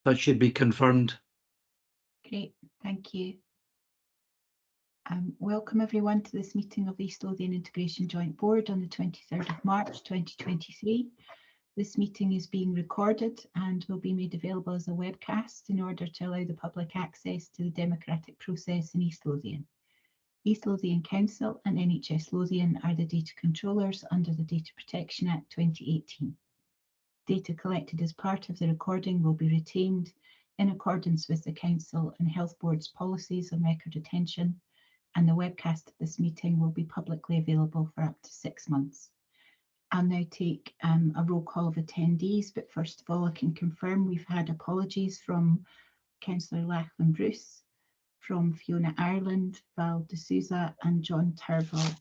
That should be confirmed. Great, thank you. Welcome everyone to this meeting of the East Lothian Integration Joint Board on the 23rd of March 2023. This meeting is being recorded and will be made available as a webcast in order to allow the public access to the democratic process in East Lothian. East Lothian Council and NHS Lothian are the data controllers under the Data Protection Act 2018. Data collected as part of the recording will be retained in accordance with the Council and Health Board's policies on record retention, and the webcast of this meeting will be publicly available for up to 6 months. I'll now take a roll call of attendees, but first of all, I can confirm we've had apologies from Councillor Lachlan Bruce, from Fiona Ireland, Val D'Souza and John Turville.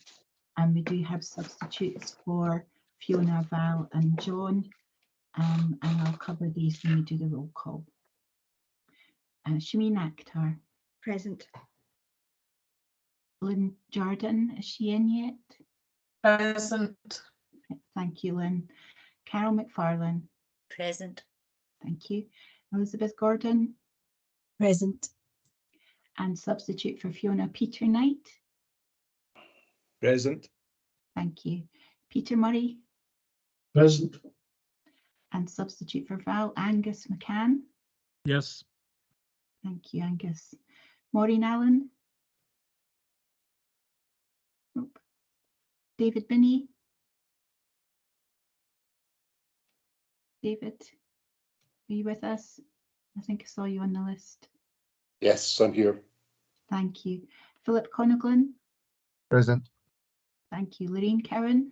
And we do have substitutes for Fiona, Val and John, and I'll cover these when we do the roll call. Shameen Akhtar. Present. Lynn Jordan, is she in yet? Present. Thank you, Lynn. Carol McFarlane. Present. Thank you. Elizabeth Gordon. Present. And substitute for Fiona, Peter Knight. Present. Thank you. Peter Murray. Present. And substitute for Val, Angus McCann. Yes. Thank you, Angus. Maureen Allen. Nope. David Binney. David, are you with us? I think I saw you on the list. Yes, I'm here. Thank you. Philip Conaglan. Present. Thank you. Lorraine Cowan.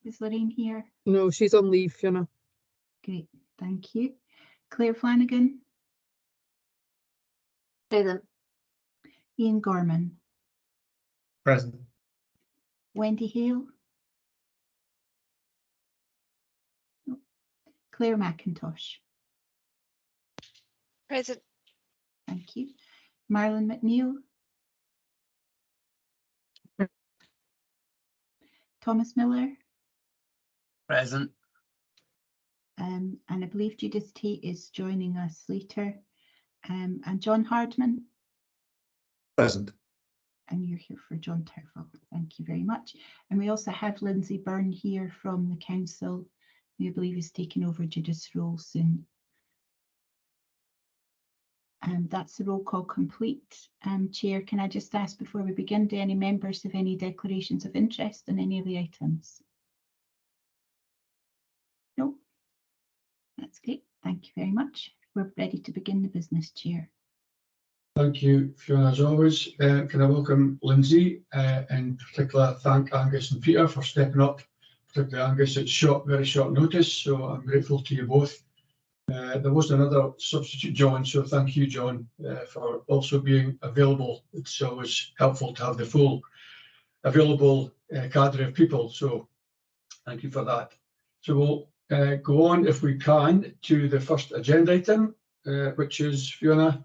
Is Lorraine here? No, she's on leave, Fiona. Great, thank you. Claire Flanagan. Present. Ian Gorman. Present. Wendy Hale. Nope. Claire McIntosh. Present. Thank you. Marlon McNeil. Thomas Miller. Present. And I believe Judith Tate is joining us later. And John Hardman. Present. And you're here for John Turville. Thank you very much. And we also have Lindsay Byrne here from the council, who I believe is taking over Judith's role soon. And that's the roll call complete. Chair, can I just ask before we begin, do any members have any declarations of interest on any of the items? No? That's great. Thank you very much. We're ready to begin the business, Chair. Thank you, Fiona, as always. Can I welcome Lindsay, in particular thank Angus and Peter for stepping up, particularly Angus at very short notice, so I'm grateful to you both. There was another substitute, John, so thank you, John, for also being available. It's always helpful to have the full available cadre of people, so thank you for that. So we'll go on, if we can, to the first agenda item, which is, Fiona?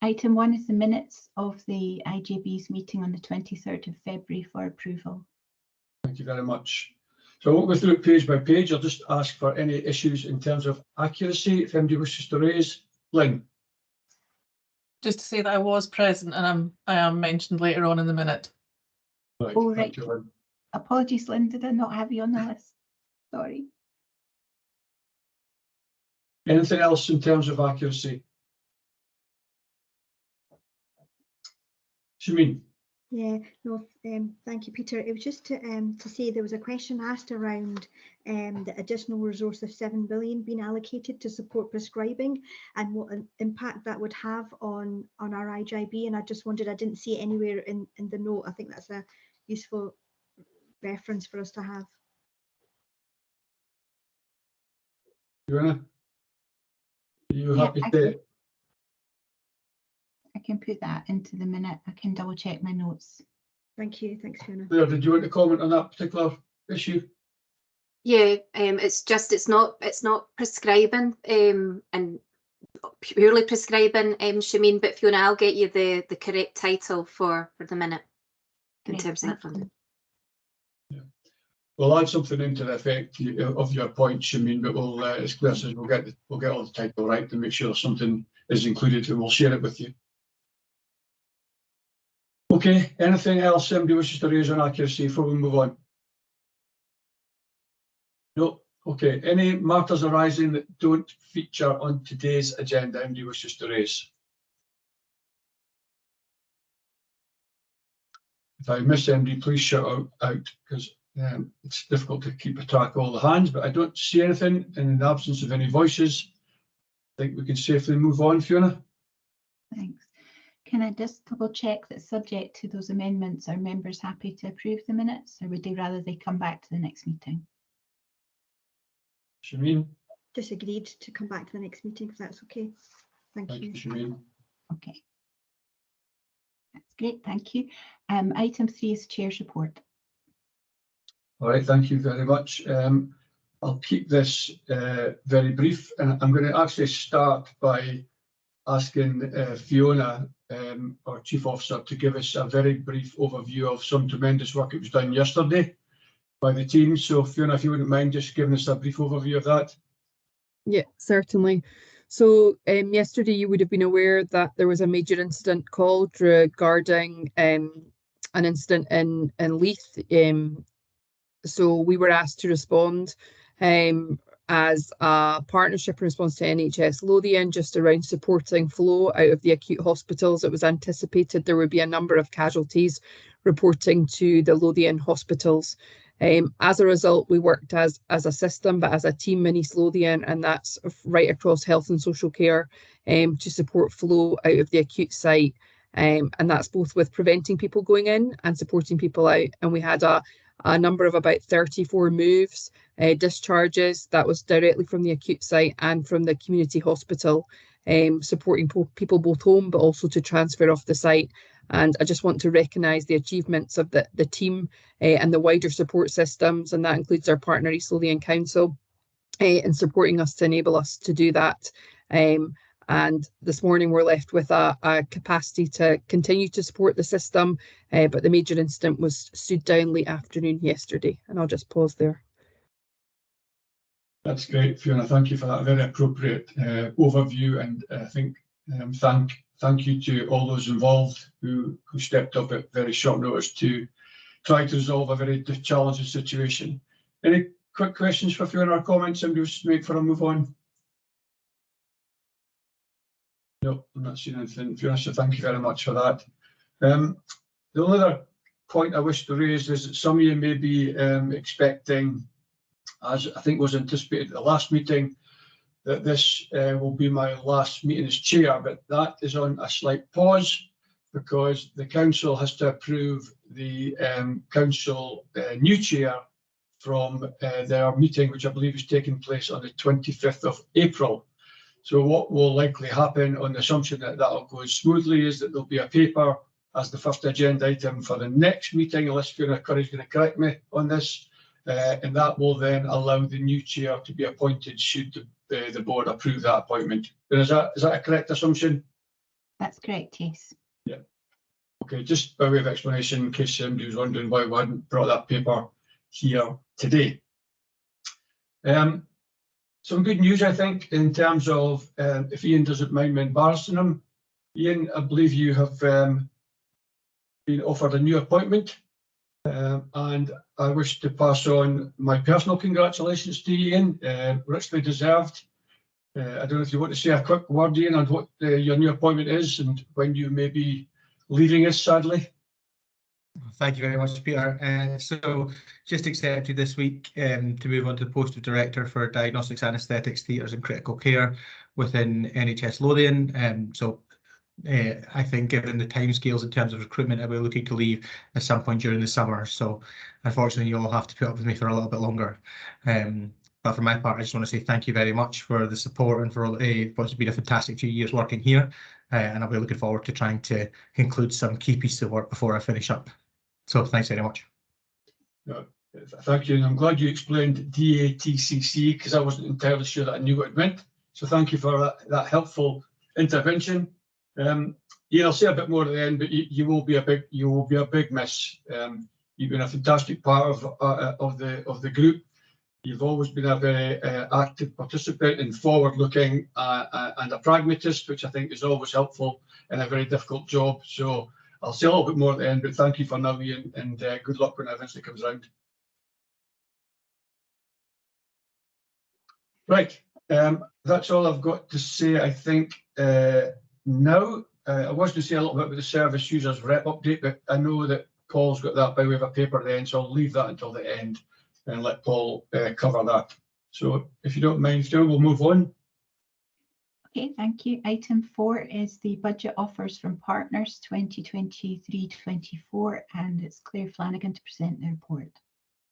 Item 1 is the minutes of the IJB's meeting on the 23rd of February for approval. Thank you very much. So I won't go through it page by page. I'll just ask for any issues in terms of accuracy, if anybody wishes to raise. Lynn? Just to say that I was present and I am mentioned later on in the minute. Right, Oh, thank right. you, Lynn. Apologies, Lynn, did I not have you on the list? Sorry. Anything else in terms of accuracy? Shameen? Yeah, no, thank you, Peter. It was just to say there was a question asked around the additional resource of 7 billion being allocated to support prescribing and what an impact that would have on our IJB. And I just wondered, I didn't see it anywhere in the note. I think that's a useful reference for us to have. Fiona? Are you happy to? I can put that into the minute. I can double check my notes. Thank you. Thanks, Fiona. Claire, did you want to comment on that particular issue? Yeah, it's not prescribing and purely prescribing, Shameen, but Fiona, I'll get you the correct title for the minute in terms of that funding. Yeah. we'll add something into the effect of your point, Siobhan, but we'll, as Claire says, we'll get all the title right to make sure something is included, and we'll share it with you. Okay, anything else somebody wishes to raise on accuracy before we move on? No. Okay, any matters arising that don't feature on today's agenda anybody wishes to raise? If I miss anybody, please shout out because it's difficult to keep a track of all the hands, but I don't see anything. In the absence of any voices, I think we can safely move on, Fiona. Thanks. Can I just double check that subject to those amendments, are members happy to approve the minutes, or would they rather they come back to the next meeting? Siobhan? Disagreed to come back to the next meeting if that's okay. Thank you. Siobhan. Okay. That's great, thank you. Item 3 is Chair's report. All right, thank you very much. I'll keep this very brief, and I'm going to actually start by asking Fiona, our Chief Officer, to give us a very brief overview of some tremendous work that was done yesterday by the team. So Fiona, if you wouldn't mind just giving us a brief overview of that. Yeah, certainly. So yesterday you would have been aware that there was a major incident called regarding an incident in Leith. So we were asked to respond as a partnership in response to NHS Lothian, just around supporting flow out of the acute hospitals. It was anticipated there would be a number of casualties reporting to the Lothian hospitals. As a result, we worked as a system, but as a team in East Lothian, and that's right across health and social care, to support flow out of the acute site. And that's both with preventing people going in and supporting people out. And we had a number of about 34 moves, discharges that was directly from the acute site and from the community hospital, supporting people both home but also to transfer off the site. And I just want to recognise the achievements of the team and the wider support systems, and that includes our partner East Lothian Council in supporting us to enable us to do that. And this morning we're left with a capacity to continue to support the system, but the major incident was stood down late afternoon yesterday, and I'll just pause there. That's great, Fiona. Thank you for that very appropriate overview, and I think thank you to all those involved who stepped up at very short notice to try to resolve a very challenging situation. Any quick questions for Fiona or comments somebody wishes to make before I move on? No, I'm not seeing anything, Fiona, so thank you very much for that. The only other point I wish to raise is that some of you may be expecting, as I think was anticipated at the last meeting, that this will be my last meeting as chair, but that is on a slight pause because the council has to approve the council new chair from their meeting, which I believe is taking place on the 25th of April. So what will likely happen, on the assumption that that'll go smoothly, is that there'll be a paper as the first agenda item for the next meeting, unless Fiona Curry is going to correct me on this, and that will then allow the new chair to be appointed should the board approve that appointment. Is that a correct assumption? That's correct, yes. Yeah. Okay, just by way of explanation, in case somebody was wondering why we hadn't brought that paper here today. Some good news, I think, in terms of, if Ian doesn't mind me embarrassing him. Ian, I believe you have been offered a new appointment, and I wish to pass on my personal congratulations to Ian, richly deserved. I don't know if you want to say a quick word, Ian, on what your new appointment is and when you may be leaving us, sadly. Thank you very much, Peter. So just accepted this week to move on to the post of Director for Diagnostics, Anaesthetics, Theatres and Critical Care within NHS Lothian. So I think given the timescales in terms of recruitment, I will be looking to leave at some point during the summer. So unfortunately, you all have to put up with me for a little bit longer. But for my part, I just want to say thank you very much for the support and for what's been a fantastic few years working here. And I'll be looking forward to trying to conclude some key pieces of work before I finish up. So thanks very much. Thank you, and I'm glad you explained DATCC because I wasn't entirely sure that I knew what it meant. So thank you for that helpful intervention. Ian, I'll say a bit more at the end, but you will be a big miss. You've been a fantastic part of the group. You've always been a very active participant and forward-looking and a pragmatist, which I think is always helpful in a very difficult job. So I'll say a little bit more at the end, but thank you for now, Ian, and good luck when it eventually comes round. Right, that's all I've got to say, I think, now. I was going to say a little bit about the service users rep update, but I know that Paul's got that by way of a paper then, so I'll leave that until the end and let Paul cover that. So if you don't mind, Phil, we'll move on. Okay, thank you. Item 4 is the budget offers from partners 2023-24, and it's Claire Flanagan to present the report.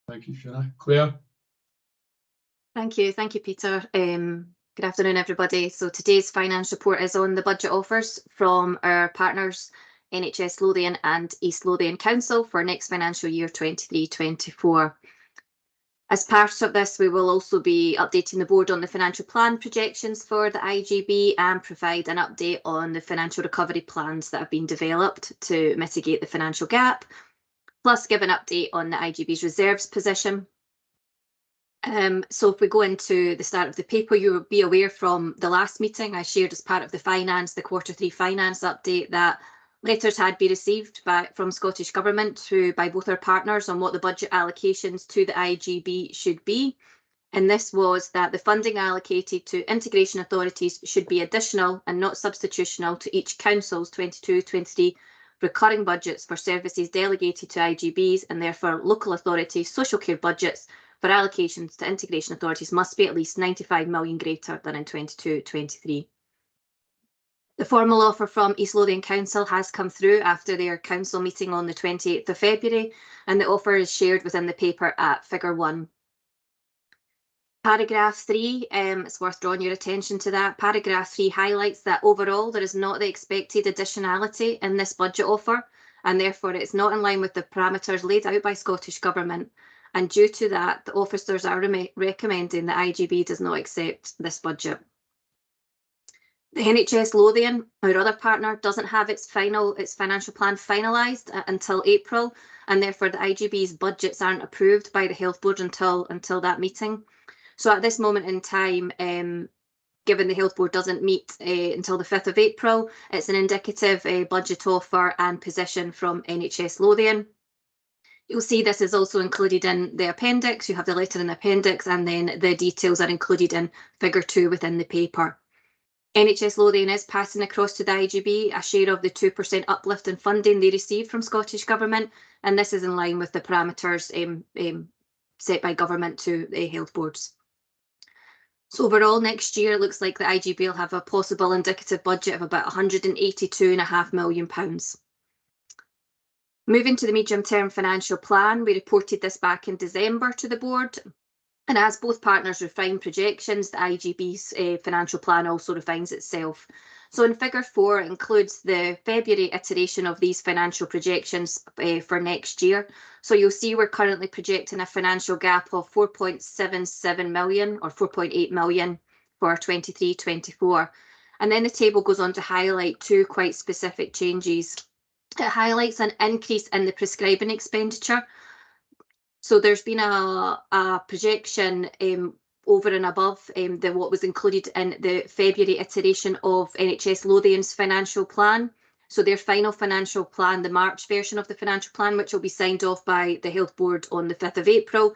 Thank you, Fiona. Claire? Thank you, Peter. Good afternoon, everybody. So today's finance report is on the budget offers from our partners, NHS Lothian and East Lothian Council for next financial year 23-24. As part of this, we will also be updating the board on the financial plan projections for the IJB and provide an update on the financial recovery plans that have been developed to mitigate the financial gap, plus give an update on the IJB's reserves position. So if we go into the start of the paper, you will be aware from the last meeting I shared as part of the Q3 finance update that letters had been received from Scottish Government by both our partners on what the budget allocations to the IJB should be. And this was that the funding allocated to integration authorities should be additional and not substitutional to each council's 22-23 recurring budgets for services delegated to IJBs, and therefore local authorities' social care budgets for allocations to integration authorities must be at least 95 million greater than in 22-23. The formal offer from East Lothian Council has come through after their council meeting on the 28th of February, and the offer is shared within the paper at figure 1. Paragraph 3, it's worth drawing your attention to that. Paragraph 3 highlights that overall there is not the expected additionality in this budget offer, and therefore it's not in line with the parameters laid out by Scottish Government. And due to that, the officers are recommending that IJB does not accept this budget. The NHS Lothian, our other partner, doesn't have its financial plan finalised until April, and therefore the IJB's budgets aren't approved by the Health Board until that meeting. So at this moment in time, given the Health Board doesn't meet until the 5th of April, it's an indicative budget offer and position from NHS Lothian. You'll see this is also included in the appendix. You have the letter in the appendix, and then the details are included in figure 2 within the paper. NHS Lothian is passing across to the IJB a share of the 2% uplift in funding they receive from Scottish Government, and this is in line with the parameters set by Government to the health boards. So overall, next year, it looks like the IJB will have a possible indicative budget of about £182.5 million. Moving to the medium-term financial plan, we reported this back in December to the board. And as both partners refine projections, the IJB's financial plan also refines itself. So in figure 4, it includes the February iteration of these financial projections for next year. So you'll see we're currently projecting a financial gap of 4.77 million or 4.8 million for 23-24. And then the table goes on to highlight 2 quite specific changes. It highlights an increase in the prescribing expenditure. So there's been a projection over and above what was included in the February iteration of NHS Lothian's financial plan. So their final financial plan, the March version of the financial plan, which will be signed off by the Health Board on the 5th of April.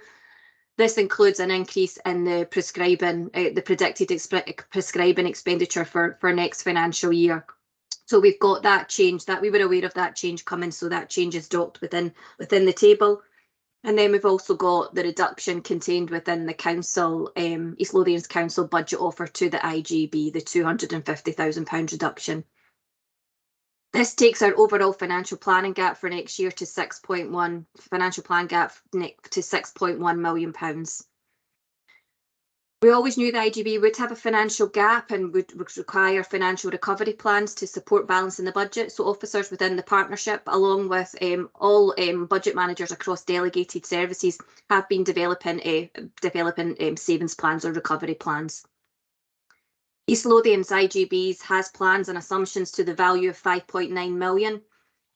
This includes an increase in the prescribing, the predicted prescribing expenditure for next financial year. So we've got that change, that we were aware of that change coming, so that change is dropped within the table. And then we've also got the reduction contained within the council, East Lothian's council budget offer to the IJB, the £250,000 reduction. This takes our overall financial planning gap for next year to 6.1 financial plan gap to £6.1 million. We always knew the IJB would have a financial gap and would require financial recovery plans to support balance in the budget. So officers within the partnership, along with all budget managers across delegated services, have been developing savings plans or recovery plans. East Lothian's IJBs has plans and assumptions to the value of 5.9 million.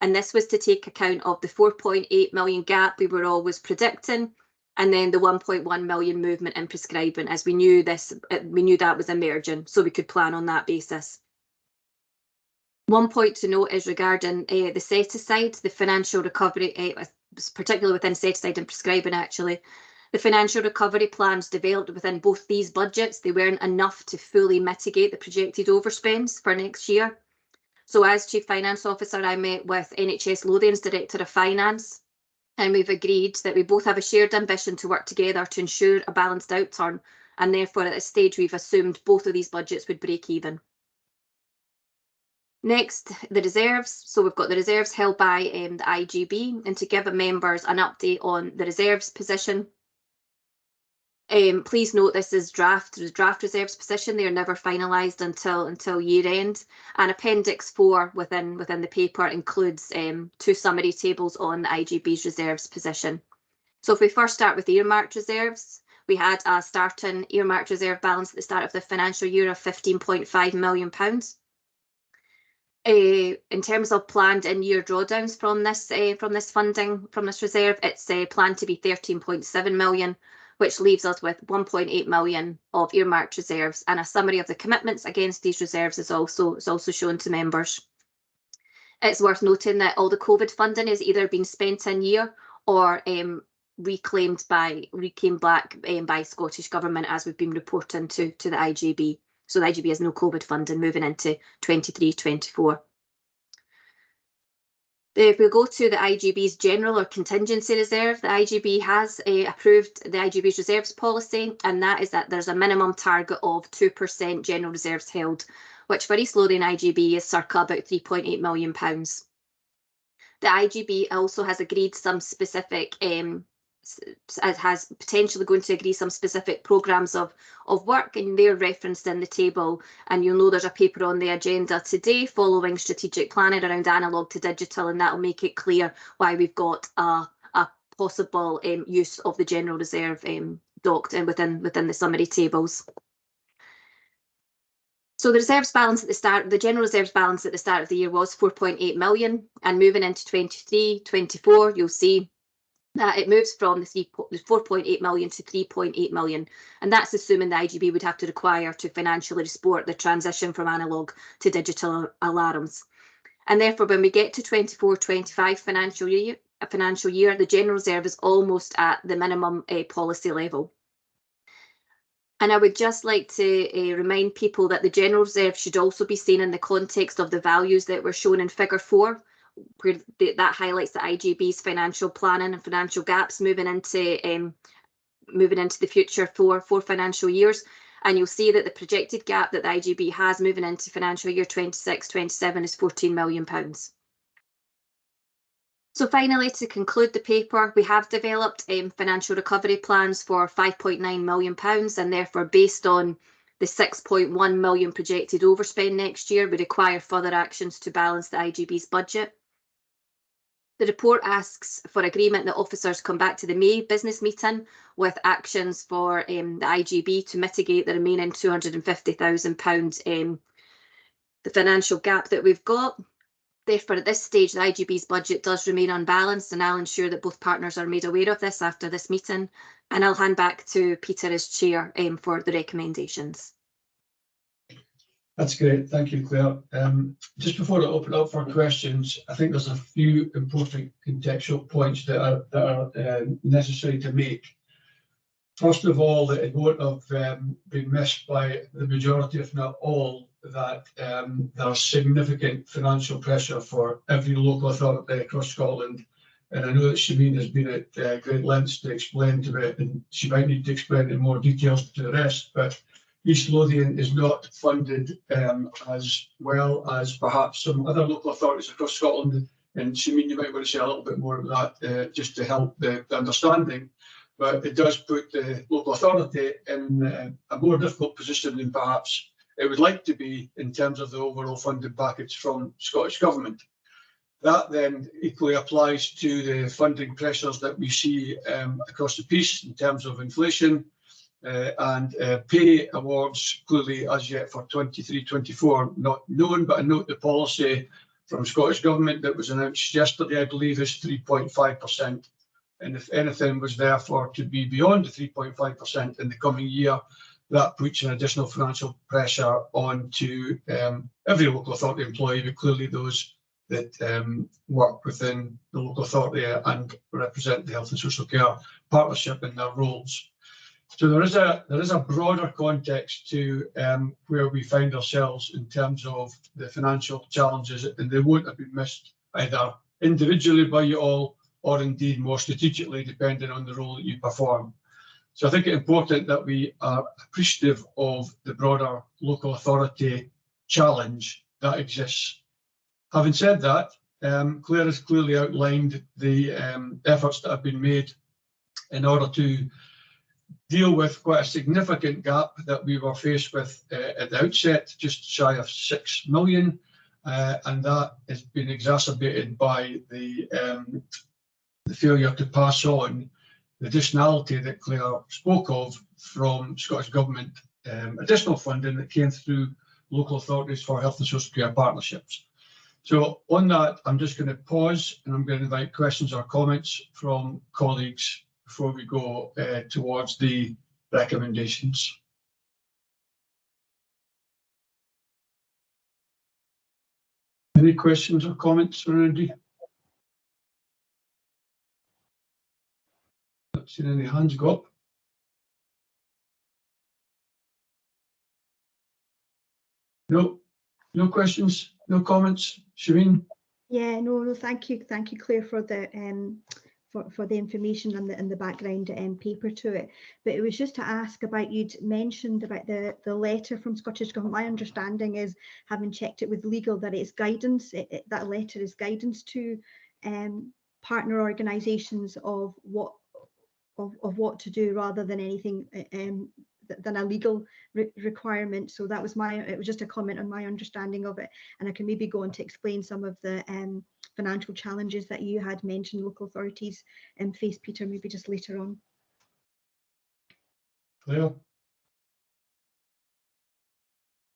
And this was to take account of the 4.8 million gap we were always predicting, and then the 1.1 million movement in prescribing, as we knew that was emerging, so we could plan on that basis. One point to note is regarding the set aside, the financial recovery, particularly within set aside and prescribing actually. The financial recovery plans developed within both these budgets, they weren't enough to fully mitigate the projected overspends for next year. So as Chief Finance Officer, I met with NHS Lothian's Director of Finance, and we've agreed that we both have a shared ambition to work together to ensure a balanced outturn, and therefore at this stage we've assumed both of these budgets would break even. Next, the reserves. So we've got the reserves held by the IJB, and to give members an update on the reserves position. Please note this is draft reserves position. They are never finalised until year end. And Appendix 4 within the paper includes 2 summary tables on the IJB's reserves position. So if we first start with earmarked reserves, we had a starting earmarked reserve balance at the start of the financial year of £15.5 million. In terms of planned in-year drawdowns from this funding, from this reserve, it's planned to be 13.7 million, which leaves us with 1.8 million of earmarked reserves, and a summary of the commitments against these reserves is also shown to members. It's worth noting that all the COVID funding has either been spent in year or reclaimed back by Scottish Government, as we've been reporting to the IJB. So the IJB has no COVID funding moving into 23-24. If we go to the IJB's general or contingency reserve, the IJB has approved the IJB's reserves policy, and that is that there's a minimum target of 2% general reserves held, which for East Lothian IJB is circa about £3.8 million. The IJB also has agreed some specific has potentially going to agree some specific programmes of work, and they're referenced in the table, and you'll know there's a paper on the agenda today following strategic planning around analogue to digital, and that will make it clear why we've got a possible use of the general reserve docked in within the summary tables. So the reserves balance at the start, the general reserves balance at the start of the year was 4.8 million, and moving into 23-24, you'll see that it moves from the 4.8 million to 3.8 million, and that's assuming the IJB would have to require to financially support the transition from analogue to digital alarms. And therefore, when we get to 24-25 financial year, the general reserve is almost at the minimum policy level. And I would just like to remind people that the general reserve should also be seen in the context of the values that were shown in Figure 4, where that highlights the IJB's financial planning and financial gaps moving into the future for 4 financial years. And you'll see that the projected gap that the IJB has moving into financial year 26-27 is £14 million. So finally, to conclude the paper, we have developed financial recovery plans for £5.9 million, and therefore based on the 6.1 million projected overspend next year, we require further actions to balance the IJB's budget. The report asks for agreement that officers come back to the May business meeting with actions for the IJB to mitigate the remaining £250,000 the financial gap that we've got. Therefore, at this stage, the IJB's budget does remain unbalanced, and I'll ensure that both partners are made aware of this after this meeting. And I'll hand back to Peter as chair for the recommendations. That's great. Thank you, Claire. Just before I open up for questions, I think there's a few important contextual points that are necessary to make. First of all, that it won't have been missed by the majority, if not all, that there's significant financial pressure for every local authority across Scotland. And I know that Siobhan has been at great lengths to explain to it, and she might need to explain in more details to the rest, but East Lothian is not funded as well as perhaps some other local authorities across Scotland. And Siobhan, you might want to say a little bit more about that just to help the understanding. But it does put the local authority in a more difficult position than perhaps it would like to be in terms of the overall funding package from Scottish Government. That then equally applies to the funding pressures that we see across the piece in terms of inflation and pay awards, clearly as yet for 23-24 not known, but I note the policy from Scottish Government that was announced yesterday, I believe, is 3.5%. And if anything was therefore to be beyond the 3.5% in the coming year, that puts an additional financial pressure onto every local authority employee, but clearly those that work within the local authority and represent the Health and Social Care Partnership in their roles. So there is a broader context to where we find ourselves in terms of the financial challenges, and they won't have been missed either individually by you all or indeed more strategically, depending on the role that you perform. So I think it's important that we are appreciative of the broader local authority challenge that exists. Having said that, Claire has clearly outlined the efforts that have been made in order to deal with quite a significant gap that we were faced with at the outset, just shy of 6 million, and that has been exacerbated by the failure to pass on the additionality that Claire spoke of from Scottish Government, additional funding that came through local authorities for health and social care partnerships. So on that, I'm just going to pause and I'm going to invite questions or comments from colleagues before we go towards the recommendations. Any questions or comments from anybody? Not seen any hands go up. No, no questions, no comments. Shireen? Yeah, no, thank you, Claire, for the information and the background paper to it. But it was just to ask about, you'd mentioned about the letter from Scottish Government. My understanding is, having checked it with legal, that it's guidance. That letter is guidance to partner organisations of what to do, rather than anything than a legal requirement. So that was it was just a comment on my understanding of it, and I can maybe go on to explain some of the financial challenges that you had mentioned local authorities face, Peter, maybe just later on. Claire?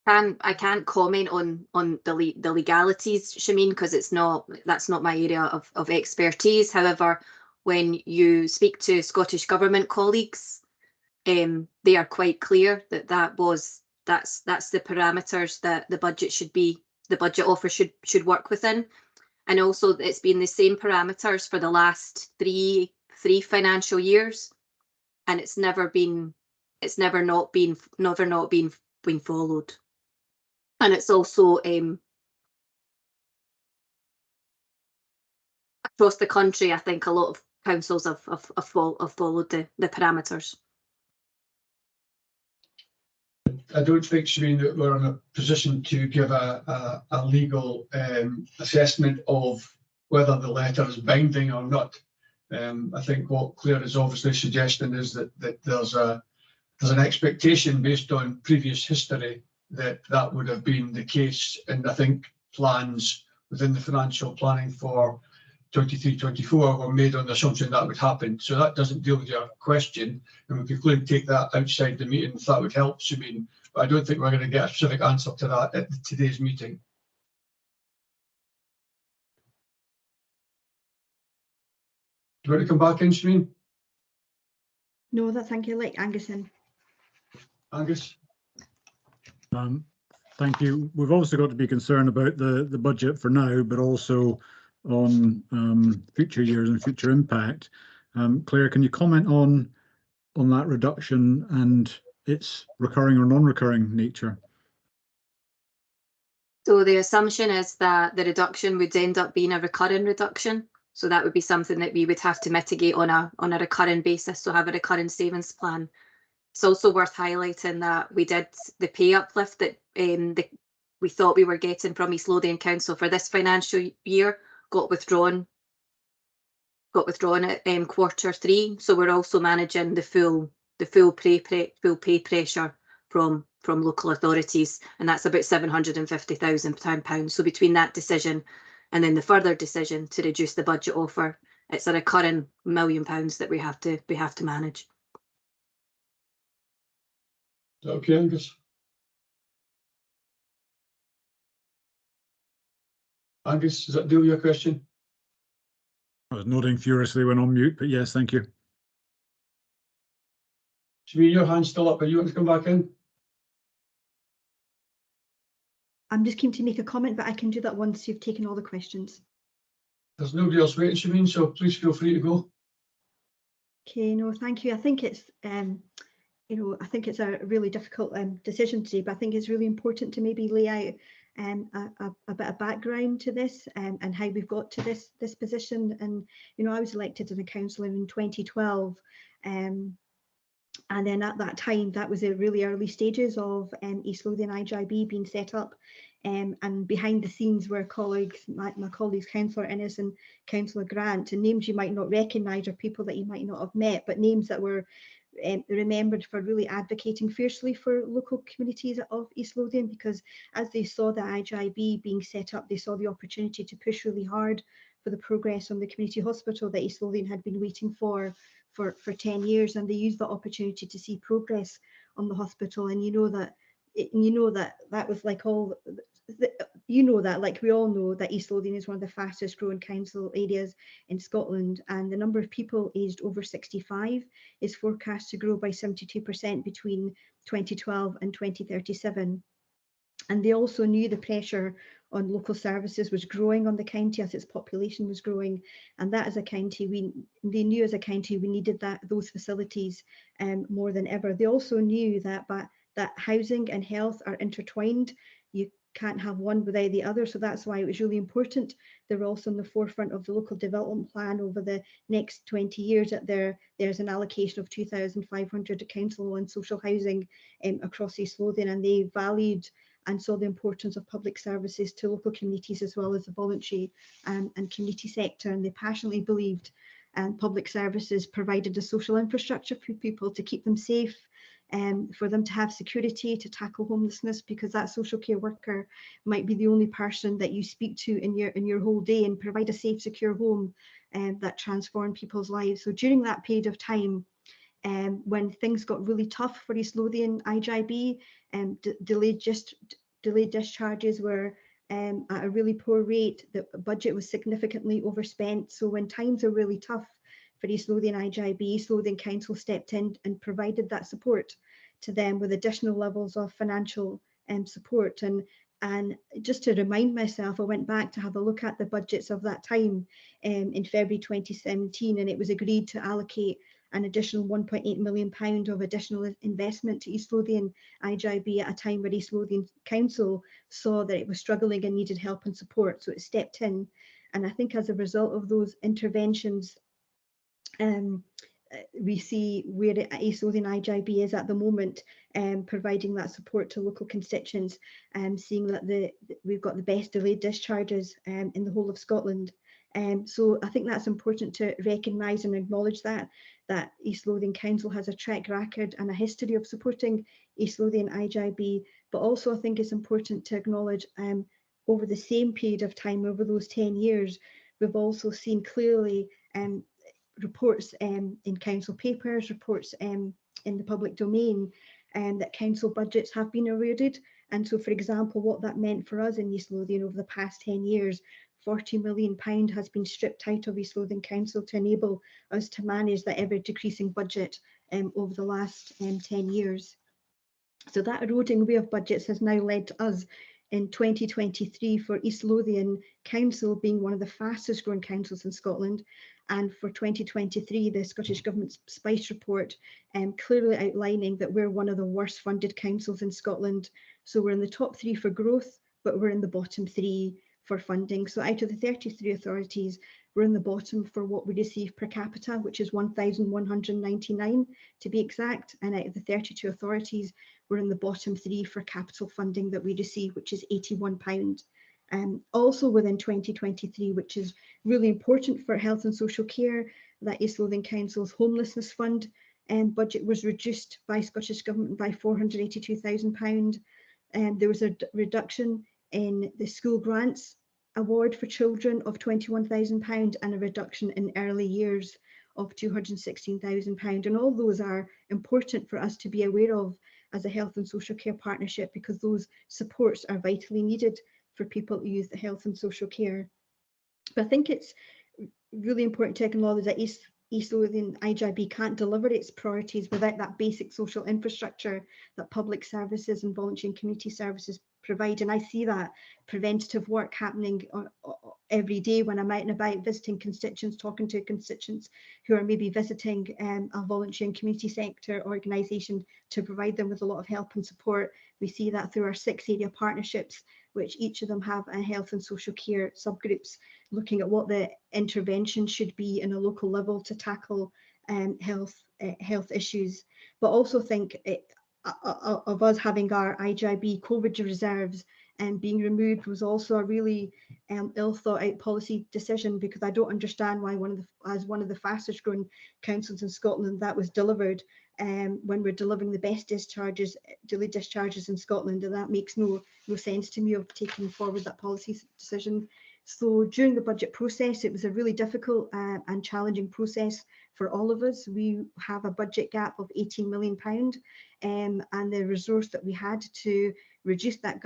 I can't comment on the legalities, Shameen, because that's not my area of expertise. However, when you speak to Scottish Government colleagues, they are quite clear that that's the parameters that the budget offer should work within, and also it's been the same parameters for the last three financial years, and it's never not been followed. And it's also across the country, I think a lot of councils have followed the parameters. I don't think, Shireen, that we're in a position to give a legal assessment of whether the letter is binding or not. I think what Claire is obviously suggesting is that there's an expectation based on previous history that would have been the case, and I think plans within the financial planning for 23-24 were made on the assumption that would happen. So that doesn't deal with your question, and we could clearly take that outside the meeting if that would help, Shireen. But I don't think we're going to get a specific answer to that at today's meeting. Do you want to come back in, Shireen? No, thank you. Like Angus in. Angus? Thank you. We've also got to be concerned about the budget for now, but also on future years and future impact. Claire, can you comment on that reduction and its recurring or non-recurring nature? So the assumption is that the reduction would end up being a recurring reduction. So that would be something that we would have to mitigate on a recurring basis, so have a recurring savings plan. It's also worth highlighting that we did the pay uplift that we thought we were getting from East Lothian Council for this financial year got withdrawn at Q3. So we're also managing the full pay pressure from local authorities, and that's about £750,000. So between that decision and then the further decision to reduce the budget offer, it's a recurring £1 million that we have to manage. Okay, Angus. Angus, does that deal with your question? I was nodding furiously when on mute, but yes, thank you. Siobhan, your hand's still up. Are you want to come back in? I'm just keen to make a comment, but I can do that once you've taken all the questions. There's nobody else waiting, Siobhan, so please feel free to go. Okay, no, thank you. I think it's, you know, I think it's a really difficult decision today, but I think it's really important to maybe lay out a bit of background to this and how we've got to this position. And, you know, I was elected as a councillor in 2012. And then at that time, that was the really early stages of East Lothian IJB being set up. And behind the scenes were colleagues, my colleagues, Councillor Innes and Councillor Grant, and names you might not recognise or people that you might not have met, but names that were remembered for really advocating fiercely for local communities of East Lothian, because as they saw the IJB being set up, they saw the opportunity to push really hard for the progress on the community hospital that East Lothian had been waiting for 10 years, and they used that opportunity to see progress on the hospital. And you know that was like all, you know that, like we all know, that East Lothian is one of the fastest growing council areas in Scotland, and the number of people aged over 65 is forecast to grow by 72% between 2012 and 2037. And they also knew the pressure on local services was growing on the county as its population was growing, and that as a county, they knew as a county we needed those facilities more than ever. They also knew that housing and health are intertwined. You can't have one without the other, so that's why it was really important. They're also in the forefront of the local development plan over the next 20 years. That there's an allocation of 2,500 council and social housing across East Lothian, and they valued and saw the importance of public services to local communities as well as the voluntary and community sector. And they passionately believed public services provided the social infrastructure for people to keep them safe, for them to have security, to tackle homelessness, because that social care worker might be the only person that you speak to in your whole day, and provide a safe, secure home that transformed people's lives. So during that period of time, when things got really tough for East Lothian IJB, delayed discharges were at a really poor rate. The budget was significantly overspent. So when times are really tough for East Lothian IJB, East Lothian Council stepped in and provided that support to them with additional levels of financial support. And just to remind myself, I went back to have a look at the budgets of that time in February 2017, and it was agreed to allocate an additional £1.8 million of additional investment to East Lothian IJB at a time where East Lothian Council saw that it was struggling and needed help and support. So it stepped in. And I think as a result of those interventions, we see where East Lothian IJB is at the moment, providing that support to local constituents, seeing that we've got the best delayed discharges in the whole of Scotland. So I think that's important to recognise and acknowledge that East Lothian Council has a track record and a history of supporting East Lothian IJB, but also I think it's important to acknowledge over the same period of time, over those 10 years, we've also seen clearly reports in council papers, reports in the public domain, that council budgets have been eroded. And so, for example, what that meant for us in East Lothian over the past 10 years, £40 million has been stripped out of East Lothian Council to enable us to manage that ever decreasing budget over the last 10 years. So that eroding away of budgets has now led to us in 2023 for East Lothian Council being one of the fastest growing councils in Scotland. And for 2023, the Scottish Government's SPICE report clearly outlining that we're one of the worst funded councils in Scotland. So we're in the top 3 for growth, but we're in the bottom 3 for funding. So out of the 33 authorities, we're in the bottom for what we receive per capita, which is 1,199 to be exact. And out of the 32 authorities, we're in the bottom 3 for capital funding that we receive, which is £81. Also within 2023, which is really important for health and social care, that East Lothian Council's homelessness fund budget was reduced by Scottish Government by £482,000. There was a reduction in the school grants award for children of £21,000 and a reduction in early years of £216,000. And all those are important for us to be aware of as a health and social care partnership, because those supports are vitally needed for people to use the health and social care. But I think it's really important to acknowledge that East Lothian IJB can't deliver its priorities without that basic social infrastructure that public services and voluntary and community services provide. And I see that preventative work happening every day when I'm out and about visiting constituents, talking to constituents who are maybe visiting a voluntary and community sector organisation to provide them with a lot of help and support. We see that through our 6 area partnerships, which each of them have a health and social care subgroups, looking at what the intervention should be in a local level to tackle health issues. But also think of us having our IJB COVID reserves and being removed was also a really ill thought out policy decision, because I don't understand why as one of the fastest growing councils in Scotland that was delivered when we're delivering the best delayed discharges in Scotland, and that makes no sense to me of taking forward that policy decision. So during the budget process, it was a really difficult and challenging process for all of us. We have a budget gap of £18 million, and the resource that we had to reduce that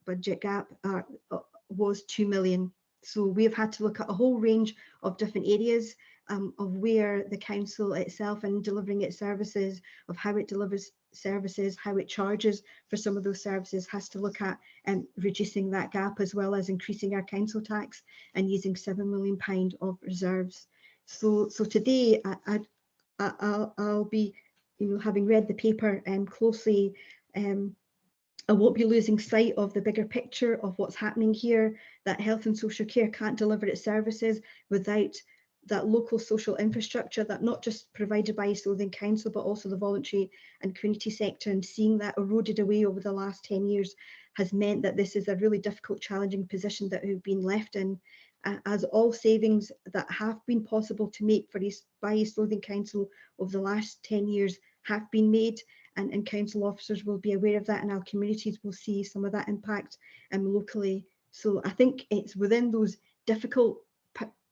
budget gap was £2 million. So we have had to look at a whole range of different areas of where the council itself and delivering its services, of how it delivers services, how it charges for some of those services, has to look at reducing that gap, as well as increasing our council tax and using £7 million of reserves. So today I'll be, having read the paper closely, I won't be losing sight of the bigger picture of what's happening here, that health and social care can't deliver its services without that local social infrastructure, that not just provided by East Lothian Council, but also the voluntary and community sector, and seeing that eroded away over the last 10 years has meant that this is a really difficult, challenging position that we've been left in, as all savings that have been possible to make by East Lothian Council over the last 10 years have been made, and council officers will be aware of that, and our communities will see some of that impact locally. So I think it's within those difficult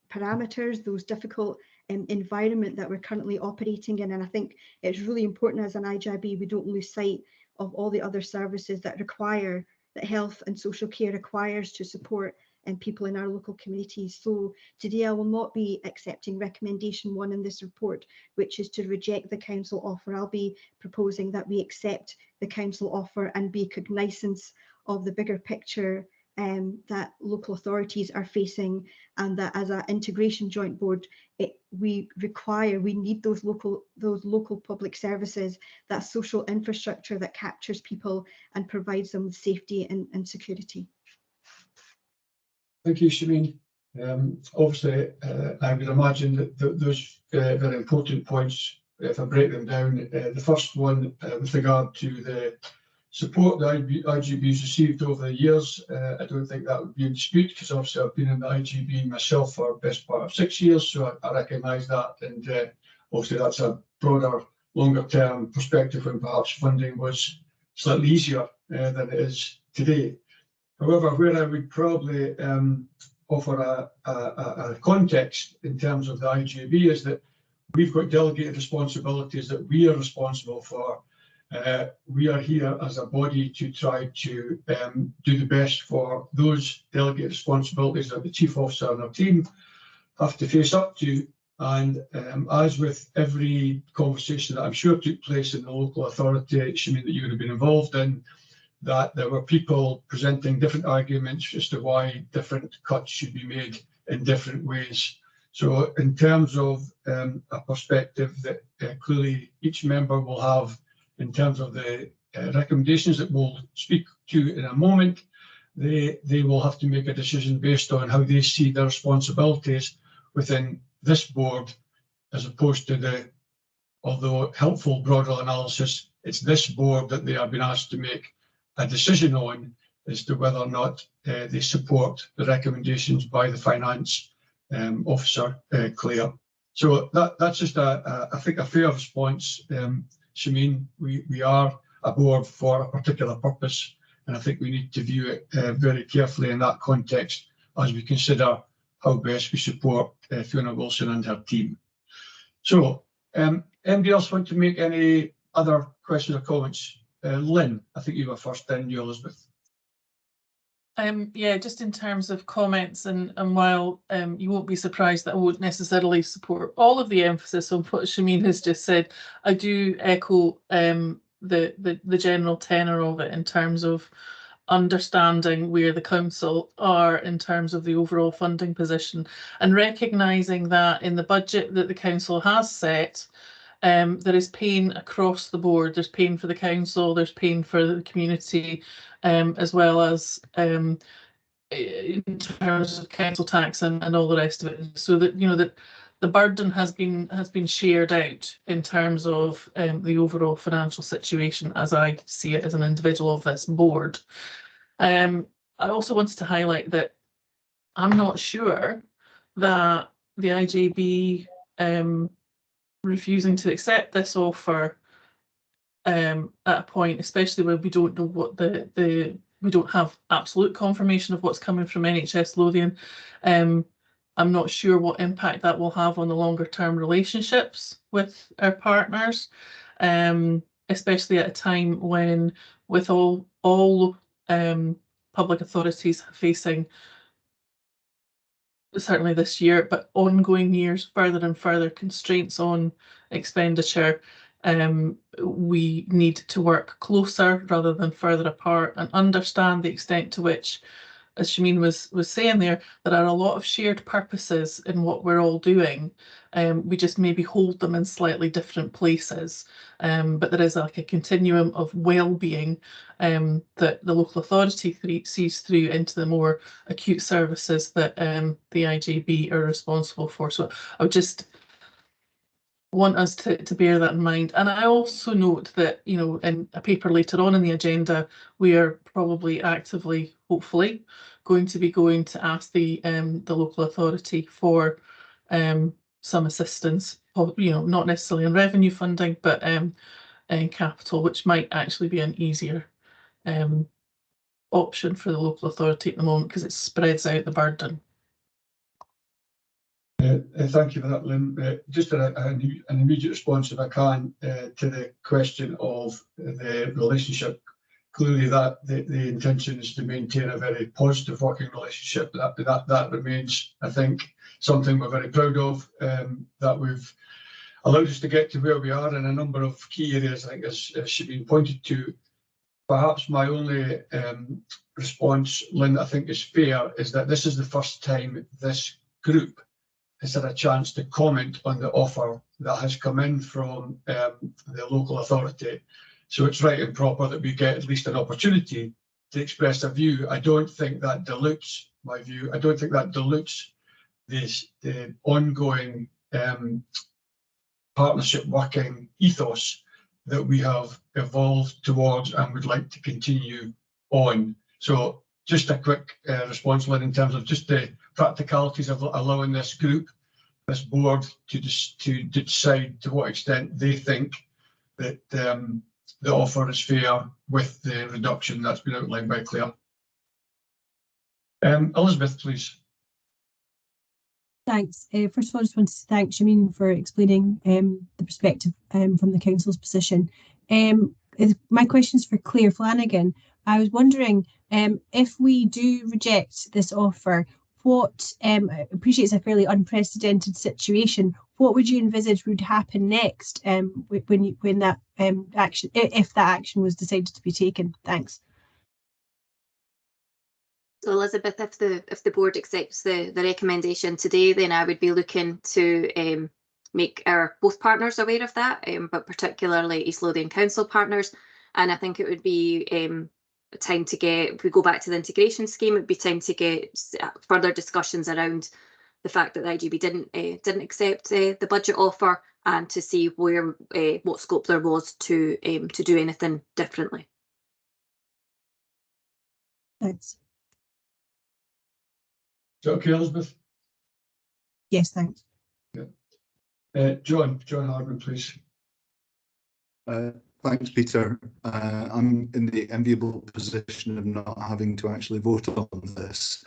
parameters, those difficult environment that we're currently operating in, and I think it's really important as an IJB we don't lose sight of all the other services that health and social care requires to support people in our local communities. So today I will not be accepting recommendation 1 in this report, which is to reject the council offer. I'll be proposing that we accept the council offer and be cognizant of the bigger picture that local authorities are facing, and that as an integration joint board we need those local public services, that social infrastructure that captures people and provides them with safety and security. Thank you, Siobhan. Obviously, I would imagine that those very important points, if I break them down, the first one with regard to the support the IJB has received over the years, I don't think that would be in dispute, because obviously I've been in the IJB myself for the best part of 6 years, so I recognise that, and obviously that's a broader, longer term perspective when perhaps funding was slightly easier than it is today. However, where I would probably offer a context in terms of the IJB is that we've got delegated responsibilities that we are responsible for. We are here as a body to try to do the best for those delegated responsibilities that the Chief Officer and our team have to face up to. And as with every conversation that I'm sure took place in the local authority, Siobhan, that you would have been involved in, that there were people presenting different arguments as to why different cuts should be made in different ways. So in terms of a perspective that clearly each member will have in terms of the recommendations that we'll speak to in a moment, they will have to make a decision based on how they see their responsibilities within this board, as opposed to the, although helpful, broader analysis, it's this board that they are being asked to make a decision on as to whether or not they support the recommendations by the finance officer, Claire. So that's just I think a fair response. Siobhan, we are a board for a particular purpose, and I think we need to view it very carefully in that context as we consider how best we support Fiona Wilson and her team. So anybody else want to make any other questions or comments? Lynn, I think you were first, then you, Elizabeth. Yeah, just in terms of comments, and while you won't be surprised that I won't necessarily support all of the emphasis on what Shameen has just said, I do echo the general tenor of it in terms of understanding where the council are in terms of the overall funding position, and recognising that in the budget that the council has set, there is pain across the board. There's pain for the council, there's pain for the community, as well as in terms of council tax and all the rest of it. So that, you know, that the burden has been shared out in terms of the overall financial situation, as I see it as an individual of this board. I also wanted to highlight that I'm not sure that the IJB refusing to accept this offer at a point, especially when we don't know what we don't have absolute confirmation of what's coming from NHS Lothian. I'm not sure what impact that will have on the longer term relationships with our partners, especially at a time when, with all public authorities facing, certainly this year, but ongoing years, further and further constraints on expenditure, we need to work closer rather than further apart, and understand the extent to which, as Shameen was saying there are a lot of shared purposes in what we're all doing. We just maybe hold them in slightly different places, but there is like a continuum of well-being that the local authority sees through into the more acute services that the IJB are responsible for. So I would just want us to bear that in mind. And I also note that, you know, in a paper later on in the agenda, we are probably actively, hopefully, going to ask the local authority for some assistance, you know, not necessarily in revenue funding, but in capital, which might actually be an easier option for the local authority at the moment, because it spreads out the burden. Thank you for that, Lynn. Just an immediate response, if I can, to the question of the relationship. Clearly, that the intention is to maintain a very positive working relationship. That remains, I think, something we're very proud of. That we've allowed us to get to where we are in a number of key areas, I think, as should be pointed to. Perhaps my only response, Lynn, I think is fair, is that this is the first time this group has had a chance to comment on the offer that has come in from the local authority. So it's right and proper that we get at least an opportunity to express a view. I don't think that dilutes my view. I don't think that dilutes the ongoing partnership working ethos that we have evolved towards and would like to continue on. So just a quick response, Lynn, in terms of just the practicalities of allowing this group, this board, to decide to what extent they think that the offer is fair with the reduction that's been outlined by Claire. Elizabeth, please. Thanks. First of all, I just wanted to thank Shameen for explaining the perspective from the council's position. My question is for Claire Flanagan. I was wondering if we do reject this offer, what I appreciate it's a fairly unprecedented situation. What would you envisage would happen next when that action, if that action was decided to be taken? Thanks. So Elizabeth, if the board accepts the recommendation today, then I would be looking to make our both partners aware of that, but particularly East Lothian Council partners. And I think it would be time to get, if we go back to the integration scheme, it'd be time to get further discussions around the fact that the IJB didn't accept the budget offer, and to see where what scope there was to do anything differently. Thanks. Is that okay, Elizabeth? Yes, thanks. Yeah. John Hardman, please. Thanks, Peter. I'm in the enviable position of not having to actually vote on this,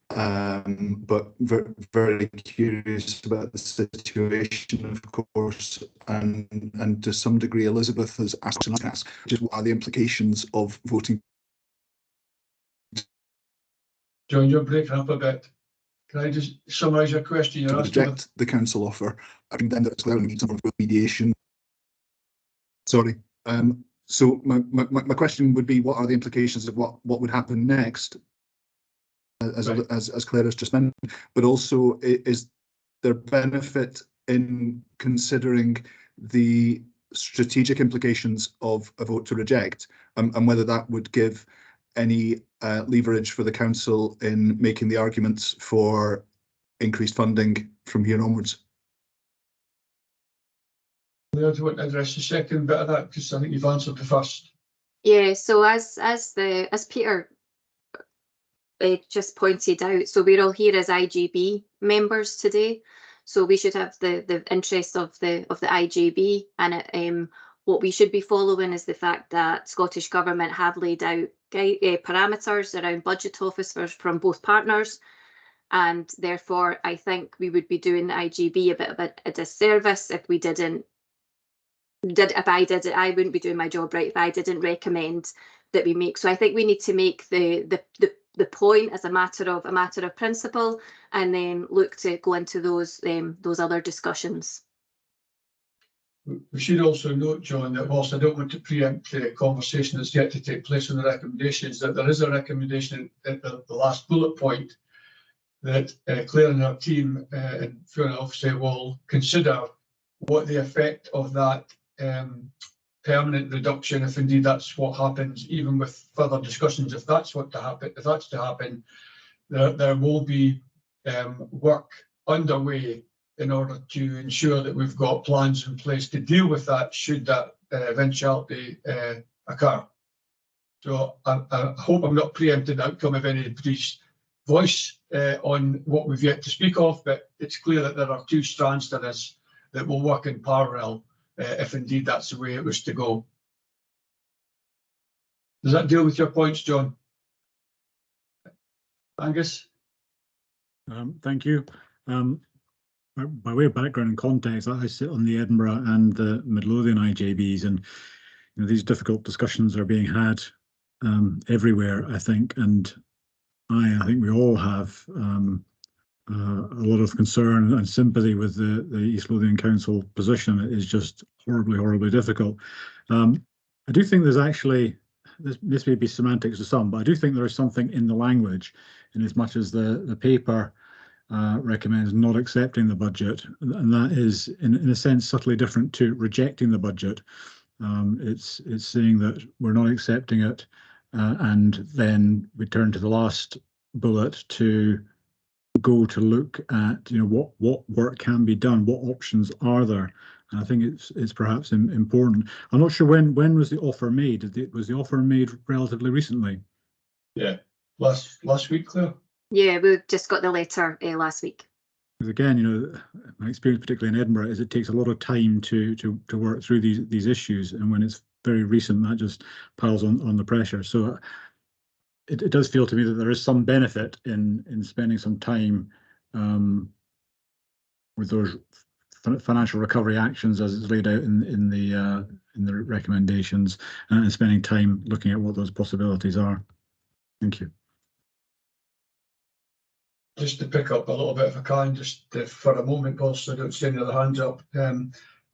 but very curious about the situation, of course, and to some degree, Elizabeth has asked, which is what are the implications of voting John, you're breaking up a bit. Can I just summarise your question? You're To asking reject the council offer, I think then that it's clearly needs some sort of mediation. Sorry. So my question would be, what are the implications of what would happen next, as Claire has just mentioned, but also is there benefit in considering the strategic implications of a vote to reject, and whether that would give any leverage for the council in making the arguments for increased funding from here onwards? Claire, do you want to address the second bit of that? Because I think you've answered the first. Yeah, so as Peter just pointed out, so we're all here as IJB members today, so we should have the interest of the IJB, and what we should be following is the fact that Scottish Government have laid out parameters around budget officers from both partners, and therefore I think we would be doing the IJB a bit of a disservice if we I wouldn't be doing my job right if I didn't recommend that we make. So I think we need to make the point as a matter of principle, and then look to go into those other discussions. We should also note, John, that whilst I don't want to preempt the conversation that's yet to take place on the recommendations, that there is a recommendation at the last bullet point that Claire and her team and Fiona obviously will consider what the effect of that permanent reduction, if indeed that's what happens, even with further discussions, if that's to happen, there will be work underway in order to ensure that we've got plans in place to deal with that should that eventuality occur. So I hope I'm not preempting the outcome of anybody's voice on what we've yet to speak of, but it's clear that there are two strands to this that will work in parallel if indeed that's the way it was to go. Does that deal with your points, John? Angus? Thank you. By way of background and context, I sit on the Edinburgh and the Midlothian IJBs, and these difficult discussions are being had everywhere, I think, and I think we all have a lot of concern and sympathy with the East Lothian Council position. It is just horribly difficult. I do think there's actually, this may be semantics to some, but I do think there is something in the language, in as much as the paper recommends not accepting the budget, and that is in a sense subtly different to rejecting the budget. It's saying that we're not accepting it, and then we turn to the last bullet to go to look at what work can be done, what options are there, and I think it's perhaps important. I'm not sure when was the offer made. Was the offer made relatively recently? Yeah, last week, Claire. Yeah, we just got the letter last week. Because again, my experience, particularly in Edinburgh, is it takes a lot of time to work through these issues, and when it's very recent, that just piles on the pressure. So it does feel to me that there is some benefit in spending some time with those financial recovery actions as it's laid out in the recommendations, and spending time looking at what those possibilities are. Thank you. Just to pick up a little bit if I can, just for a moment, whilst I don't see any other hands up.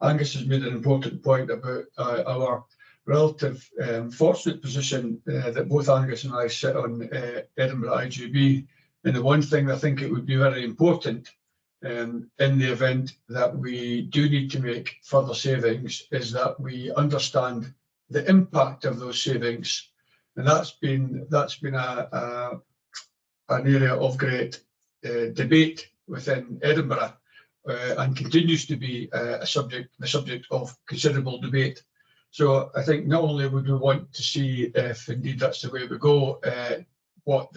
Angus has made an important point about our relative fortunate position that both Angus and I sit on Edinburgh IJB. And the one thing I think it would be very important in the event that we do need to make further savings is that we understand the impact of those savings. And that's been an area of great debate within Edinburgh and continues to be the subject of considerable debate. So I think not only would we want to see if indeed that's the way we go, what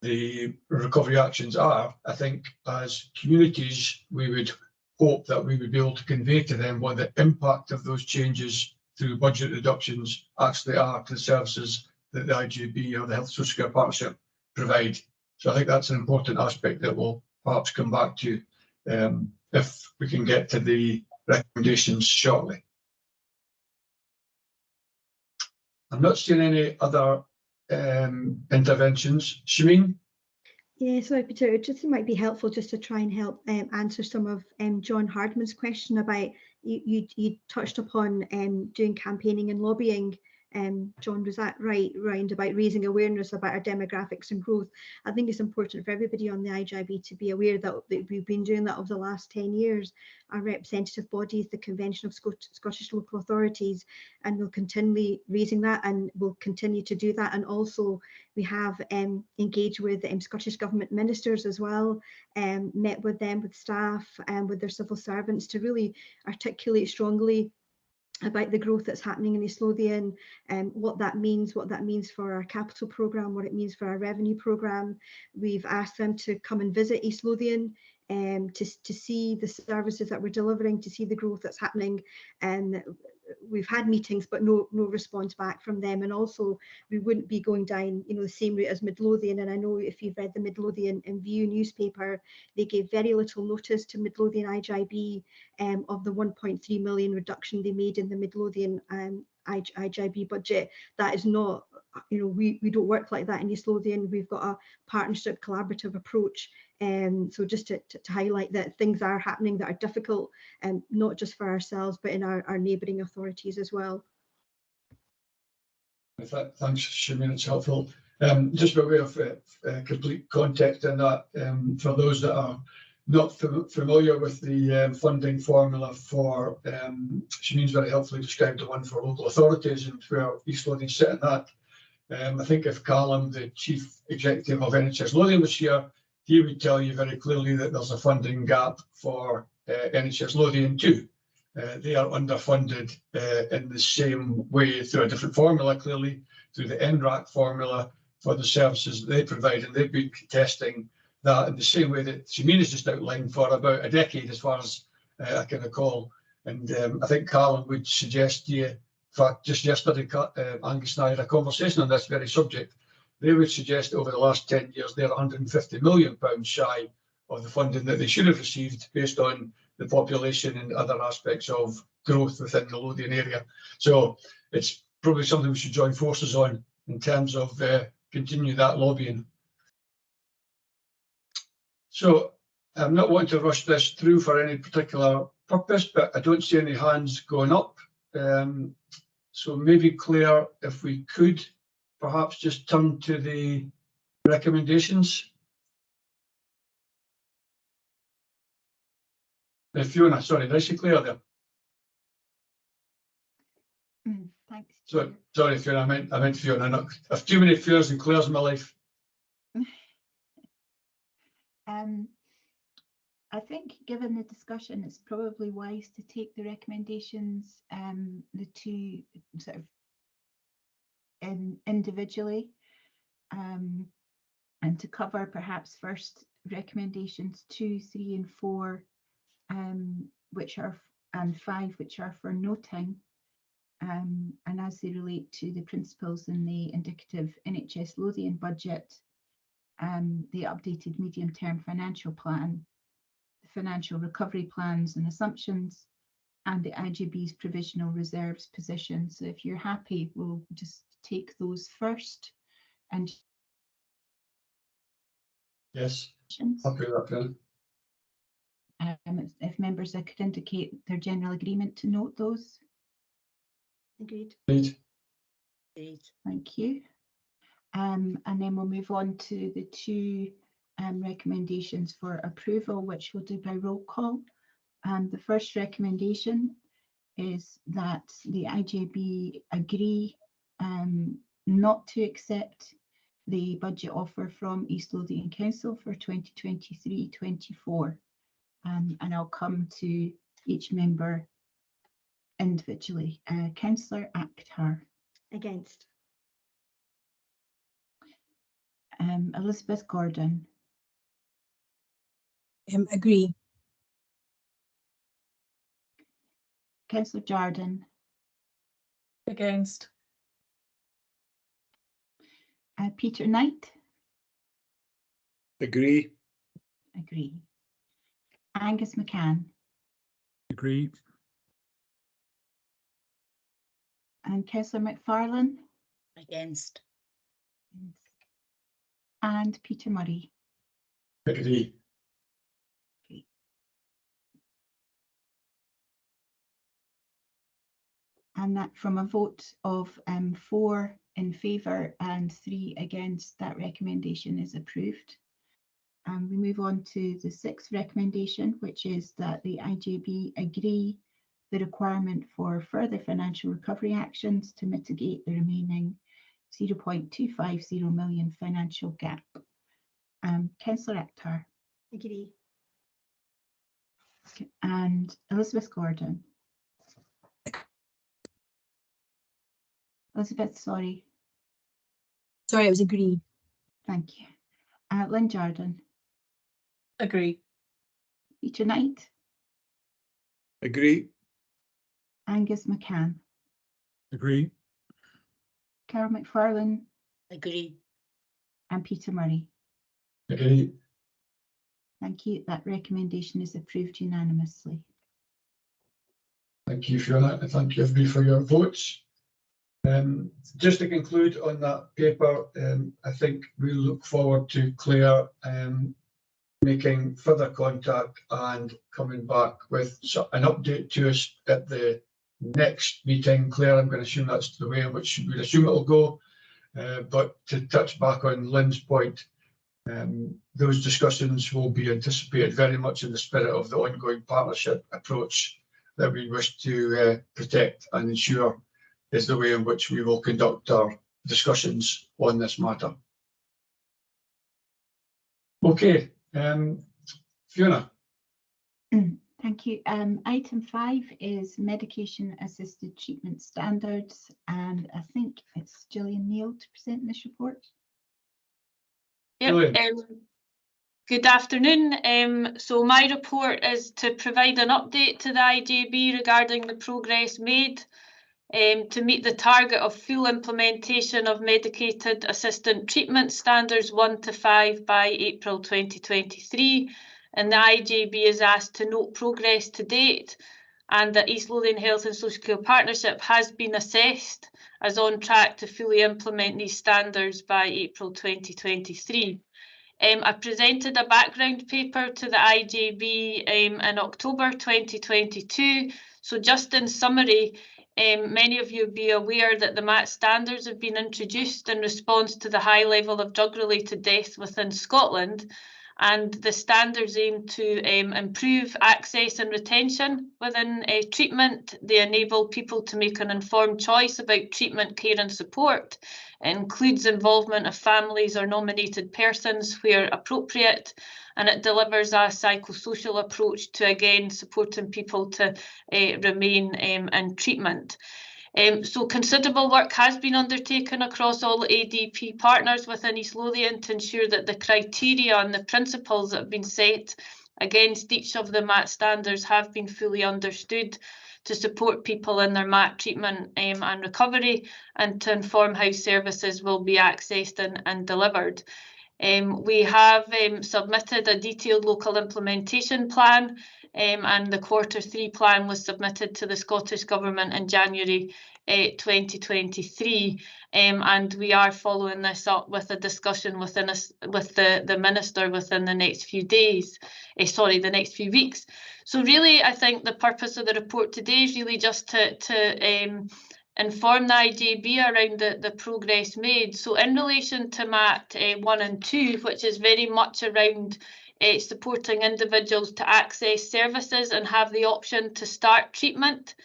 the recovery actions are, I think as communities we would hope that we would be able to convey to them what the impact of those changes through budget reductions actually are to the services that the IJB or the Health Social Care Partnership provide. So I think that's an important aspect that we'll perhaps come back to if we can get to the recommendations shortly. I'm not seeing any other interventions. Shimeen? Yeah, sorry, Peter, it might be helpful just to try and help answer some of John Hardman's question about, you touched upon doing campaigning and lobbying. John, was that right, round about raising awareness about our demographics and growth? I think it's important for everybody on the IJB to be aware that we've been doing that over the last 10 years. Our representative bodies, the Convention of Scottish Local Authorities, and we'll continually raising that, and we'll continue to do that. And also we have engaged with Scottish Government ministers as well, met with them, with staff and with their civil servants, to really articulate strongly about the growth that's happening in East Lothian, and what that means for our capital programme, what it means for our revenue programme. We've asked them to come and visit East Lothian, to see the services that we're delivering, to see the growth that's happening. And we've had meetings, but no response back from them. And also we wouldn't be going down, the same route as Midlothian. And I know if you've read the Midlothian and View newspaper, they gave very little notice to Midlothian IJB of the 1.3 million reduction they made in the Midlothian IJB budget. That is not, we don't work like that in East Lothian. We've got a partnership, collaborative approach. So just to highlight that things are happening that are difficult, not just for ourselves, but in our neighbouring authorities as well. Thanks, Shimeen, it's helpful. Just by way of complete context in that, for those that are not familiar with the funding formula for, Shimeen's very helpfully described the one for local authorities and where East Lothian sit in that. I think if Callum, the Chief Executive of NHS Lothian, was here, he would tell you very clearly that there's a funding gap for NHS Lothian too. They are underfunded in the same way through a different formula, clearly through the NRAC formula for the services that they provide, and they've been contesting that in the same way that Shimeen has just outlined for about a decade, as far as I can recall. And I think Callum would suggest to you, in fact, just yesterday, Angus and I had a conversation on this very subject. They would suggest that over the last 10 years, they're £150 million shy of the funding that they should have received based on the population and other aspects of growth within the Lothian area. So it's probably something we should join forces on in terms of continue that lobbying. So I'm not wanting to rush this through for any particular purpose, but I don't see any hands going up. So maybe, Claire, if we could perhaps just turn to the recommendations. Fiona, sorry, did I say Claire there? Thanks. Sorry, Fiona, I meant Fiona. I have too many Fionas and Claires in my life. I think, given the discussion, it's probably wise to take the recommendations, the two sort of individually, and to cover perhaps first recommendations 2, 3 and 4, which are, and 5, which are for noting, and as they relate to the principles in the indicative NHS Lothian budget, the updated medium-term financial plan, the financial recovery plans and assumptions, and the IJB's provisional reserves position. So if you're happy, we'll just take those first. And yes, happy with that, if members could indicate their general agreement to note those. Agreed. Agreed. Thank you. And then we'll move on to the two recommendations for approval, which we'll do by roll call. The first recommendation is that the IJB agree not to accept the budget offer from East Lothian Council for 2023-24. And I'll come to each member individually. Councillor Akhtar. Against. Elizabeth Gordon. Agree. Councillor Jardine. Against. Peter Knight. Agree. Agree. Angus McCann. Agree. And Councillor McFarlane. Against. And Peter Murray. Agree. And that from a vote of 4 in favour and 3 against, that recommendation is approved. And we move on to the 6th recommendation, which is that the IJB agree the requirement for further financial recovery actions to mitigate the remaining 0.250 million financial gap. Councillor Akhtar. Agree. And Elizabeth Gordon. Elizabeth, sorry. Sorry, it was agree. Thank you. Lynn Jordan. Agree. Peter Knight. Agree. Angus McCann. Agree. Carol McFarlane. Agree. And Peter Murray. Agree. Thank you. That recommendation is approved unanimously. Thank you, Fiona, and thank you everybody for your votes. Just to conclude on that paper, I think we look forward to Claire making further contact and coming back with an update to us at the next meeting. Claire, I'm going to assume that's the way in which we'd assume it'll go. But to touch back on Lynn's point, those discussions will be anticipated very much in the spirit of the ongoing partnership approach that we wish to protect and ensure is the way in which we will conduct our discussions on this matter. Okay, Fiona. Thank you. Item 5 is medication assisted treatment standards, and I think it's Gillian Neal to present this report. Yep. Good afternoon. So my report is to provide an update to the IJB regarding the progress made to meet the target of full implementation of medicated assistant treatment standards 1 to 5 by April 2023. And the IJB is asked to note progress to date and that East Lothian Health and Social Care Partnership has been assessed as on track to fully implement these standards by April 2023. I presented a background paper to the IJB in October 2022. So just in summary, many of you will be aware that the MAT standards have been introduced in response to the high level of drug-related deaths within Scotland. And the standards aim to improve access and retention within treatment. They enable people to make an informed choice about treatment, care and support. It includes involvement of families or nominated persons where appropriate, and it delivers a psychosocial approach to, again, supporting people to remain in treatment. So considerable work has been undertaken across all ADP partners within East Lothian to ensure that the criteria and the principles that have been set against each of the MAT standards have been fully understood to support people in their MAT treatment and recovery, and to inform how services will be accessed and delivered. We have submitted a detailed local implementation plan, and the Q3 plan was submitted to the Scottish Government in January 2023, and we are following this up with a discussion with the Minister within the next few days, the next few weeks. So really, I think the purpose of the report today is really just to inform the IJB around the progress made. So in relation to MAT 1 and 2, which is very much around supporting individuals to access services and have the option to start treatment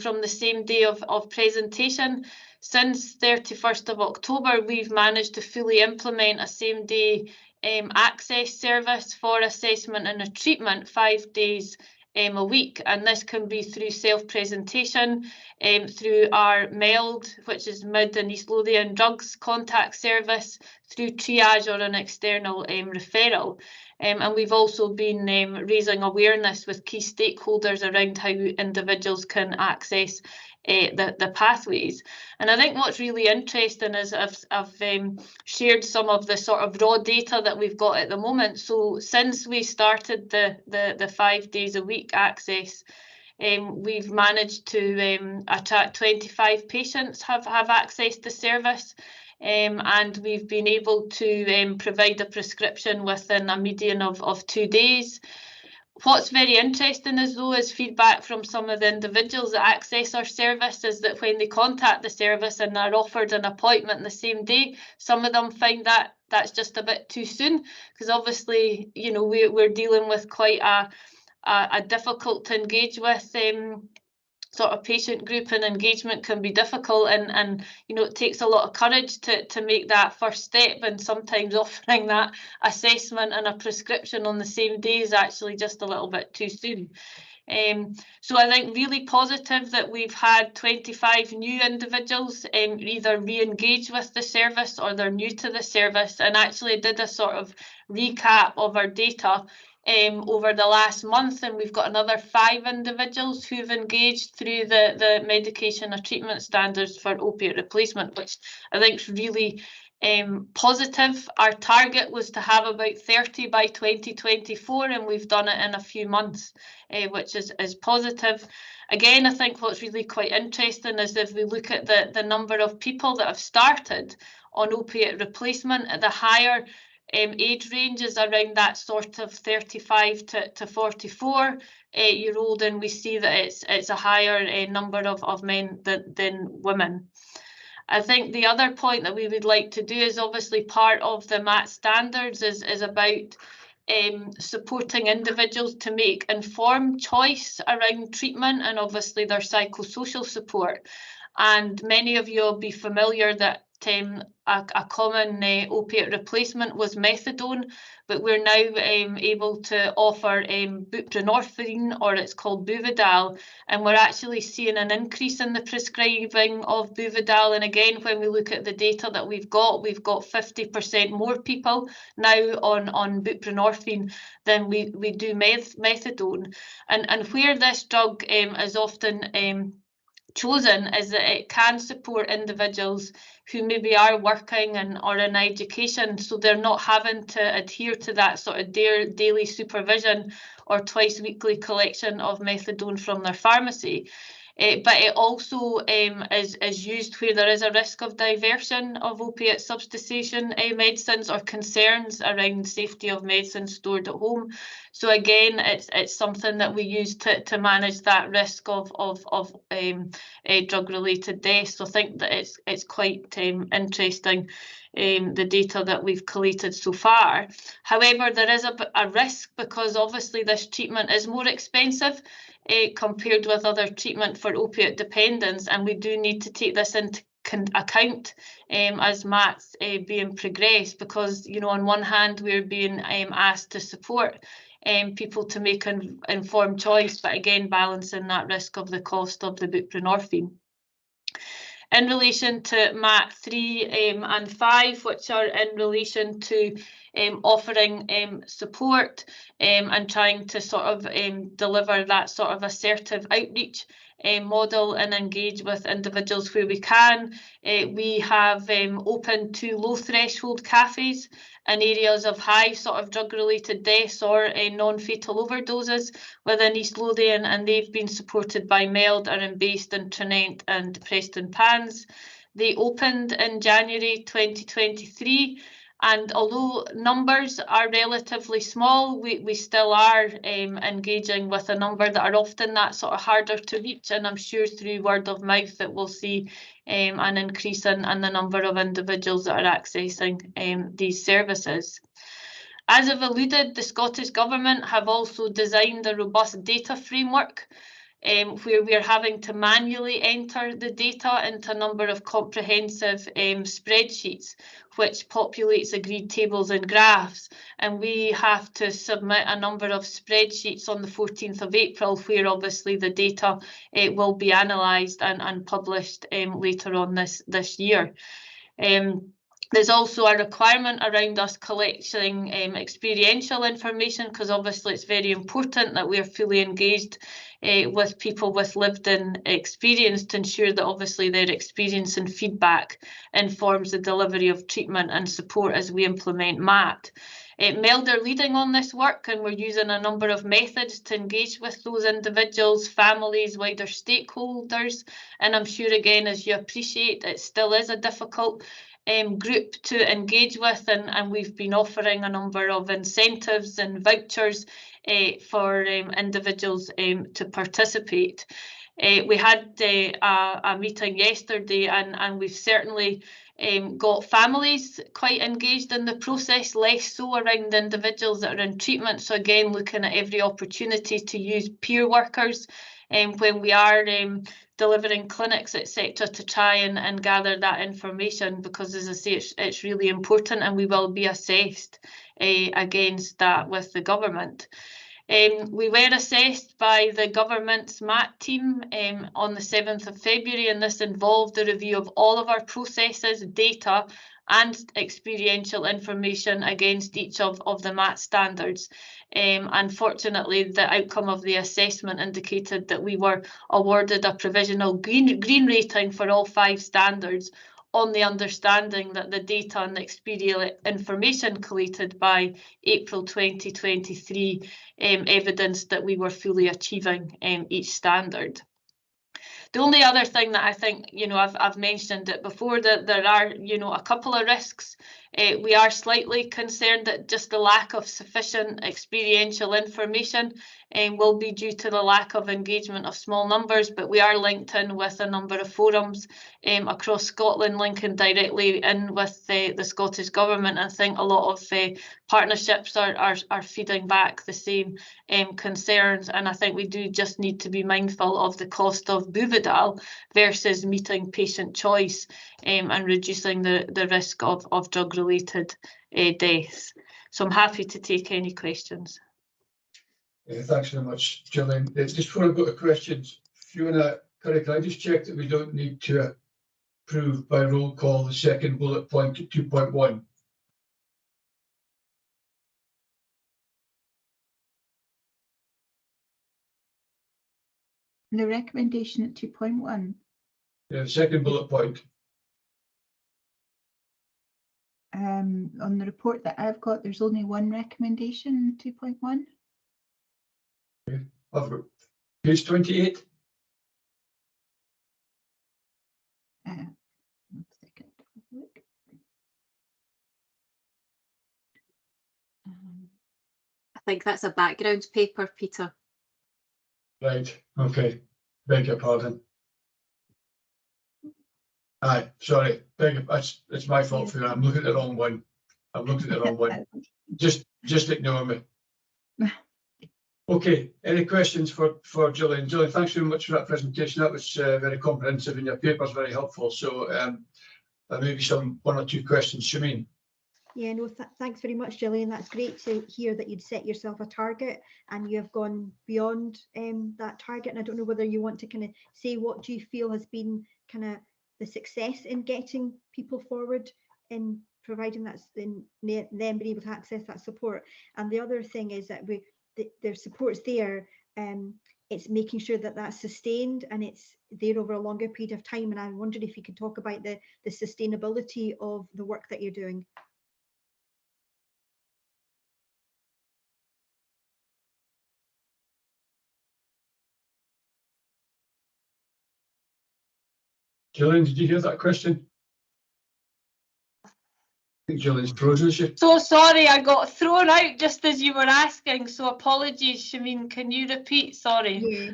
from the same day of presentation. Since 31st of October, we've managed to fully implement a same-day access service for assessment and a treatment 5 days a week, and this can be through self-presentation, through our MELD, which is Mid and East Lothian Drugs Contact Service, through triage or an external referral. And we've also been raising awareness with key stakeholders around how individuals can access the pathways. And I think what's really interesting is I've shared some of the sort of raw data that we've got at the moment. So since we started the 5 days a week access, we've managed to attract 25 patients have accessed the service. and we've been able to provide a prescription within a median of 2 days. What's very interesting is feedback from some of the individuals that access our service is that when they contact the service and are offered an appointment the same day, some of them find that that's just a bit too soon, because obviously, you know, we're dealing with quite a difficult to engage with sort of patient group, and engagement can be difficult, and you know, it takes a lot of courage to make that first step, and sometimes offering that assessment and a prescription on the same day is actually just a little bit too soon. So I think really positive that we've had 25 new individuals either re-engage with the service or they're new to the service, and actually did a sort of recap of our data over the last month, and we've got another 5 individuals who've engaged through the medication or treatment standards for opiate replacement, which I think is really positive. Our target was to have about 30 by 2024, and we've done it in a few months, which is positive. Again, I think what's really quite interesting is if we look at the number of people that have started on opiate replacement at the higher age range is around that sort of 35 to 44 year old, and we see that it's a higher number of men than women. I think the other point that we would like to do is obviously part of the MAT standards is about supporting individuals to make informed choice around treatment and obviously their psychosocial support. And many of you will be familiar that a common opiate replacement was methadone, but we're now able to offer buprenorphine, or it's called Buvidal, and we're actually seeing an increase in the prescribing of Buvidal. And again, when we look at the data that we've got 50% more people now on buprenorphine than we do methadone. And where this drug is often chosen is that it can support individuals who maybe are working or in education, so they're not having to adhere to that sort of daily supervision or twice weekly collection of methadone from their pharmacy. But it also is used where there is a risk of diversion of opiate substitution medicines or concerns around safety of medicines stored at home. So again, it's something that we use to manage that risk of drug-related death. So I think that it's quite interesting, the data that we've collated so far. However, there is a risk, because obviously this treatment is more expensive compared with other treatment for opiate dependence, and we do need to take this into account as MAT's being progressed, because, you know, on one hand we're being asked to support people to make an informed choice, but again balancing that risk of the cost of the buprenorphine. In relation to MAT 3 and 5, which are in relation to offering support and trying to sort of deliver that sort of assertive outreach model and engage with individuals where we can. We have opened 2 low threshold cafes in areas of high sort of drug-related deaths or non-fatal overdoses within East Lothian, and they've been supported by MELD, are based in Trinent and Preston Pans. They opened in January 2023, and although numbers are relatively small, we still are engaging with a number that are often that sort of harder to reach, and I'm sure through word of mouth that we'll see an increase in the number of individuals that are accessing these services. As I've alluded, the Scottish Government have also designed a robust data framework where we are having to manually enter the data into a number of comprehensive spreadsheets, which populates agreed tables and graphs. And we have to submit a number of spreadsheets on the 14th of April, where obviously the data will be analysed and published later on this year. There's also a requirement around us collecting experiential information, because obviously it's very important that we are fully engaged with people with lived-in experience to ensure that obviously their experience and feedback informs the delivery of treatment and support as we implement MAT. MELD are leading on this work, and we're using a number of methods to engage with those individuals, families, wider stakeholders. And I'm sure, again, as you appreciate, it still is a difficult group to engage with, and we've been offering a number of incentives and vouchers for individuals to participate. We had a meeting yesterday, and we've certainly got families quite engaged in the process, less so around individuals that are in treatment. So again, looking at every opportunity to use peer workers when we are delivering clinics, etc., to try and gather that information, because as I say, it's really important, and we will be assessed against that with the government. We were assessed by the government's MAT team on the 7th of February, and this involved a review of all of our processes, data and experiential information against each of the MAT standards. Unfortunately, the outcome of the assessment indicated that we were awarded a provisional green rating for all 5 standards, on the understanding that the data and the experiential information collated by April 2023 evidenced that we were fully achieving each standard. The only other thing that I think, I've mentioned it before, that there are, a couple of risks. We are slightly concerned that just the lack of sufficient experiential information will be due to the lack of engagement of small numbers, but we are linked in with a number of forums across Scotland, linking directly in with the Scottish Government. I think a lot of partnerships are feeding back the same concerns, and I think we do just need to be mindful of the cost of Buvidal versus meeting patient choice and reducing the risk of drug-related deaths. So I'm happy to take any questions. Thanks very much, Gillian. Just before I go to questions, Fiona, can I just check that we don't need to approve by roll call the second bullet point at 2.1? The recommendation at 2.1. Yeah, the second bullet point. On the report that I've got, there's only one recommendation, 2.1. Okay. Page 28. One second. I think that's a background paper, Peter. Right, okay. Beg your pardon. Aye, sorry. It's my fault, Fiona. I'm looking at the wrong one. Just ignore me. Okay, any questions for Gillian? Gillian, thanks very much for that presentation. That was very comprehensive, and your paper's very helpful. So there may be one or two questions. Shameen? Yeah, no, thanks very much, Gillian. That's great to hear that you'd set yourself a target and you have gone beyond that target. And I don't know whether you want to kind of say what do you feel has been kind of the success in getting people forward in providing that, in them being able to access that support. And the other thing is that their support's there. It's making sure that that's sustained and it's there over a longer period of time. And I wondered if you could talk about the sustainability of the work that you're doing. Gillian, did you hear that question? I think Gillian's frozen. So sorry, I got thrown out just as you were asking, so apologies, Shameen. Can you repeat? Sorry. Yeah,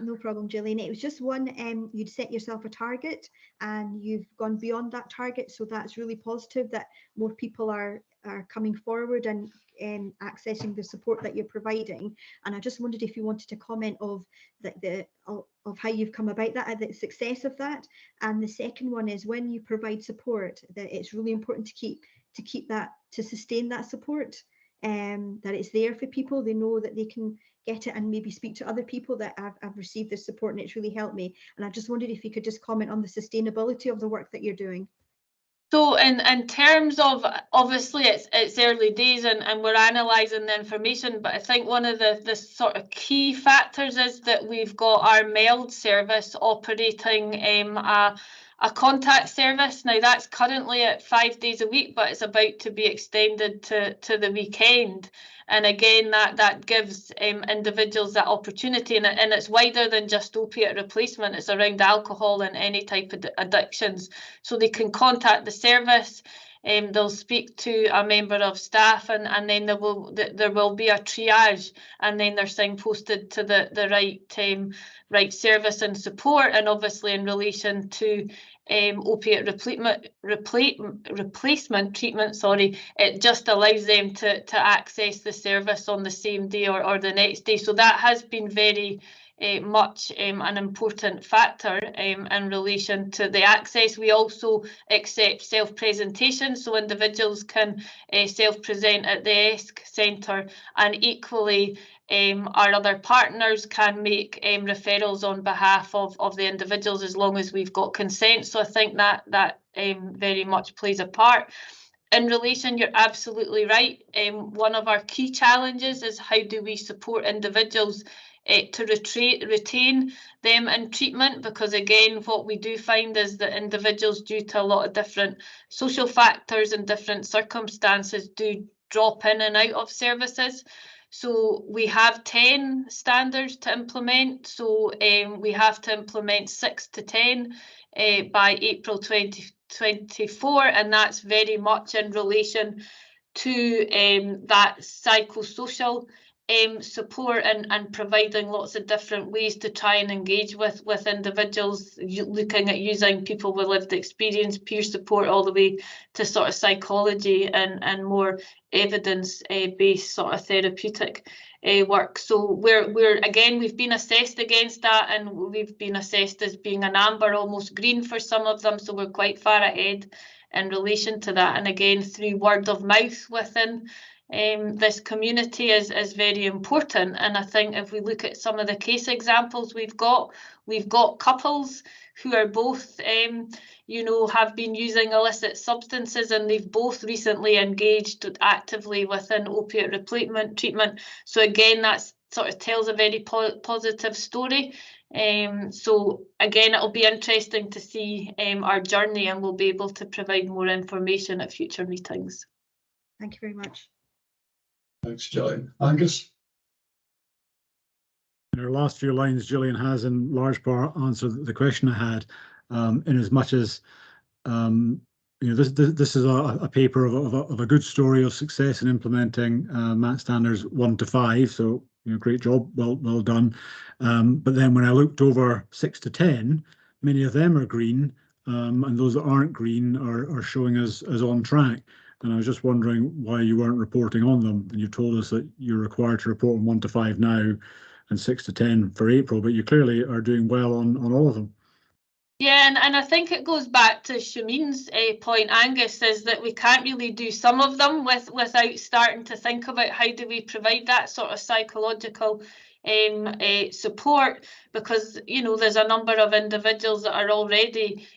no problem, Gillian. It was just one, you'd set yourself a target and you've gone beyond that target, so that's really positive that more people are coming forward and accessing the support that you're providing. And I just wondered if you wanted to comment of of how you've come about that, the success of that. And the second one is when you provide support, that it's really important to keep that, to sustain that support, that it's there for people. They know that they can get it and maybe speak to other people that I've received this support and it's really helped me. And I just wondered if you could just comment on the sustainability of the work that you're doing. So in terms of, obviously it's early days and we're analysing the information, but I think one of the sort of key factors is that we've got our MELD service operating a a contact service. Now that's currently at 5 days a week, but it's about to be extended to the weekend. And again, that gives individuals that opportunity, and it's wider than just opiate replacement. It's around alcohol and any type of addictions. So they can contact the service. They'll speak to a member of staff, and then there will be a triage, and then they're signposted to the right service and support. And obviously in relation to opiate replacement treatment, it just allows them to access the service on the same day or the next day. So that has been very much an important factor in relation to the access. We also accept self-presentation, so individuals can self-present at the ESC centre, and equally our other partners can make referrals on behalf of the individuals, as long as we've got consent. So I think that very much plays a part. In relation, you're absolutely right. One of our key challenges is how do we support individuals to retain them in treatment, because again, what we do find is that individuals, due to a lot of different social factors and different circumstances, do drop in and out of services. So we have 10 standards to implement. So we have to implement 6 to 10 by April 2024, and that's very much in relation to that psychosocial support and providing lots of different ways to try and engage with individuals, looking at using people with lived experience, peer support, all the way to sort of psychology and more evidence-based sort of therapeutic work. So we've been assessed against that, and we've been assessed as being an amber, almost green for some of them. So we're quite far ahead in relation to that. And again, through word of mouth within this community is very important. And I think if we look at some of the case examples we've got couples who are both have been using illicit substances, and they've both recently engaged actively within opiate replacement treatment. So again, that sort of tells a very positive story. So again, it'll be interesting to see our journey, and we'll be able to provide more information at future meetings. Thank you very much. Thanks, Gillian. Angus? In her last few lines, Gillian has in large part answered the question I had, in as much as this is a paper of a good story of success in implementing MAT standards 1 to 5. So great job, well done. But then when I looked over 6 to 10, many of them are green, and those that aren't green are showing us as on track. And I was just wondering why you weren't reporting on them. And you told us that you're required to report on 1 to 5 now and 6 to 10 for April, but you clearly are doing well on all of them. Yeah, and I think it goes back to Shameen's point, Angus, is that we can't really do some of them without starting to think about how do we provide that sort of psychological support, because there's a number of individuals that are already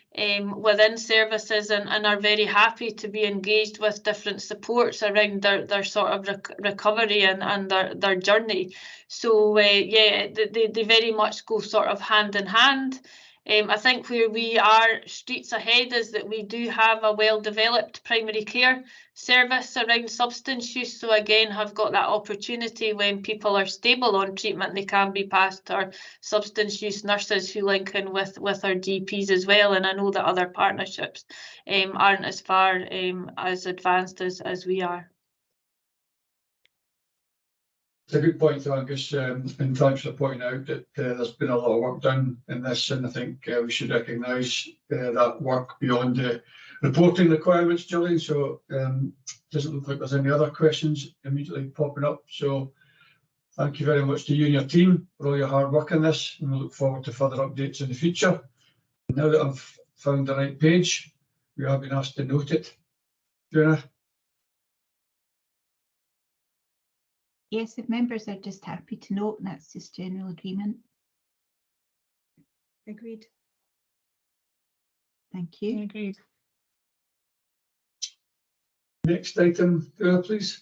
within services and are very happy to be engaged with different supports around their sort of recovery and their journey. So yeah, they very much go sort of hand in hand. I think where we are streets ahead is that we do have a well-developed primary care service around substance use. So again, have got that opportunity when people are stable on treatment, they can be passed to our substance use nurses who link in with our GPs as well. And I know that other partnerships aren't as far as advanced as we are. It's a good point, Angus, and thanks for pointing out that there's been a lot of work done in this, and I think we should recognise that work beyond the reporting requirements, Gillian. So doesn't look like there's any other questions immediately popping up. So thank you very much to you and your team for all your hard work in this, and we look forward to further updates in the future. Now that I've found the right page, we have been asked to note it. Fiona? Yes, if members are just happy to note, that's just general agreement. Agreed. Thank you. Agreed. Next item, please.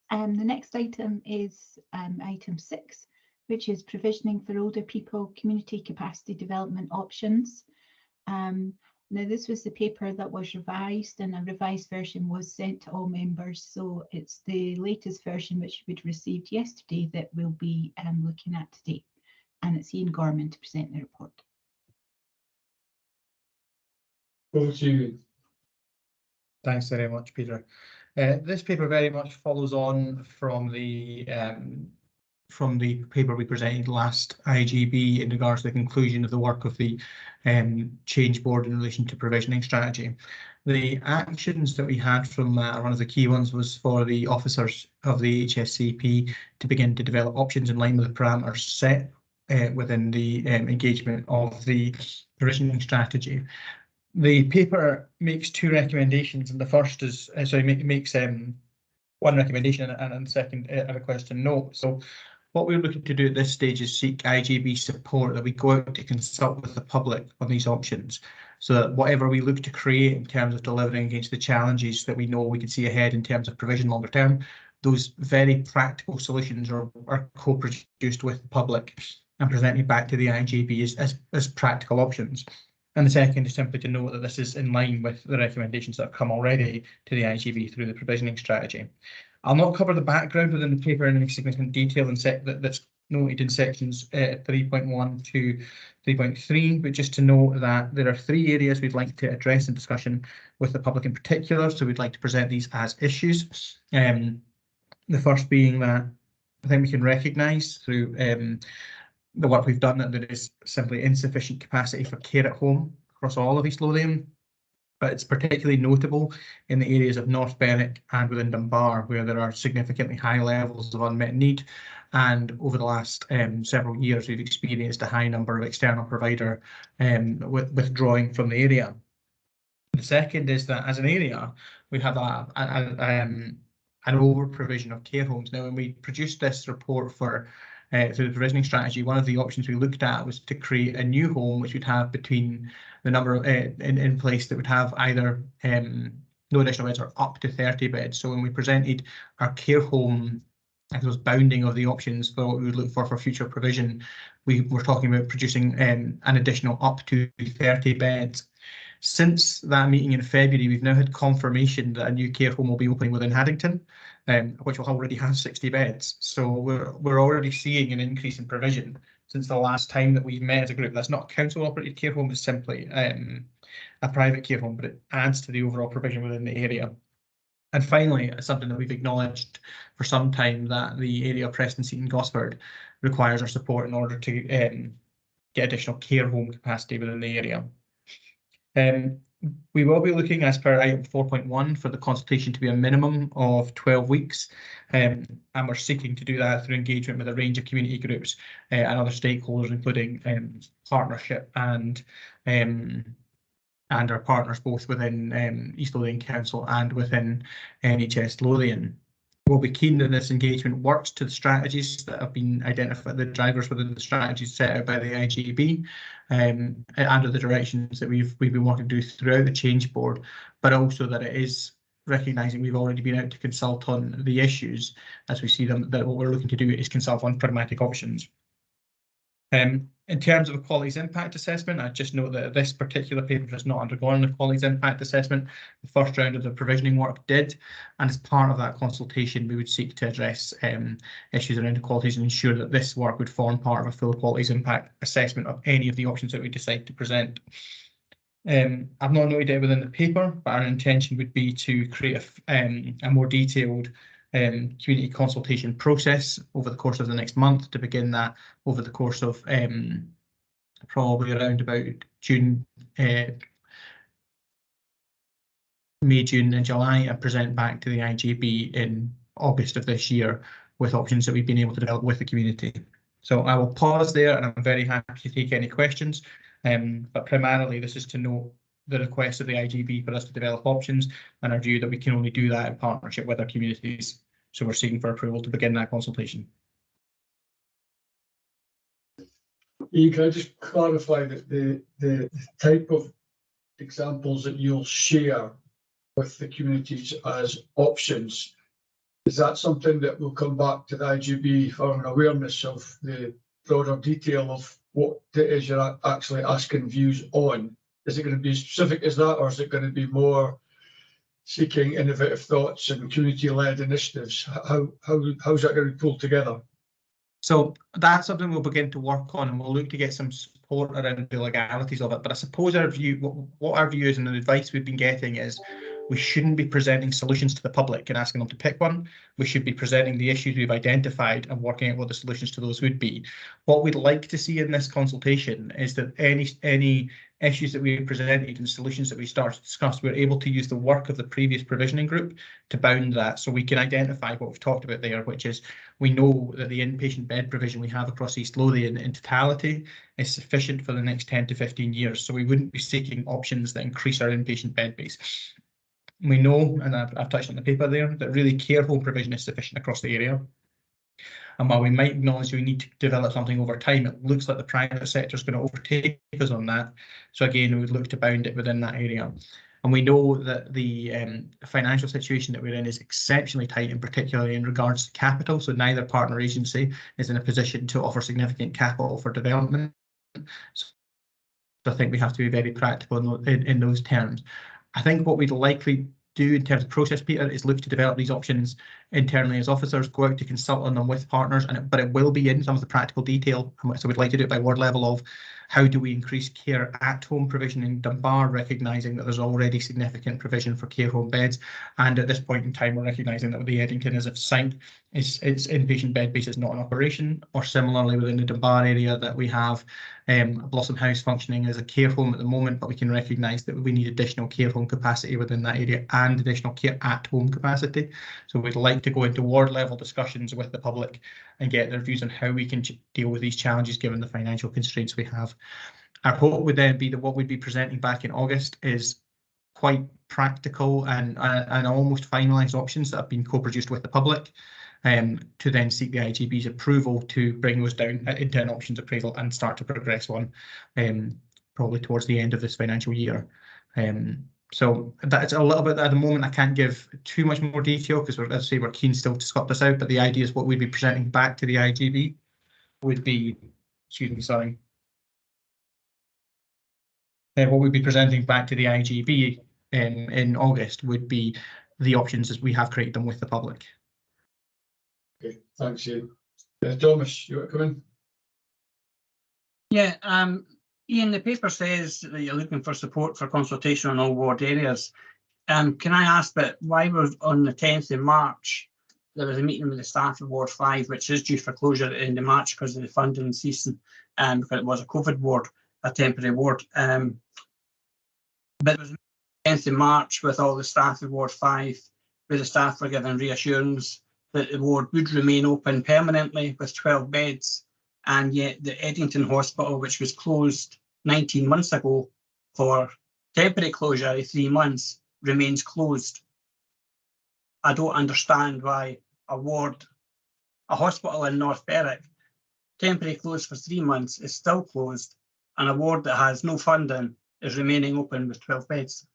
The next item is item 6, which is provisioning for older people community capacity development options. Now, this was the paper that was revised, and a revised version was sent to all members. So it's the latest version which you would received yesterday that we'll be looking at today. And it's Ian Gorman to present the report. Over to you. Thanks very much, Peter. This paper very much follows on from the paper we presented last IJB in regards to the conclusion of the work of the change board in relation to provisioning strategy. The actions that we had from that, one of the key ones was for the officers of the HSCP to begin to develop options in line with the parameters set within the engagement of the provisioning strategy. The paper makes two recommendations, and the first is makes one recommendation and second a request to note. So what we're looking to do at this stage is seek IJB support that we go out to consult with the public on these options, so that whatever we look to create in terms of delivering against the challenges that we know we can see ahead in terms of provision longer term, those very practical solutions are co-produced with the public and presented back to the IJB as practical options. And the second is simply to note that this is in line with the recommendations that have come already to the IJB through the provisioning strategy. I'll not cover the background within the paper in any significant detail that's noted in sections 3.1 to 3.3, but just to note that there are three areas we'd like to address in discussion with the public in particular, so we'd like to present these as issues. The first being that I think we can recognise through the work we've done that there is simply insufficient capacity for care at home across all of East Lothian, but it's particularly notable in the areas of North Berwick and within Dunbar, where there are significantly high levels of unmet need. And over the last several years, we've experienced a high number of external provider withdrawing from the area. The second is that as an area, we have an over provision of care homes. Now, when we produced this report for through the provisioning strategy, one of the options we looked at was to create a new home which would have between the number of, in place that would have either no additional beds or up to 30 beds. So when we presented our care home, I suppose, bounding of the options for what we would look for future provision, we were talking about producing an additional up to 30 beds. Since that meeting in February, we've now had confirmation that a new care home will be opening within Haddington, which will already have 60 beds. So we're already seeing an increase in provision since the last time that we've met as a group. That's not a council-operated care home, it's simply a private care home, but it adds to the overall provision within the area. And finally, something that we've acknowledged for some time, that the area of Preston, Seaton, Gosford requires our support in order to get additional care home capacity within the area. We will be looking, as per item 4.1, for the consultation to be a minimum of 12 weeks, and we're seeking to do that through engagement with a range of community groups and other stakeholders, including partnership and our partners both within East Lothian Council and within NHS Lothian. We'll be keen that this engagement works to the strategies that have been identified, the drivers within the strategies set out by the IJB, under the directions that we've been working to do throughout the change board, but also that it is recognising we've already been out to consult on the issues as we see them, that what we're looking to do is consult on pragmatic options. In terms of a qualities impact assessment, I just note that this particular paper has not undergone a qualities impact assessment. The first round of the provisioning work did, and as part of that consultation, we would seek to address issues around qualities and ensure that this work would form part of a full qualities impact assessment of any of the options that we decide to present. I've not noted it within the paper, but our intention would be to create a more detailed community consultation process over the course of the next month, to begin that over the course of probably around about June, May, June and July, and present back to the IJB in August of this year with options that we've been able to develop with the community. So I will pause there, and I'm very happy to take any questions, but primarily this is to note the request of the IJB for us to develop options, and our view that we can only do that in partnership with our communities. So we're seeking for approval to begin that consultation. Ian, can I just clarify that the type of examples that you'll share with the communities as options, is that something that will come back to the IJB for an awareness of the broader detail of what it is you're actually asking views on? is it going to be as specific as that, or is it going to be more seeking innovative thoughts and community-led initiatives? How's that going to be pulled together? So that's something we'll begin to work on, and we'll look to get some support around the legalities of it. But I suppose our view, what our view is, and the advice we've been getting is, we shouldn't be presenting solutions to the public and asking them to pick one. We should be presenting the issues we've identified and working out what the solutions to those would be. What we'd like to see in this consultation is that any issues that we've presented and solutions that we start to discuss, we're able to use the work of the previous provisioning group to bound that, so we can identify what we've talked about there, which is we know that the inpatient bed provision we have across East Lothian in totality is sufficient for the next 10 to 15 years. So we wouldn't be seeking options that increase our inpatient bed base. We know, and I've touched on the paper there, that really care home provision is sufficient across the area. And while we might acknowledge we need to develop something over time, it looks like the private sector is going to overtake us on that. So again, we would look to bound it within that area. And we know that the financial situation that we're in is exceptionally tight, and particularly in regards to capital. So neither partner agency is in a position to offer significant capital for development. So I think we have to be very practical in those terms. I think what we'd likely do in terms of process, Peter, is look to develop these options internally as officers, go out to consult on them with partners, but it will be in some of the practical detail. So we'd like to do it by ward level of how do we increase care at home provision in Dunbar, recognising that there's already significant provision for care home beds. And at this point in time, we're recognising that the Eddington, as it's signed, its inpatient bed base is not in operation, or similarly within the Dunbar area that we have Blossom House functioning as a care home at the moment, but we can recognise that we need additional care home capacity within that area and additional care at home capacity. So we'd like to go into ward level discussions with the public and get their views on how we can deal with these challenges given the financial constraints we have. Our hope would then be that what we'd be presenting back in August is quite practical and almost finalised options that have been co-produced with the public, to then seek the IJB's approval to bring those down into an options appraisal and start to progress one, probably towards the end of this financial year. So that's a little bit at the moment. I can't give too much more detail because, as I say, we're keen still to scope this out. But the idea is what we'd be presenting back to the IJB would be, what we'd be presenting back to the IJB in August would be the options as we have created them with the public. Okay, thanks, Ian. Thomas, you want to come in? Yeah, Ian, the paper says that you're looking for support for consultation on all ward areas. Can I ask that why was on the 10th of March, there was a meeting with the staff of Ward 5, which is due for closure at the end of March because of the funding ceasing, because it was a COVID ward, a temporary ward. But it was the 10th of March with all the staff of Ward 5, where the staff were given reassurance that the ward would remain open permanently with 12 beds. And yet the Eddington Hospital, which was closed 19 months ago for temporary closure of 3 months, remains closed. I don't understand why a hospital in North Berwick, temporary closed for 3 months, is still closed, and a ward that has no funding is remaining open with 12 beds.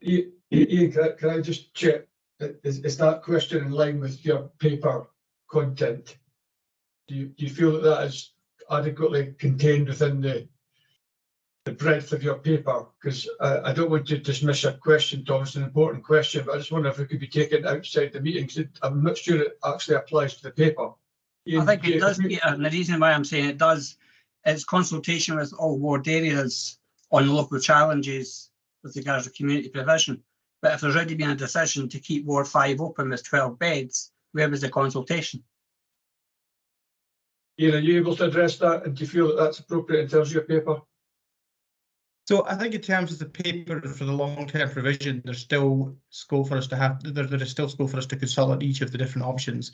Ian, can I just check, is that question in line with your paper content? Do you feel that that is adequately contained within the breadth of your paper? Because I don't want to dismiss a question, Tom, it's an important question, but I just wonder if it could be taken outside the meeting. I'm not sure it actually applies to the paper. Ian, I think it does, Peter, and the reason why I'm saying it does, it's consultation with all ward areas on local challenges with regards to community provision. But if there's already been a decision to keep Ward 5 open with 12 beds, where was the consultation? Ian, are you able to address that, and do you feel that that's appropriate in terms of your paper? So I think in terms of the paper for the long-term provision, there's still scope for us to have, there is still scope for us to consolidate each of the different options.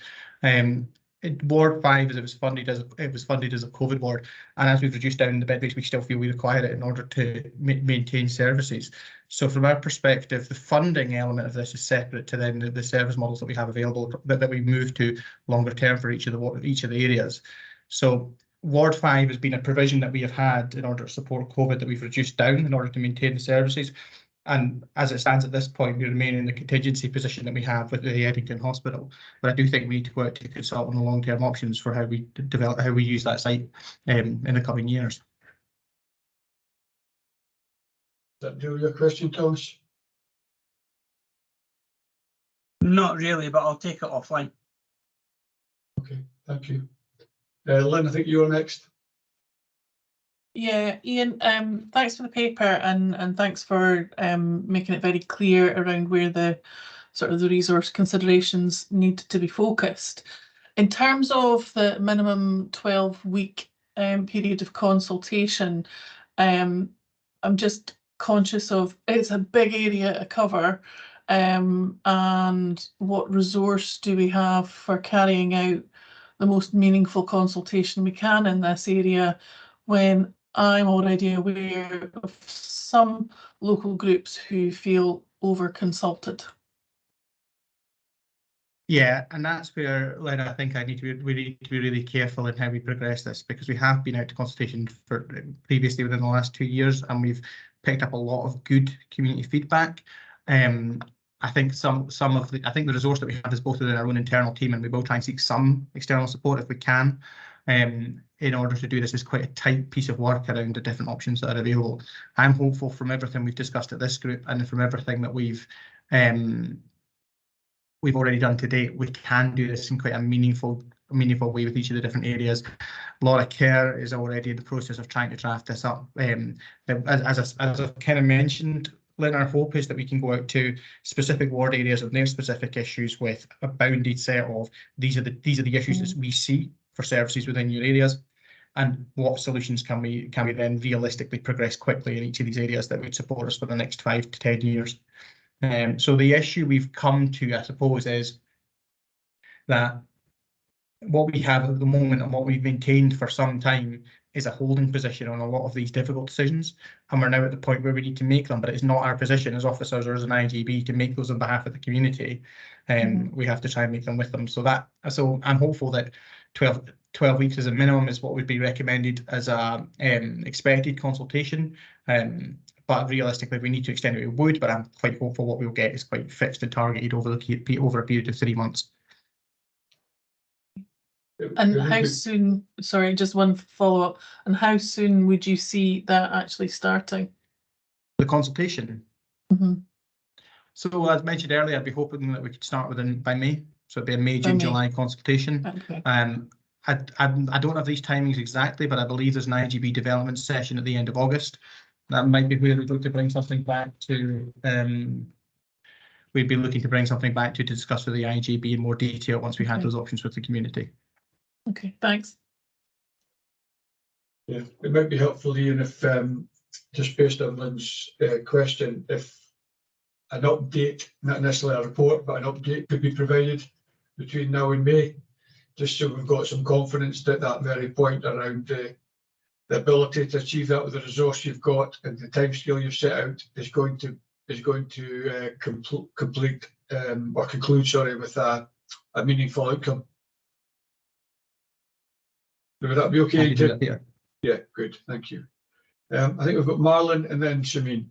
Ward 5, as it was funded as a COVID ward, and as we've reduced down the bed base, we still feel we require it in order to maintain services. So from our perspective, the funding element of this is separate to then the service models that we have available that we move to longer term for each of the areas. So Ward 5 has been a provision that we have had in order to support COVID that we've reduced down in order to maintain the services. And as it stands at this point, we remain in the contingency position that we have with the Eddington Hospital. But I do think we need to go out to consult on the long-term options for how we develop, how we use that site in the coming years. that do your question, Thomas? Not really, but I'll take it offline. Okay, thank you. Lynn, I think you're next. Yeah, Ian, thanks for the paper and thanks for making it very clear around where the sort of the resource considerations need to be focused. In terms of the minimum 12-week period of consultation, I'm just conscious of it's a big area to cover, and what resource do we have for carrying out the most meaningful consultation we can in this area when I'm already aware of some local groups who feel over-consulted. Yeah, and that's where, Lynn, I think we need to be really careful in how we progress this, because we have been out to consultation for previously within the last 2 years, and we've picked up a lot of good community feedback. I think I think the resource that we have is both within our own internal team, and we will try and seek some external support if we can. In order to do this is quite a tight piece of work around the different options that are available. I'm hopeful from everything we've discussed at this group and from everything that we've already done to date, we can do this in quite a meaningful way with each of the different areas. Laura Kerr is already in the process of trying to draft this up. As I've kind of mentioned, Lynn, our hope is that we can go out to specific ward areas and their specific issues with a bounded set of these are the issues that we see for services within your areas, and what solutions can we then realistically progress quickly in each of these areas that would support us for the next 5 to 10 years. So the issue we've come to, I suppose, is that what we have at the moment and what we've maintained for some time is a holding position on a lot of these difficult decisions, and we're now at the point where we need to make them, but it's not our position as officers or as an IJB to make those on behalf of the community. We have to try and make them with them. So I'm hopeful that 12 weeks as a minimum is what would be recommended as a expected consultation. But realistically, if we need to extend it, we would, but I'm quite hopeful what we'll get is quite fixed and targeted over a period of 3 months. And how soon, sorry, just one follow-up, and how soon would you see that actually starting? The consultation? Mm-hmm. So as mentioned earlier, I'd be hoping that we could start by May. So it'd be a May, June, July consultation. Okay. I don't have these timings exactly, but I believe there's an IJB development session at the end of August. That might be where we'd look to bring something back to. We'd be looking to bring something back to discuss with the IJB in more detail once we had those options with the community. Okay, thanks. Yeah, it might be helpful, Ian, if just based on Lynn's question, if an update, not necessarily a report, but an update could be provided between now and May, just so we've got some confidence that that very point around the ability to achieve that with the resource you've got and the timescale you've set out is going to conclude with a meaningful outcome. Would that be okay? Yeah, good, thank you. I think we've got Marlon and then Shameen.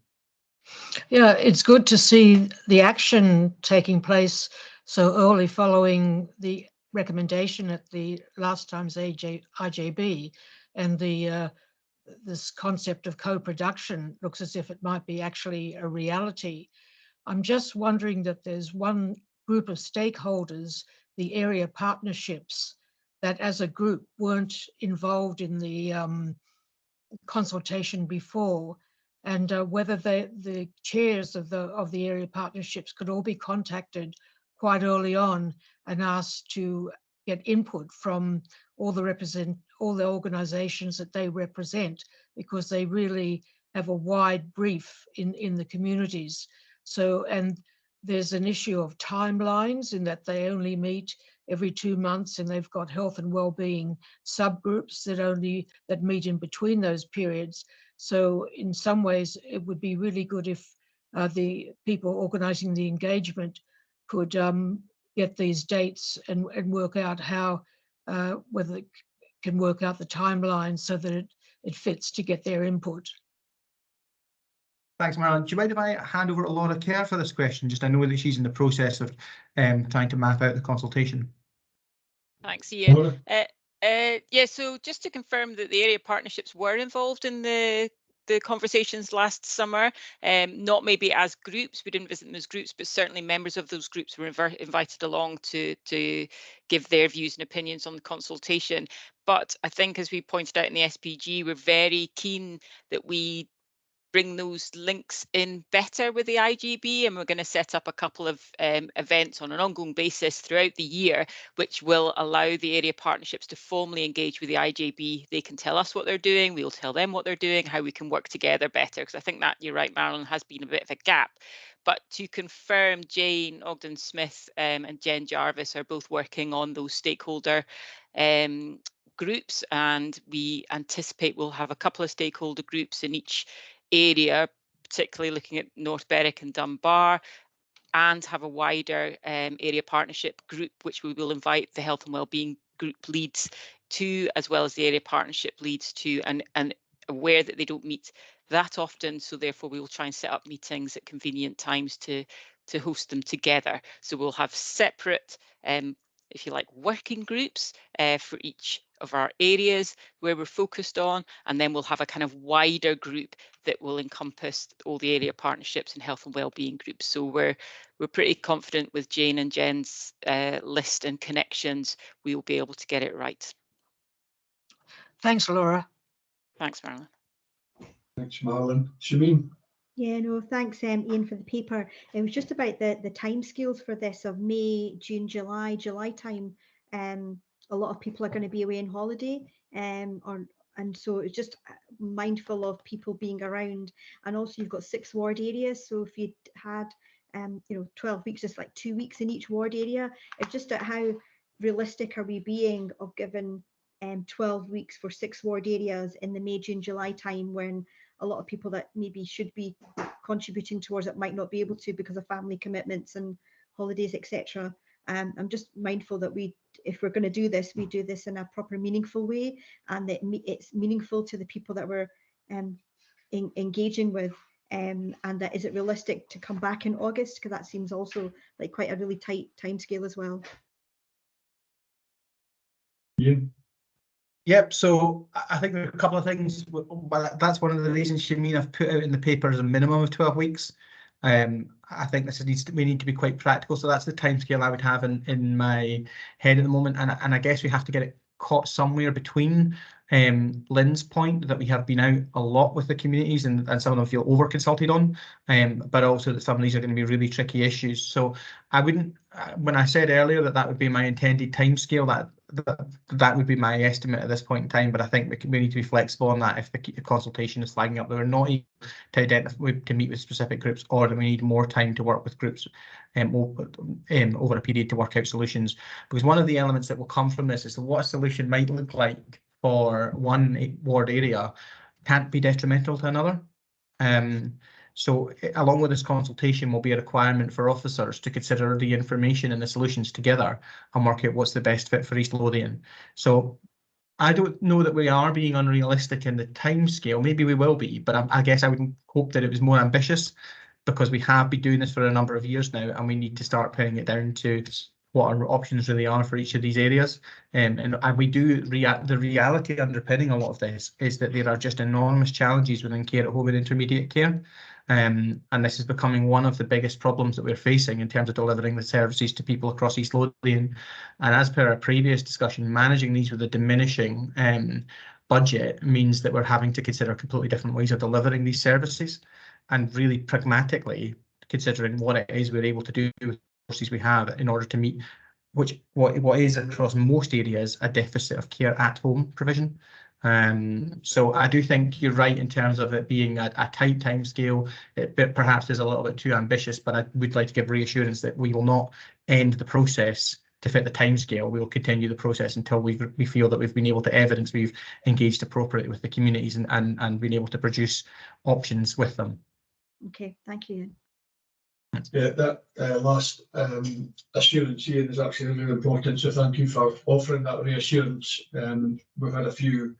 Yeah, it's good to see the action taking place so early following the recommendation at the last time's IJB, and this concept of co-production looks as if it might be actually a reality. I'm just wondering that there's one group of stakeholders, the area partnerships, that as a group weren't involved in the consultation before, and whether the chairs of the area partnerships could all be contacted quite early on and asked to get input from all the organizations that they represent, because they really have a wide brief in the communities. So, and there's an issue of timelines in that they only meet every 2 months, and they've got health and well-being subgroups that meet in between those periods. So in some ways, it would be really good if the people organising the engagement could get these dates and work out how, whether it can work out the timeline so that it fits to get their input. Thanks, Marlon. Do you mind if I hand over to Laura Kerr for this question? Just I know that she's in the process of trying to map out the consultation. Thanks, Ian. Yeah, so just to confirm that the area partnerships were involved in the the conversations last summer, not maybe as groups, we didn't visit them as groups, but certainly members of those groups were invited along to give their views and opinions on the consultation. But I think, as we pointed out in the SPG, we're very keen that we bring those links in better with the IJB, and we're going to set up a couple of events on an ongoing basis throughout the year, which will allow the area partnerships to formally engage with the IJB. They can tell us what they're doing, we'll tell them what they're doing, how we can work together better, because I think that, you're right, Marilyn, has been a bit of a gap. But to confirm, Jane Ogden-Smith and Jen Jarvis are both working on those stakeholder groups, and we anticipate we'll have a couple of stakeholder groups in each area, particularly looking at North Berwick and Dunbar, and have a wider area partnership group, which we will invite the health and wellbeing group leads to, as well as the area partnership leads to, and aware that they don't meet that often, so therefore we will try and set up meetings at convenient times to host them together. So we'll have separate, if you like, working groups for each of our areas where we're focused on, and then we'll have a kind of wider group that will encompass all the area partnerships and health and wellbeing groups. So we're pretty confident with Jane and Jen's list and connections, we will be able to get it right. Thanks, Laura. Thanks, Marilyn. Thanks, Marilyn. Shameen? Yeah, no, thanks, Ian, for the paper. It was just about the timescales for this of May, June, July time. A lot of people are going to be away on holiday, and so it's just mindful of people being around. And also, you've got 6 ward areas, so if you had 12 weeks, just like 2 weeks in each ward area, it's just at how realistic are we being of giving 12 weeks for 6 ward areas in the May, June, July time, when a lot of people that maybe should be contributing towards it might not be able to because of family commitments and holidays, etc. I'm just mindful that if we're going to do this, we do this in a proper, meaningful way, and that it's meaningful to the people that we're engaging with, and that is it realistic to come back in August, because that seems also like quite a really tight timescale as well. Ian? Yep, so I think there are a couple of things. Well, that's one of the reasons, Shameen, I've put out in the paper as a minimum of 12 weeks. I think we need to be quite practical, so that's the timescale I would have in my head at the moment, and I guess we have to get it caught somewhere between Lynn's point that we have been out a lot with the communities and some of them feel over consulted on, but also that some of these are going to be really tricky issues. So I wouldn't, when I said earlier that would be my intended timescale, that would be my estimate at this point in time, but I think we need to be flexible on that if the consultation is flagging up that we're not able to identify, to meet with specific groups, or that we need more time to work with groups over a period to work out solutions. Because one of the elements that will come from this is what a solution might look like for one ward area can't be detrimental to another. So along with this consultation will be a requirement for officers to consider the information and the solutions together and work out what's the best fit for East Lothian. So I don't know that we are being unrealistic in the time scale. Maybe we will be, but I guess I would hope that it was more ambitious, because we have been doing this for a number of years now, and we need to start pinning it down to what our options really are for each of these areas. And we do, the reality underpinning a lot of this is that there are just enormous challenges within care at home and intermediate care. And this is becoming one of the biggest problems that we're facing in terms of delivering the services to people across East Lothian. And as per our previous discussion, managing these with a diminishing budget means that we're having to consider completely different ways of delivering these services, and really pragmatically considering what it is we're able to do with the resources we have in order to meet what is across most areas a deficit of care at home provision. So I do think you're right in terms of it being a tight time scale. It perhaps is a little bit too ambitious, but I would like to give reassurance that we will not end the process to fit the time scale. We will continue the process until we feel that we've been able to evidence we've engaged appropriately with the communities and been able to produce options with them. Okay, thank you. Yeah, that last assurance, Ian, is actually really important, so thank you for offering that reassurance. We've had a few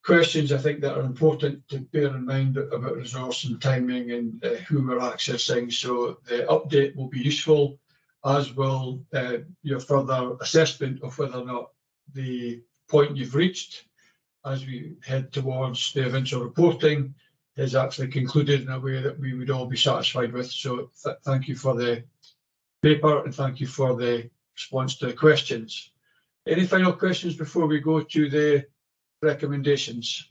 questions, I think, that are important to bear in mind about resource and timing and who we're accessing, so the update will be useful, as will your further assessment of whether or not the point you've reached as we head towards the eventual reporting is actually concluded in a way that we would all be satisfied with. So thank you for the paper and thank you for the response to the questions. Any final questions before we go to the recommendations?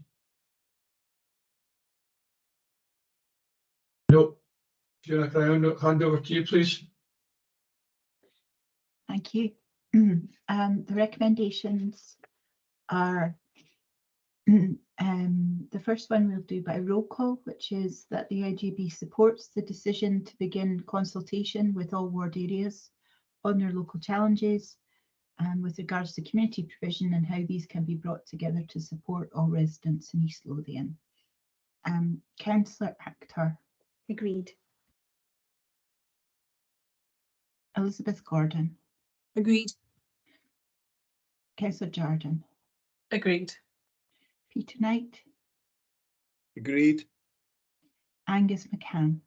No. Fiona, can I hand over to you, please? Thank you. The recommendations are the first one we'll do by roll call, which is that the IJB supports the decision to begin consultation with all ward areas on their local challenges with regards to community provision and how these can be brought together to support all residents in East Lothian. Councillor Akhtar. Agreed. Elizabeth Gordon. Agreed. Councillor Jardine. Agreed. Peter Knight. Agreed. Angus McCann.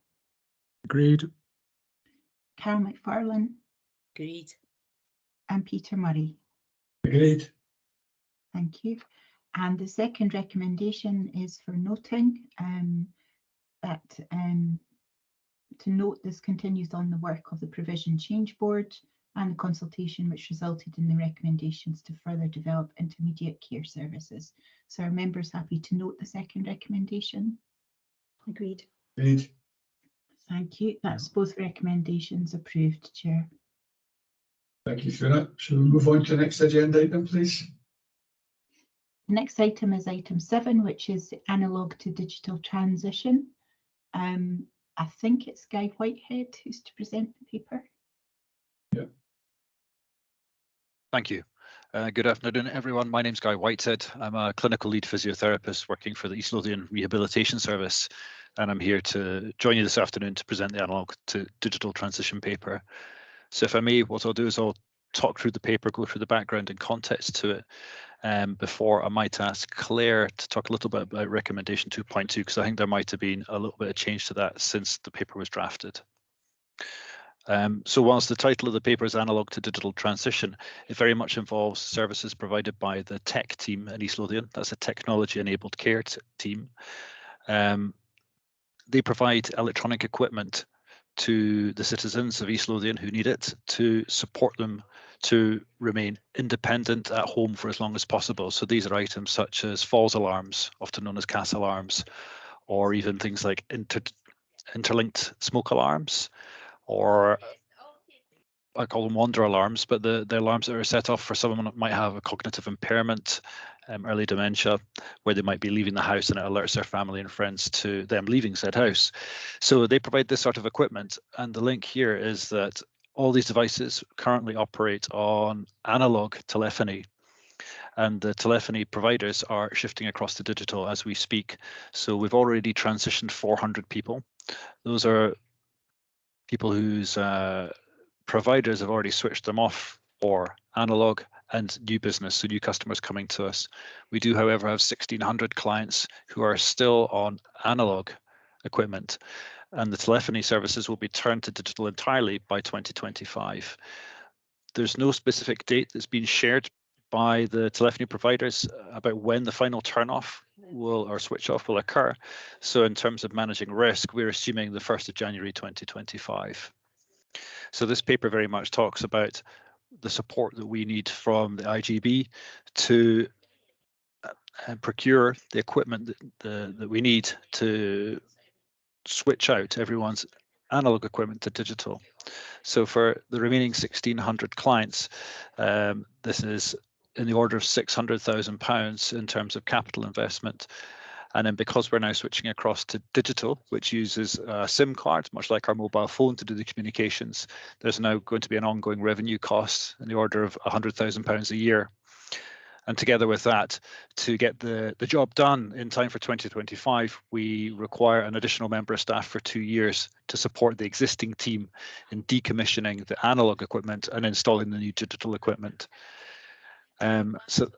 Agreed. Carol McFarlane. Agreed. And Peter Murray. Agreed. Thank you. And the second recommendation is for noting that to note this continues on the work of the Provision Change Board and the consultation which resulted in the recommendations to further develop intermediate care services. So are members happy to note the second recommendation? Agreed. Agreed. Thank you. That's both recommendations approved, Chair. Thank you, Fiona. Shall we move on to the next agenda item, please? The next item is item 7, which is the analog to digital transition. I think it's Guy Whitehead who's to present the paper. Yeah. Thank you. Good afternoon, everyone. My name's Guy Whitehead. I'm a clinical lead physiotherapist working for the East Lothian Rehabilitation Service, and I'm here to join you this afternoon to present the analog to digital transition paper. So if I may, what I'll do is I'll talk through the paper, go through the background and context to it, before I might ask Claire to talk a little bit about recommendation 2.2, because I think there might have been a little bit of change to that since the paper was drafted. So whilst the title of the paper is Analog to Digital Transition, it very much involves services provided by the tech team in East Lothian. That's a technology enabled care team. They provide electronic equipment to the citizens of East Lothian who need it to support them to remain independent at home for as long as possible. So these are items such as false alarms, often known as CAS alarms, or even things like interlinked smoke alarms, or I call them wander alarms, but the alarms that are set off for someone that might have a cognitive impairment, early dementia, where they might be leaving the house and it alerts their family and friends to them leaving said house. So they provide this sort of equipment, and the link here is that all these devices currently operate on analog telephony, and the telephony providers are shifting across to digital as we speak. So we've already transitioned 400 people. Those are people whose providers have already switched them off for analog and new business, so new customers coming to us. We do, however, have 1,600 clients who are still on analog equipment, and the telephony services will be turned to digital entirely by 2025. There's no specific date that's been shared by the telephony providers about when the final turn off or switch off will occur. So in terms of managing risk, we're assuming the 1st of January 2025. So this paper very much talks about the support that we need from the IJB to procure the equipment that we need to switch out everyone's analog equipment to digital. So for the remaining 1,600 clients, this is in the order of £600,000 in terms of capital investment. And then because we're now switching across to digital, which uses a SIM card, much like our mobile phone, to do the communications, there's now going to be an ongoing revenue cost in the order of £100,000 a year. And together with that, to get the job done in time for 2025, we require an additional member of staff for 2 years to support the existing team in decommissioning the analog equipment and installing the new digital equipment. So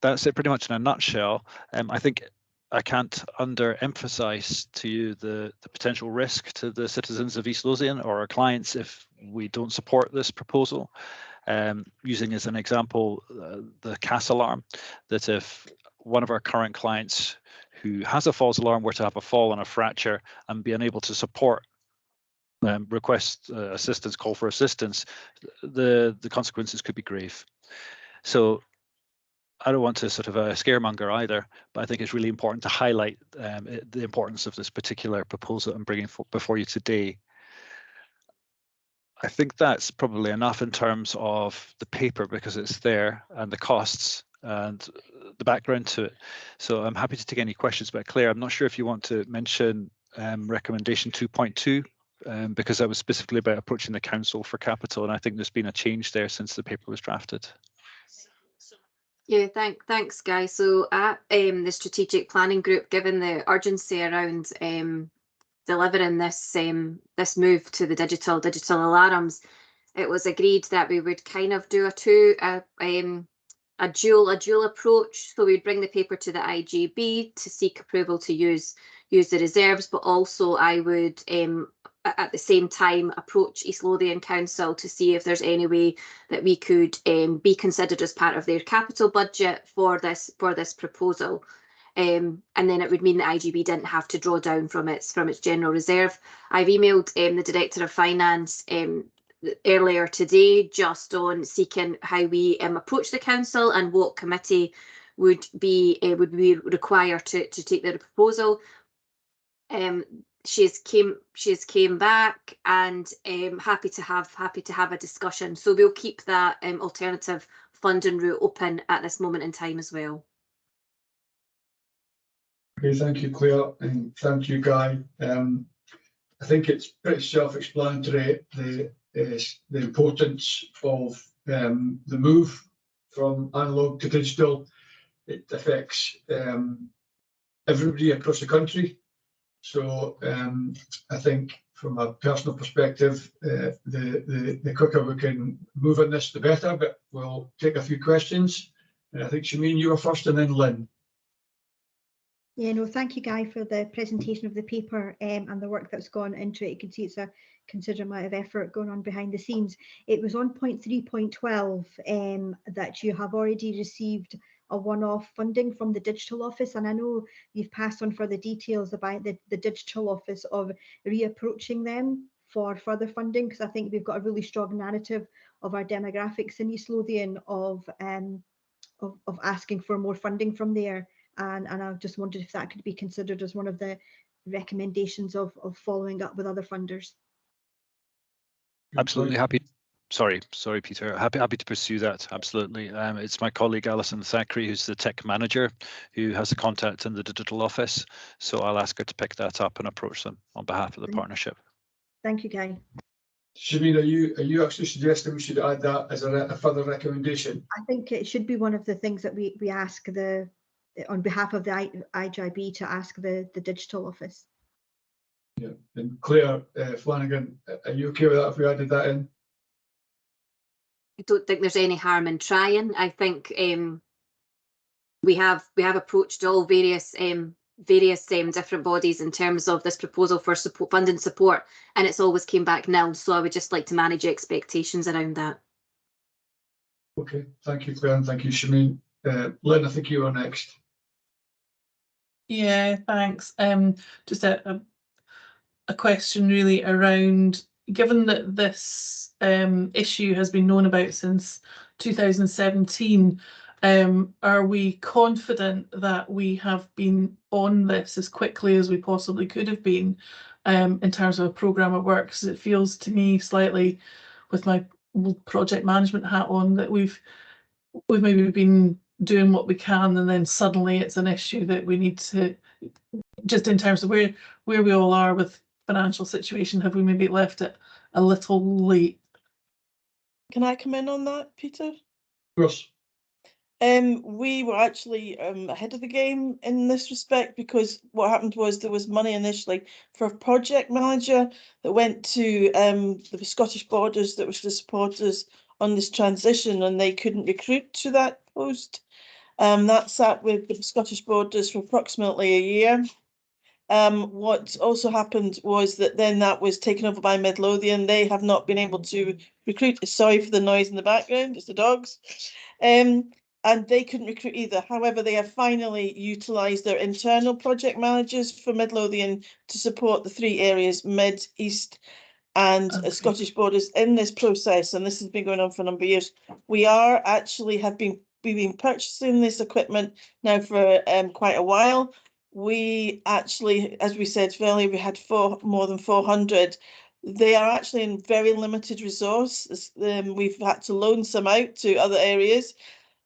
that's it pretty much in a nutshell. I think I can't underemphasize to you the potential risk to the citizens of East Lothian or our clients if we don't support this proposal. Using as an example the CAS alarm, that if one of our current clients who has a false alarm were to have a fall and a fracture and be unable to support request assistance, call for assistance, the consequences could be grave. So I don't want to sort of scaremonger either, but I think it's really important to highlight the importance of this particular proposal I'm bringing before you today. I think that's probably enough in terms of the paper because it's there and the costs and the background to it. So I'm happy to take any questions, but Claire, I'm not sure if you want to mention recommendation 2.2 because that was specifically about approaching the council for capital, and I think there's been a change there since the paper was drafted. Yeah, thanks, Guy. So at the strategic planning group, given the urgency around delivering this this move to the digital alarms, it was agreed that we would kind of do a dual approach. So we'd bring the paper to the IJB to seek approval to use the reserves, but also I would at the same time approach East Lothian Council to see if there's any way that we could be considered as part of their capital budget for this proposal. And then it would mean that IJB didn't have to draw down from its general reserve. I've emailed the Director of Finance earlier today just on seeking how we approach the council and what committee would be required to take the proposal. She has came back and happy to have a discussion. So we'll keep that alternative funding route open at this moment in time as well. Okay, thank you, Claire, and thank you, Guy. I think it's pretty self-explanatory the importance of the move from analog to digital. It affects everybody across the country. So I think from a personal perspective, the quicker we can move on this, the better, but we'll take a few questions. And I think, Shameen, you were first and then Lynn. Yeah, no, thank you, Guy, for the presentation of the paper and the work that's gone into it. You can see it's a considerable amount of effort going on behind the scenes. It was on point 3.12 that you have already received a one-off funding from the digital office, and I know you've passed on further details about the digital office of reapproaching them for further funding, because I think we've got a really strong narrative of our demographics in East Lothian of asking for more funding from there. And I just wondered if that could be considered as one of the recommendations of following up with other funders. Absolutely happy. Sorry, Peter. Happy to pursue that. Absolutely. It's my colleague Alison Thackeray, who's the tech manager, who has the contact in the digital office. So I'll ask her to pick that up and approach them on behalf of the partnership. Thank you, Guy. Shameen, are you actually suggesting we should add that as a further recommendation? I think it should be one of the things that we ask on behalf of the IJB to ask the digital office. Yeah, and Claire Flanagan, are you okay with that if we added that in? I don't think there's any harm in trying. I think we have approached all various different bodies in terms of this proposal for funding support, and it's always came back nil. So I would just like to manage expectations around that. Okay, thank you, Claire, and thank you, Shameen. Lynn, I think you are next. Yeah, thanks. Just a question really around, given that this issue has been known about since 2017, are we confident that we have been on this as quickly as we possibly could have been in terms of a programme of work? Because it feels to me slightly, with my project management hat on, that we've maybe been doing what we can and then suddenly it's an issue that we need to, just in terms of where we all are with financial situation, have we maybe left it a little late? Can I come in on that, Peter? Of course. We were actually ahead of the game in this respect, because what happened was there was money initially for a project manager that went to the Scottish Borders that was to support us on this transition, and they couldn't recruit to that post. That sat with the Scottish Borders for approximately a year. What also happened was that then that was taken over by Mid Lothian. They have not been able to recruit. Sorry for the noise in the background, it's the dogs. and they couldn't recruit either. However, they have finally utilised their internal project managers for Mid Lothian to support the 3 areas, Mid, East and Scottish Borders in this process, and this has been going on for a number of years. We are actually we've been purchasing this equipment now for quite a while. We actually, as we said earlier, we had more than 400. They are actually in very limited resource. We've had to loan some out to other areas.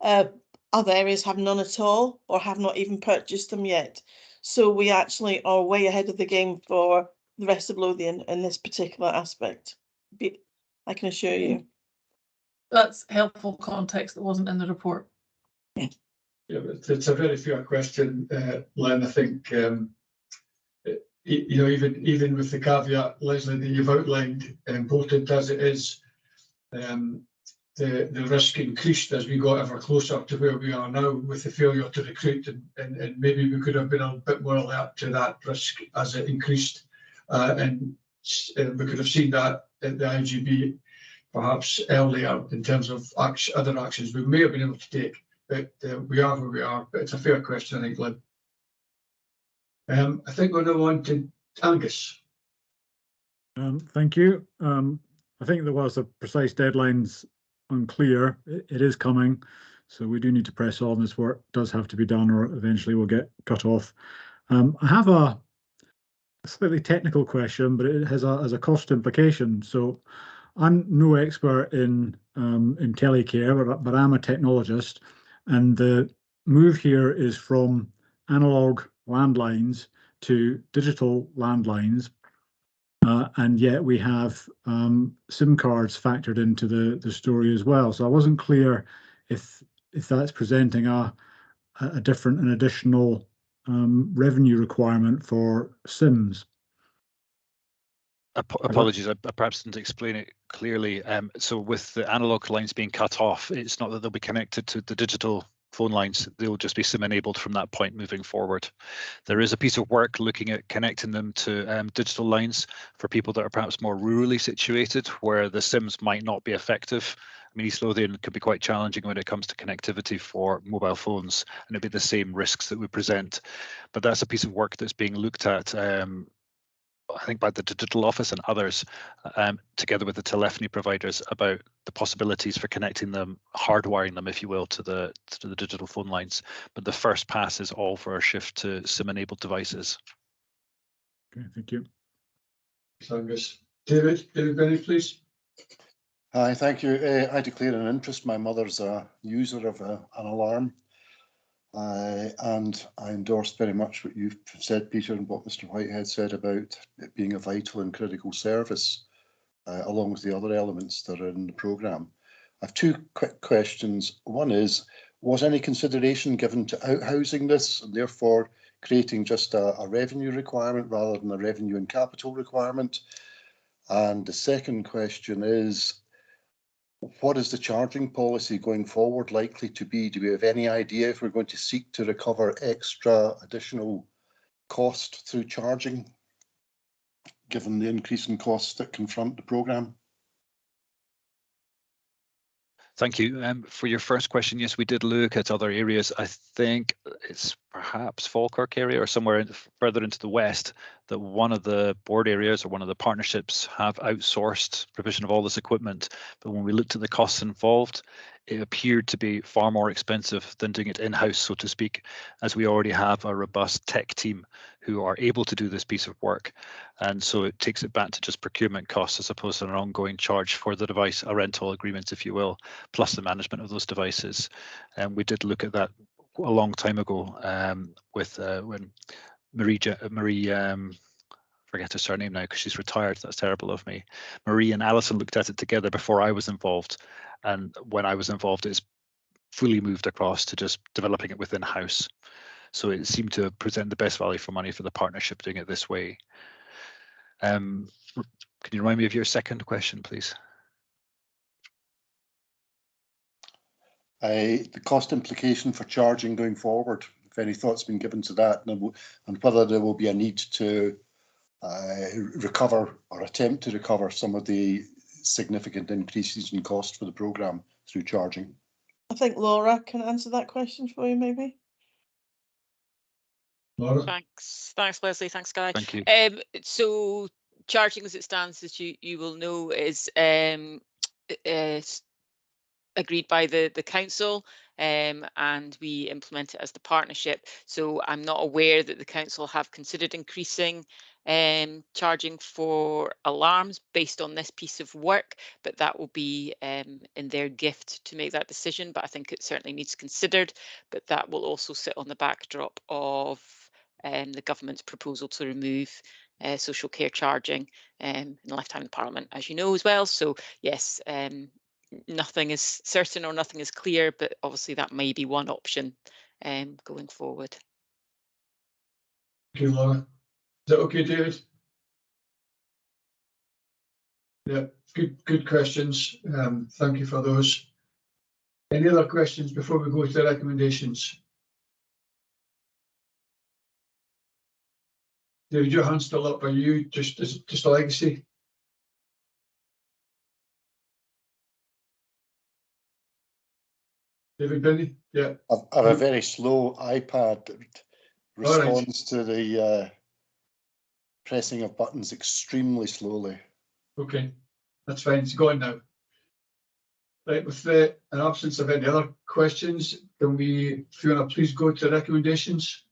Other areas have none at all or have not even purchased them yet. So we actually are way ahead of the game for the rest of Lothian in this particular aspect. I can assure you. That's helpful context that wasn't in the report. Yeah, it's a very fair question, Len. I think you know, even with the caveat, Leslie, that you've outlined, important as it is, the risk increased as we got ever closer to where we are now with the failure to recruit, and maybe we could have been a bit more alert to that risk as it increased, and we could have seen that at the IJB perhaps earlier in terms of other actions we may have been able to take, but we are where we are. But it's a fair question, I think, Lynn. I think we'll now on to Angus. Thank you. I think there was a precise deadlines unclear. It is coming, so we do need to press on. This work does have to be done, or eventually we'll get cut off. I have a slightly technical question, but it has a cost implication. So I'm no expert in telecare, but I'm a technologist, and the move here is from analog landlines to digital landlines, and yet we have SIM cards factored into the story as well. So I wasn't clear if that's presenting a different and additional revenue requirement for SIMs. Apologies, I perhaps didn't explain it clearly. So with the analog lines being cut off, it's not that they'll be connected to the digital phone lines. They'll just be SIM enabled from that point moving forward. There is a piece of work looking at connecting them to digital lines for people that are perhaps more rurally situated, where the SIMs might not be effective. I mean, East Lothian could be quite challenging when it comes to connectivity for mobile phones, and it'd be the same risks that we present. But that's a piece of work that's being looked at, I think, by the digital office and others, together with the telephony providers, about the possibilities for connecting them, hardwiring them, if you will, to the digital phone lines. But the first pass is all for a shift to SIM-enabled devices. Okay, thank you. Angus. David Bennett, please. Hi, thank you. I declare an interest. My mother's a user of an alarm. And I endorse very much what you've said, Peter, and what Mr. Whitehead said about it being a vital and critical service, along with the other elements that are in the programme. I have 2 quick questions. One is, was any consideration given to outhousing this and therefore creating just a revenue requirement rather than a revenue and capital requirement? And the second question is, what is the charging policy going forward likely to be? Do we have any idea if we're going to seek to recover extra additional cost through charging, given the increase in costs that confront the programme? Thank you. For your first question, yes, we did look at other areas. I think it's perhaps Falkirk area or somewhere further into the west, that one of the board areas or one of the partnerships have outsourced provision of all this equipment. But when we looked at the costs involved, it appeared to be far more expensive than doing it in-house, so to speak, as we already have a robust tech team who are able to do this piece of work. And so it takes it back to just procurement costs as opposed to an ongoing charge for the device, a rental agreement, if you will, plus the management of those devices. And we did look at that a long time ago with when Marie, forget her surname now because she's retired, that's terrible of me. Marie and Alison looked at it together before I was involved. And when I was involved, it's fully moved across to just developing it within house. So it seemed to present the best value for money for the partnership doing it this way. Can you remind me of your second question, please? The cost implication for charging going forward, if any thought's been given to that, and whether there will be a need to recover or attempt to recover some of the significant increases in cost for the programme through charging. I think Laura can answer that question for you, maybe. Laura? Thanks, Leslie. Thanks, Guy. Thank you. So charging as it stands, as you will know, is agreed by the council, and we implement it as the partnership. So I'm not aware that the council have considered increasing charging for alarms based on this piece of work, but that will be in their gift to make that decision. But I think it certainly needs considered, but that will also sit on the backdrop of the government's proposal to remove social care charging in the lifetime of Parliament, as you know as well. So yes, nothing is certain or nothing is clear, but obviously that may be one option going forward. Thank you, Laura. Is that okay, David? Yeah, good questions. Thank you for those. Any other questions before we go to the recommendations? David, your hand's still up. Are you just a legacy? David Benny? Yeah. I have a very slow iPad that responds to the pressing of buttons extremely slowly. Okay, that's fine. It's gone now. Right, with an absence of any other questions, can we, Fiona, please go to recommendations?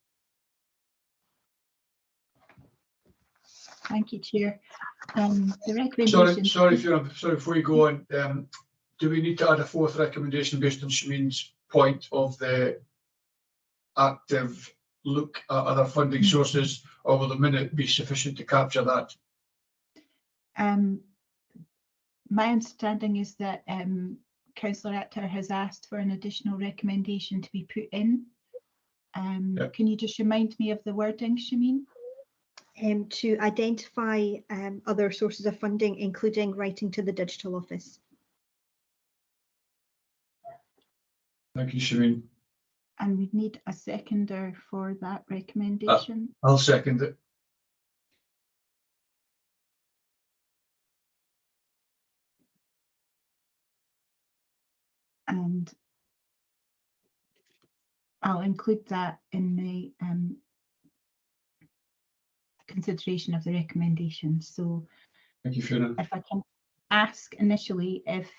Thank you, Chair. The recommendation. Sorry, Fiona. Sorry, before you go on, do we need to add a fourth recommendation based on Shameen's point of the active look at other funding sources, or will the minute be sufficient to capture that? My understanding is that Councillor Akhtar has asked for an additional recommendation to be put in. Can you just remind me of the wording, Shameen? To identify other sources of funding, including writing to the digital office. Thank you, Shameen. And we need a seconder for that recommendation. I'll second it. And I'll include that in the consideration of the recommendation. So thank you, Fiona. If I can ask initially if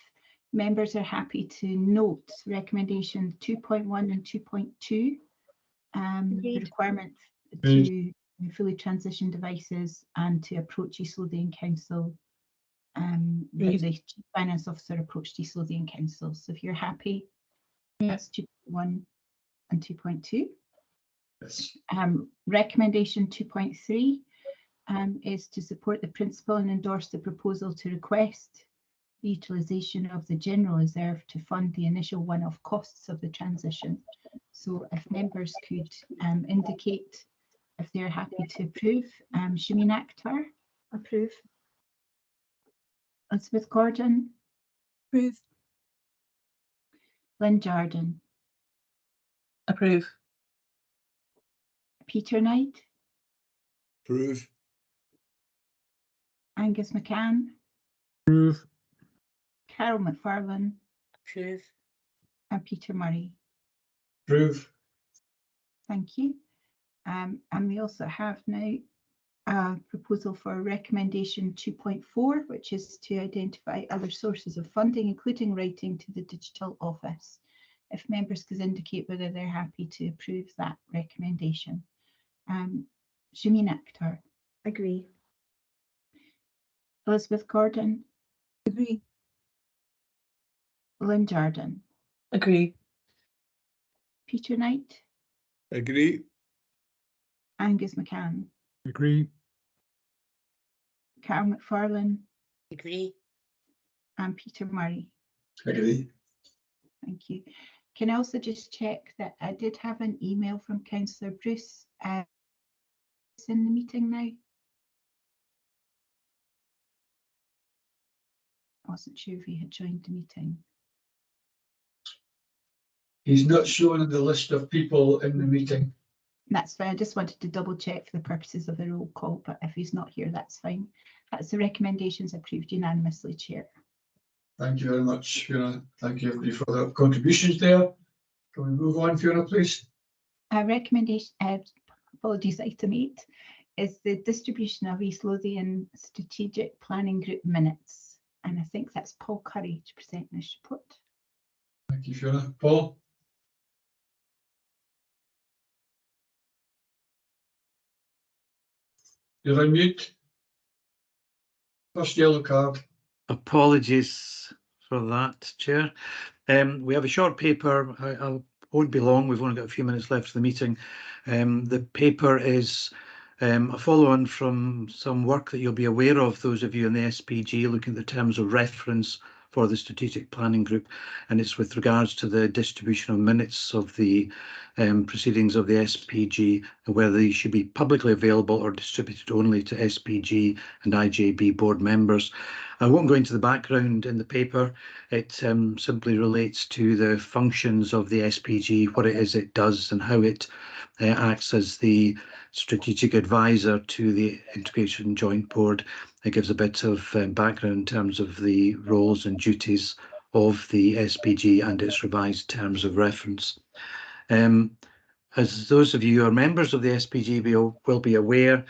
members are happy to note recommendation 2.1 and 2.2, the requirement to fully transition devices and to approach East Lothian Council, the Chief Finance Officer approached East Lothian Council. So if you're happy, that's 2.1 and 2.2. Yes. Recommendation 2.3 is to support the principle and endorse the proposal to request the utilisation of the general reserve to fund the initial one-off costs of the transition. So if members could indicate if they're happy to approve. Shameen Akhtar? Approve. Elizabeth Gordon? Approve. Lynn Jarden? Approve. Peter Knight? Approve. Angus McCann? Approve. Carol McFarlane? Approve. And Peter Murray? Approve. Thank you. And we also have now a proposal for recommendation 2.4, which is to identify other sources of funding, including writing to the digital office. If members could indicate whether they're happy to approve that recommendation. Shameen Akhtar? Agree. Elizabeth Gordon? Agree. Lynn Jarden? Agree. Peter Knight? Agree. Angus McCann? Agree. Carol McFarlane? Agree. And Peter Murray? Agree. Thank you. Can I also just check that I did have an email from Councillor Bruce in the meeting now? I wasn't sure if he had joined the meeting. He's not shown in the list of people in the meeting. That's fine. I just wanted to double check for the purposes of the roll call, but if he's not here, that's fine. That's the recommendations approved unanimously, Chair. Thank you very much, Fiona. Thank you everybody for their contributions there. Can we move on, Fiona, please? Recommendation, apologies, item 8 is the distribution of East Lothian Strategic Planning Group minutes. And I think that's Paul Curry to present this report. Thank you, Fiona. Paul? You're on mute. First yellow card. Apologies for that, Chair. We have a short paper. I won't be long. We've only got a few minutes left of the meeting. The paper is a follow-on from some work that you'll be aware of, those of you in the SPG, looking at the terms of reference for the Strategic Planning Group, and it's with regards to the distribution of minutes of the proceedings of the SPG and whether these should be publicly available or distributed only to SPG and IJB board members. I won't go into the background in the paper. It simply relates to the functions of the SPG, what it is it does and how it acts as the strategic advisor to the Integration Joint Board. It gives a bit of background in terms of the roles and duties of the SPG and its revised terms of reference. As those of you who are members of the SPG will be aware,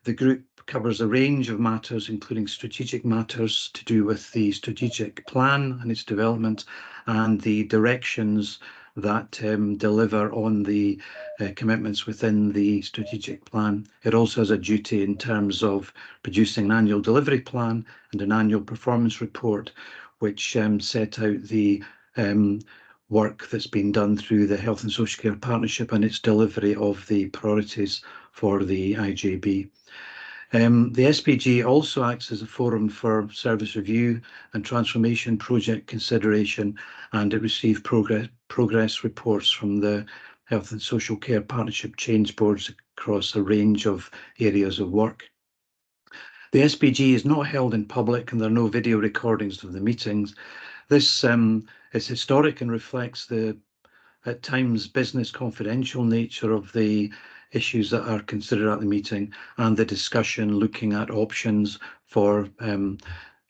the group covers a range of matters, including strategic matters to do with the strategic plan and its development and the directions that deliver on the commitments within the strategic plan. It also has a duty in terms of producing an annual delivery plan and an annual performance report, which set out the work that's been done through the Health and Social Care Partnership and its delivery of the priorities for the IJB. The SPG also acts as a forum for service review and transformation project consideration, and it received progress reports from the Health and Social Care Partnership change boards across a range of areas of work. The SPG is not held in public and there are no video recordings of the meetings. This is historic and reflects the, at times, business confidential nature of the issues that are considered at the meeting and the discussion looking at options for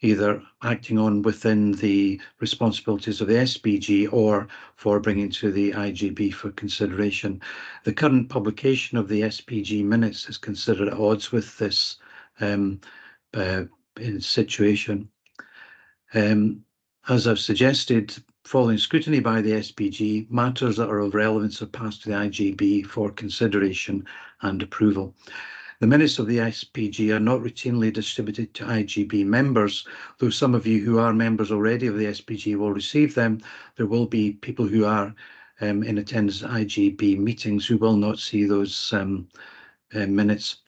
either acting on within the responsibilities of the SPG or for bringing to the IJB for consideration. The current publication of the SPG minutes is considered at odds with this situation. As I've suggested, following scrutiny by the SPG, matters that are of relevance are passed to the IJB for consideration and approval. The minutes of the SPG are not routinely distributed to IJB members, though some of you who are members already of the SPG will receive them. There will be people who are in attendance at IJB meetings who will not see those minutes.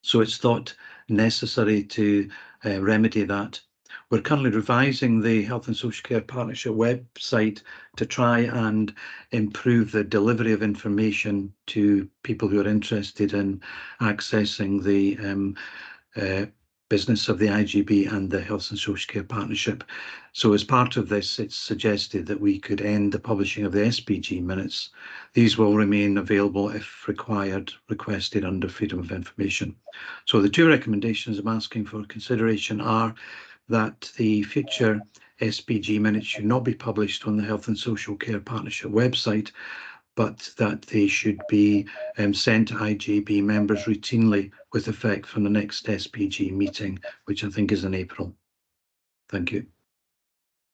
So it's thought necessary to remedy that. We're currently revising the Health and Social Care Partnership website to try and improve the delivery of information to people who are interested in accessing the business of the IJB and the Health and Social Care Partnership. So as part of this, it's suggested that we could end the publishing of the SPG minutes. These will remain available if requested under Freedom of Information. So the two recommendations I'm asking for consideration are that the future SPG minutes should not be published on the Health and Social Care Partnership website, but that they should be sent to IJB members routinely with effect from the next SPG meeting, which I think is in April. Thank you.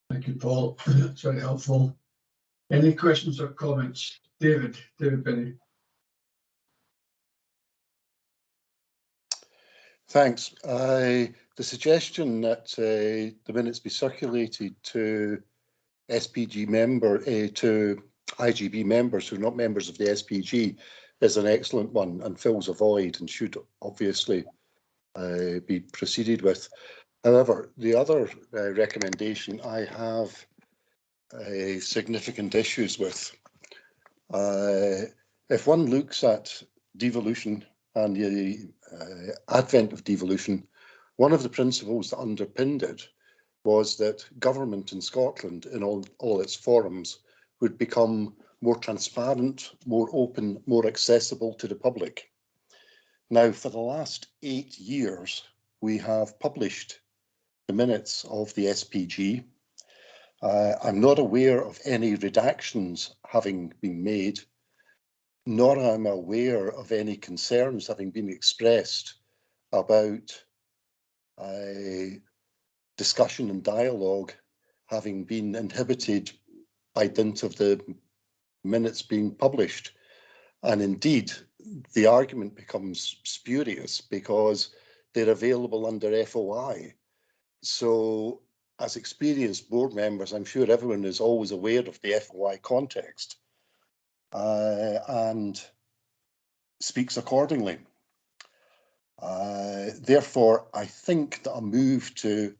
Thank you, Paul. That's very helpful. Any questions or comments? David Benny. Thanks. The suggestion that the minutes be circulated to SPG member to IJB members who are not members of the SPG is an excellent one and fills a void and should obviously be proceeded with. However, the other recommendation I have significant issues with. If one looks at devolution and the advent of devolution, one of the principles that underpinned it was that government in Scotland, in all its forums, would become more transparent, more open, more accessible to the public. Now, for the last 8 years, we have published the minutes of the SPG, I'm not aware of any redactions having been made, nor am I aware of any concerns having been expressed about discussion and dialogue having been inhibited by dint of the minutes being published. And indeed, the argument becomes spurious because they're available under FOI. So as experienced board members, I'm sure everyone is always aware of the FOI context and speaks accordingly. Therefore, I think that a move to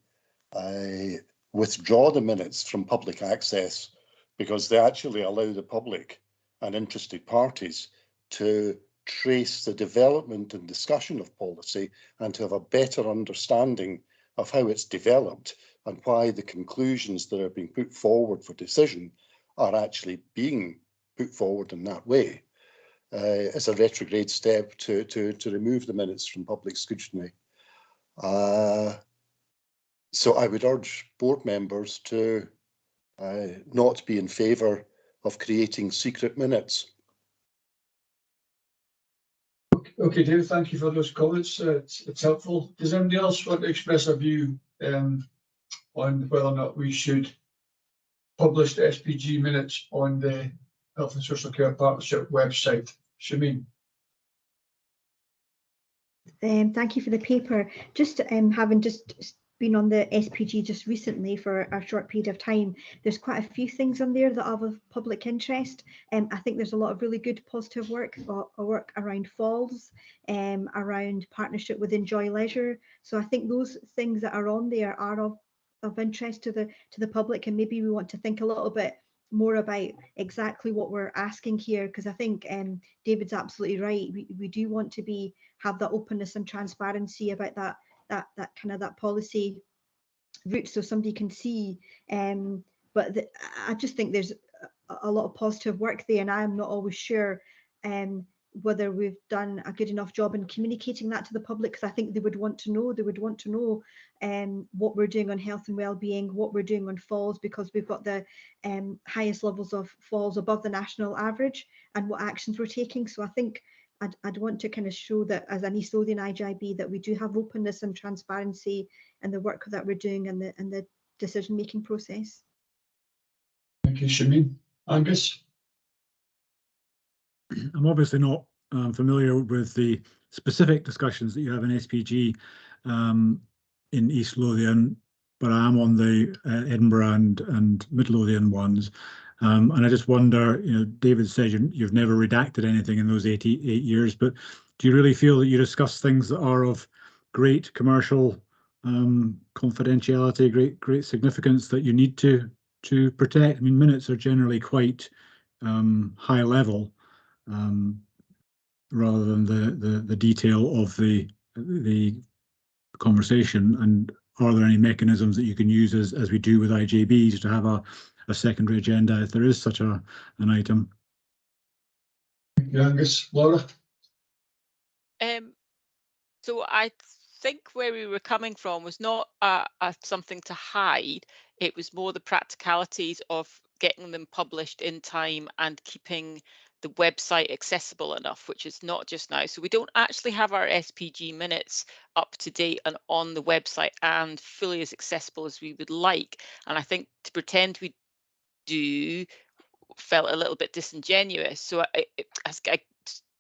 withdraw the minutes from public access, because they actually allow the public and interested parties to trace the development and discussion of policy and to have a better understanding of how it's developed and why the conclusions that are being put forward for decision are actually being put forward in that way. Is a retrograde step to remove the minutes from public scrutiny. So I would urge board members to not be in favour of creating secret minutes. Okay, David, thank you for those comments. It's helpful. Does anybody else want to express a view on whether or not we should publish the SPG minutes on the Health and Social Care Partnership website? Shamin. Thank you for the paper. Just having just been on the SPG just recently for a short period of time, there's quite a few things on there that are of public interest. I think there's a lot of really good positive work around falls, around partnership with Enjoy Leisure. So I think those things that are on there are of interest to the public, and maybe we want to think a little bit more about exactly what we're asking here, because I think David's absolutely right. We do want to have that openness and transparency about that kind of that policy route, so somebody can see. But I just think there's a lot of positive work there, and I'm not always sure whether we've done a good enough job in communicating that to the public, because I think they would want to know. They would want to know what we're doing on health and well-being, what we're doing on falls, because we've got the highest levels of falls above the national average, and what actions we're taking. So I think I'd want to kind of show that as an East Lothian IJB that we do have openness and transparency in the work that we're doing and the decision-making process. Thank you, Shamin. Angus? I'm obviously not familiar with the specific discussions that you have in SPG in East Lothian, but I am on the Edinburgh and Mid Lothian ones. And I just wonder, David said you've never redacted anything in those 8 years, but do you really feel that you discuss things that are of great commercial confidentiality, great significance that you need to protect? I mean, minutes are generally quite high level, rather than the detail of the conversation. And are there any mechanisms that you can use as we do with IJBs to have a secondary agenda if there is such an item? Angus. Laura? So I think where we were coming from was not something to hide. It was more the practicalities of getting them published in time and keeping the website accessible enough, which is not just now. So we don't actually have our SPG minutes up to date and on the website and fully as accessible as we would like. And I think to pretend we do felt a little bit disingenuous. So I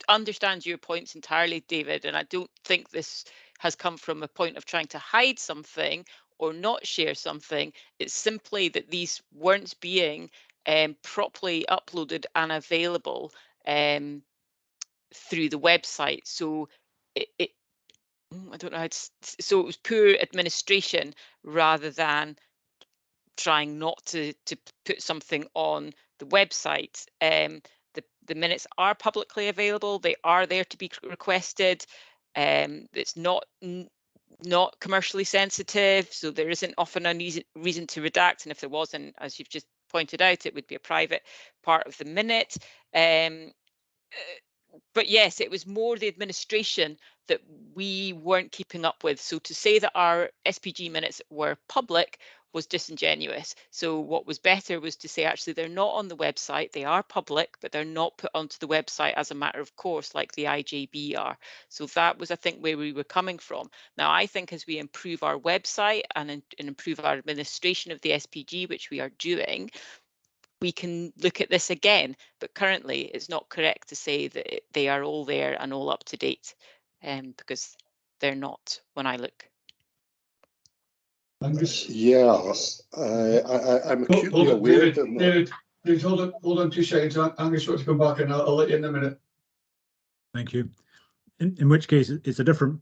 understand your points entirely, David, and I don't think this has come from a point of trying to hide something or not share something. It's simply that these weren't being properly uploaded and available through the website. So I don't know how to, so it was poor administration rather than trying not to put something on the website. The minutes are publicly available. They are there to be requested. It's not commercially sensitive, so there isn't often a reason to redact. And if there was, and as you've just pointed out, it would be a private part of the minute. But yes, it was more the administration that we weren't keeping up with. So to say that our SPG minutes were public was disingenuous. So what was better was to say, actually, they're not on the website. They are public, but they're not put onto the website as a matter of course, like the IJB are. So that was, I think, where we were coming from. Now, I think as we improve our website and improve our administration of the SPG, which we are doing, we can look at this again. But currently, it's not correct to say that they are all there and all up to date, because they're not when I look. Angus? Yeah, I'm acutely aware that David, hold on 2 seconds. Angus, want to come back, and I'll let you in a minute. Thank you. In which case, it's a different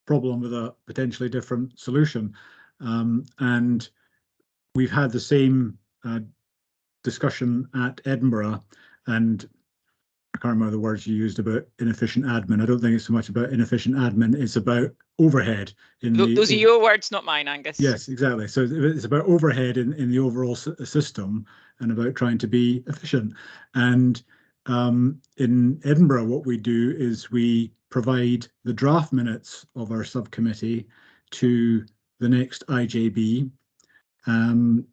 problem with a potentially different solution. And we've had the same discussion at Edinburgh, and I can't remember the words you used about inefficient admin. I don't think it's so much about inefficient admin, it's about overhead. Those are your words, not mine, Angus. Yes, exactly. So it's about overhead in the overall system and about trying to be efficient. And in Edinburgh, what we do is we provide the draft minutes of our subcommittee to the next IJB. And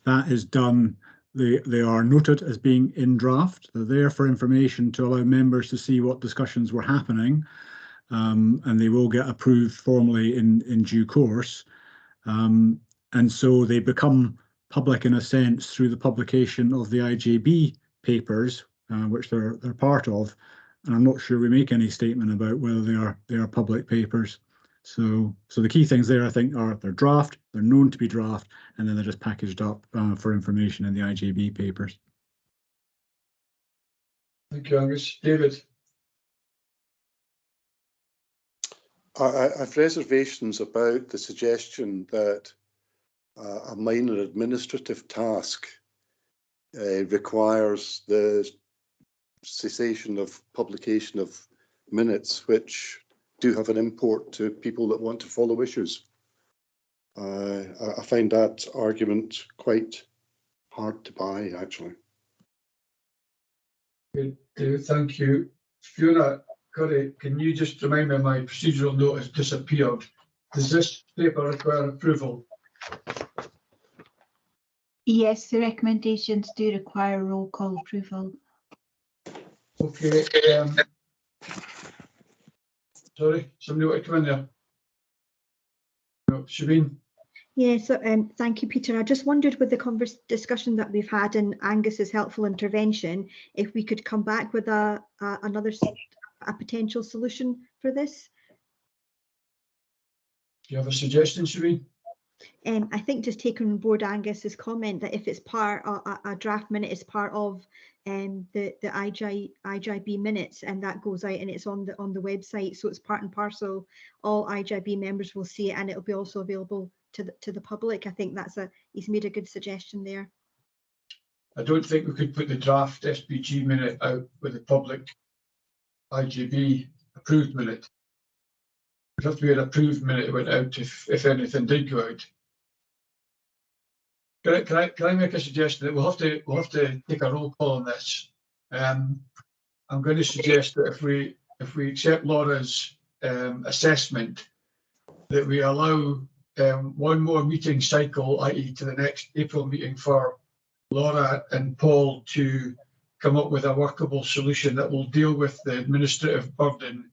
that is done. They are noted as being in draft. They're there for information to allow members to see what discussions were happening, and they will get approved formally in due course. And so they become public in a sense through the publication of the IJB papers, which they're part of. And I'm not sure we make any statement about whether they are public papers. So the key things there, I think, are they're draft, they're known to be draft, and then they're just packaged up for information in the IJB papers. Thank you, Angus. David? I've reservations about the suggestion that a minor administrative task requires the cessation of publication of minutes, which do have an import to people that want to follow issues. I find that argument quite hard to buy, actually. Good, David, thank you. Fiona, can you just remind me my procedural note has disappeared? Does this paper require approval? Yes, the recommendations do require roll call approval. Okay. Sorry, somebody want to come in there? No, Siobhan? Yeah, so thank you, Peter. I just wondered with the discussion that we've had and Angus's helpful intervention, if we could come back with a potential solution for this. Do you have a suggestion, Siobhan? I think just taking on board Angus's comment that if it's a draft minute is part of the IJB minutes, and that goes out and it's on the website, so it's part and parcel. All IJB members will see it, and it'll be also available to the public. I think he's made a good suggestion there. I don't think we could put the draft SPG minute out with the public IJB approved minute. It'd have to be an approved minute that went out if anything did go out. Can I make a suggestion that we'll have to take a roll call on this? I'm going to suggest that if we accept Laura's assessment, that we allow one more meeting cycle, i.e. to the next April meeting, for Laura and Paul to come up with a workable solution that will deal with the administrative burden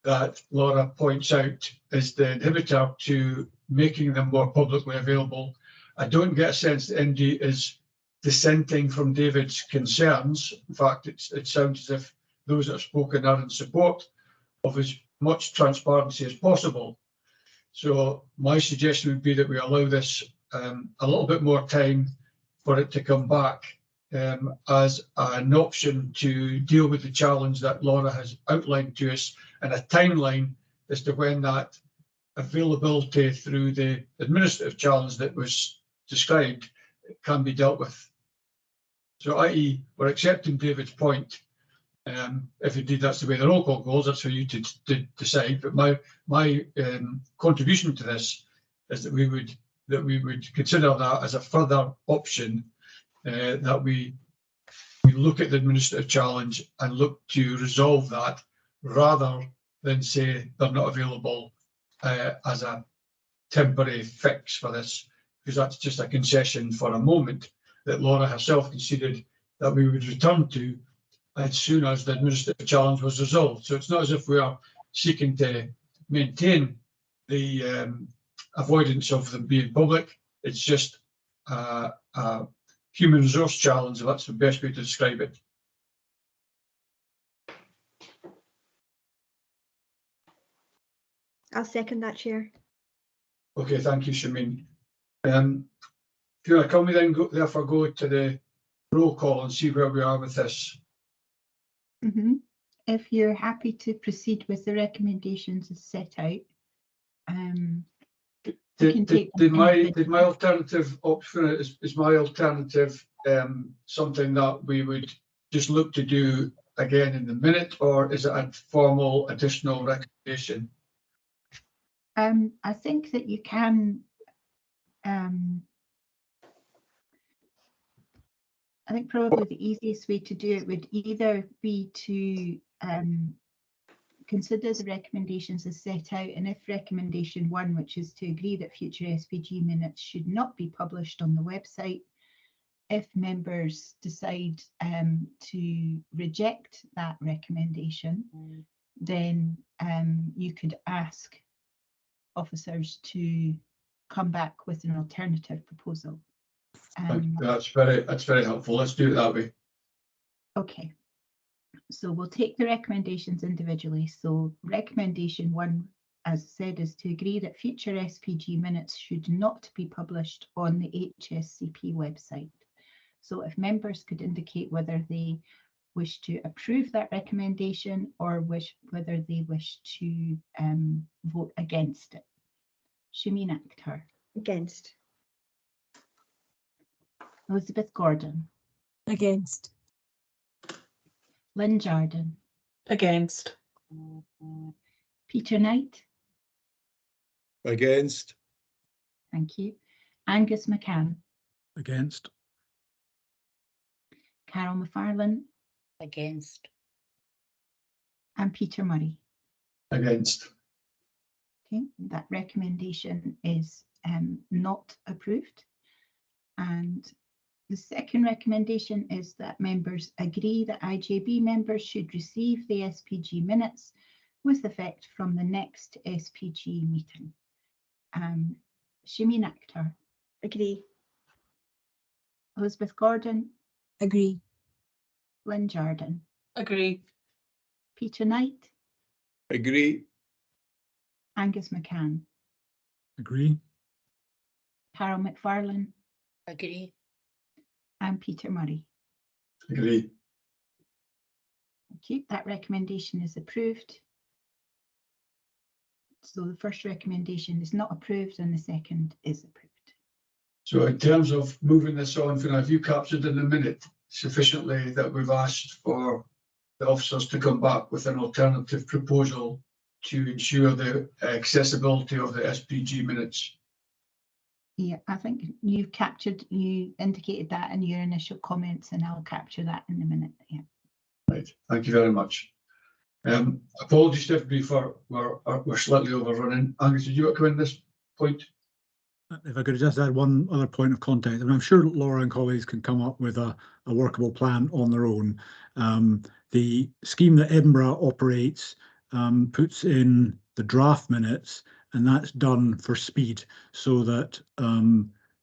that Laura points out is the inhibitor to making them more publicly available. I don't get a sense that MD is dissenting from David's concerns. In fact, it sounds as if those that have spoken are in support of as much transparency as possible. So my suggestion would be that we allow this a little bit more time for it to come back as an option to deal with the challenge that Laura has outlined to us, and a timeline as to when that availability through the administrative challenge that was described can be dealt with. So i.e. we're accepting David's point. If indeed that's the way the roll call goes, that's for you to decide. But my contribution to this is that we would consider that as a further option, that we look at the administrative challenge and look to resolve that, rather than say they're not available as a temporary fix for this. because that's just a concession for a moment that Laura herself conceded that we would return to as soon as the administrative challenge was resolved. So it's not as if we are seeking to maintain the avoidance of them being public. It's just a human resource challenge, if that's the best way to describe it. I'll second that, Chair. Okay, thank you, Shamin. Fiona, can we then therefore go to the roll call and see where we are with this? If you're happy to proceed with the recommendations as set out, did my alternative option is my alternative something that we would just look to do again in the minute, or is it a formal additional recommendation? I think that you can. I think probably the easiest way to do it would either be to consider the recommendations as set out, and if recommendation 1, which is to agree that future SPG minutes should not be published on the website, if members decide to reject that recommendation, then you could ask officers to come back with an alternative proposal. That's very helpful. Let's do it that way. Okay, so we'll take the recommendations individually. So recommendation 1, as said, is to agree that future SPG minutes should not be published on the HSCP website. So if members could indicate whether they wish to approve that recommendation or whether they wish to vote against it. Shamin Akhtar. Against. Elizabeth Gordon. Against. Lynn Jardine. Against. Peter Knight. Against. Thank you. Angus McCann. Against. Carol McFarlane. Against. And Peter Murray. Against. Okay, that recommendation is not approved. And the second recommendation is that members agree that IJB members should receive the SPG minutes with effect from the next SPG meeting. Shamin Akhtar. Agree. Elizabeth Gordon. Agree. Lynn Jardine. Agree. Peter Knight. Agree. Angus McCann. Agree. Carol McFarlane. Agree. And Peter Murray. Agree. Thank you. That recommendation is approved. So the first recommendation is not approved and the second is approved. So in terms of moving this on, have you captured in a minute sufficiently that we've asked for the officers to come back with an alternative proposal to ensure the accessibility of the SPG minutes? Yeah, I think you indicated that in your initial comments, and I'll capture that in a minute. Yeah. Right. Thank you very much. Apologies to everybody for we're slightly overrunning. Angus, did you want to come in this point? If I could just add one other point of context, and I'm sure Laura and colleagues can come up with a workable plan on their own. The scheme that Edinburgh operates puts in the draft minutes, and that's done for speed so that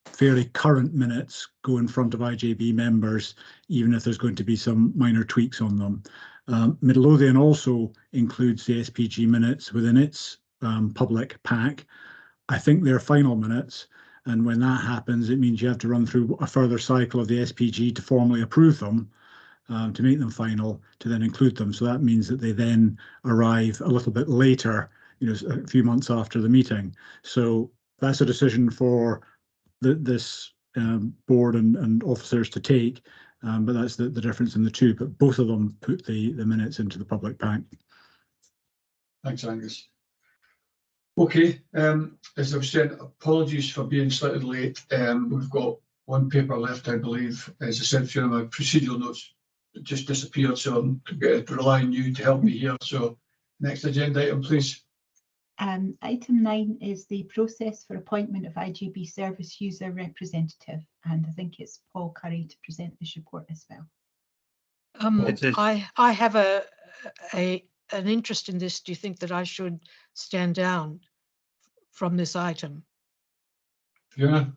fairly current minutes go in front of IJB members, even if there's going to be some minor tweaks on them. Midlothian also includes the SPG minutes within its public pack. I think they're final minutes, and when that happens, it means you have to run through a further cycle of the SPG to formally approve them, to make them final, to then include them. So that means that they then arrive a little bit later, a few months after the meeting. So that's a decision for this board and officers to take, but that's the difference in the two. But both of them put the minutes into the public pack. Thanks, Angus. Okay, as I've said, apologies for being slightly late. We've got one paper left, I believe. As I said, few of my procedural notes just disappeared, so I'm relying on you to help me here. So next agenda item, please. Item 9 is the process for appointment of IJB service user representative, and I think it's Paul Curry to present this report as well. I have an interest in this. Do you think that I should stand down from this item? Fiona?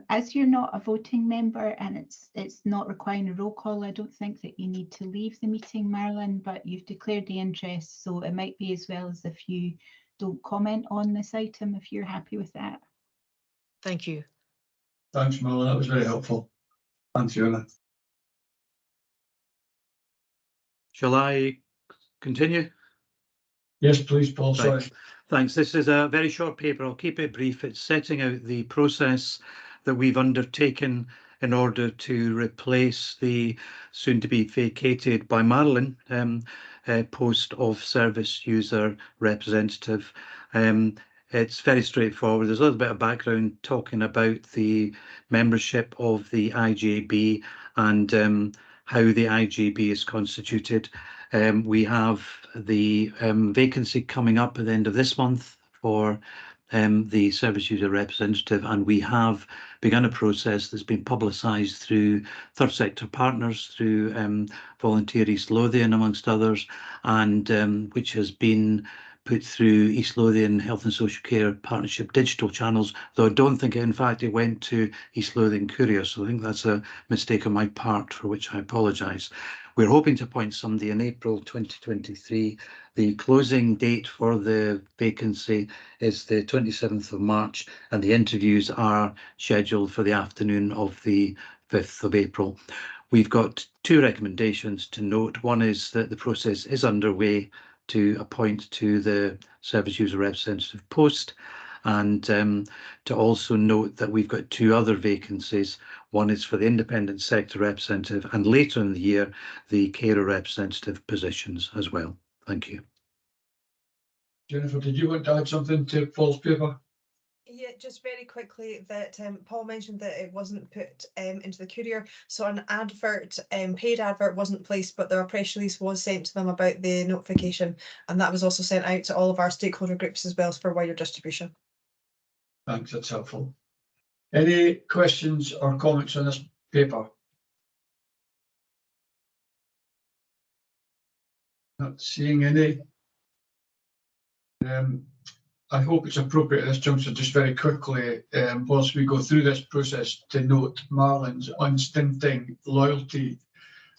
As you're not a voting member and it's not requiring a roll call, I don't think that you need to leave the meeting, Marilyn, but you've declared the interest, so it might be as well as if you don't comment on this item if you're happy with that. Thank you. Thanks, Marilyn. That was very helpful. Thanks, Fiona. Shall I continue? Yes, please, Paul. Right. Sorry. Thanks. This is a very short paper. I'll keep it brief. It's setting out the process that we've undertaken in order to replace the soon-to-be vacated by Marilyn post of service user representative. It's very straightforward. There's a little bit of background talking about the membership of the IJB and how the IJB is constituted. We have the vacancy coming up at the end of this month for the service user representative, and we have begun a process that's been publicised through third sector partners, through Volunteer East Lothian amongst others, and which has been put through East Lothian Health and Social Care Partnership digital channels, though I don't think in fact it went to East Lothian Courier, so I think that's a mistake on my part, for which I apologise. We're hoping to appoint somebody in April 2023. The closing date for the vacancy is the 27th of March, and the interviews are scheduled for the afternoon of the 5th of April. We've got two recommendations to note. One is that the process is underway to appoint to the service user representative post, and to also note that we've got two other vacancies. One is for the independent sector representative, and later in the year the carer representative positions as well. Thank you. Jennifer, did you want to add something to Paul's paper? Yeah, just very quickly that Paul mentioned that it wasn't put into the courier, so an advert, paid advert wasn't placed, but their press release was sent to them about the notification, and that was also sent out to all of our stakeholder groups as well for wider distribution. Thanks, that's helpful. Any questions or comments on this paper? Not seeing any. I hope it's appropriate at this juncture, just very quickly, whilst we go through this process, to note Marilyn's unstinting loyalty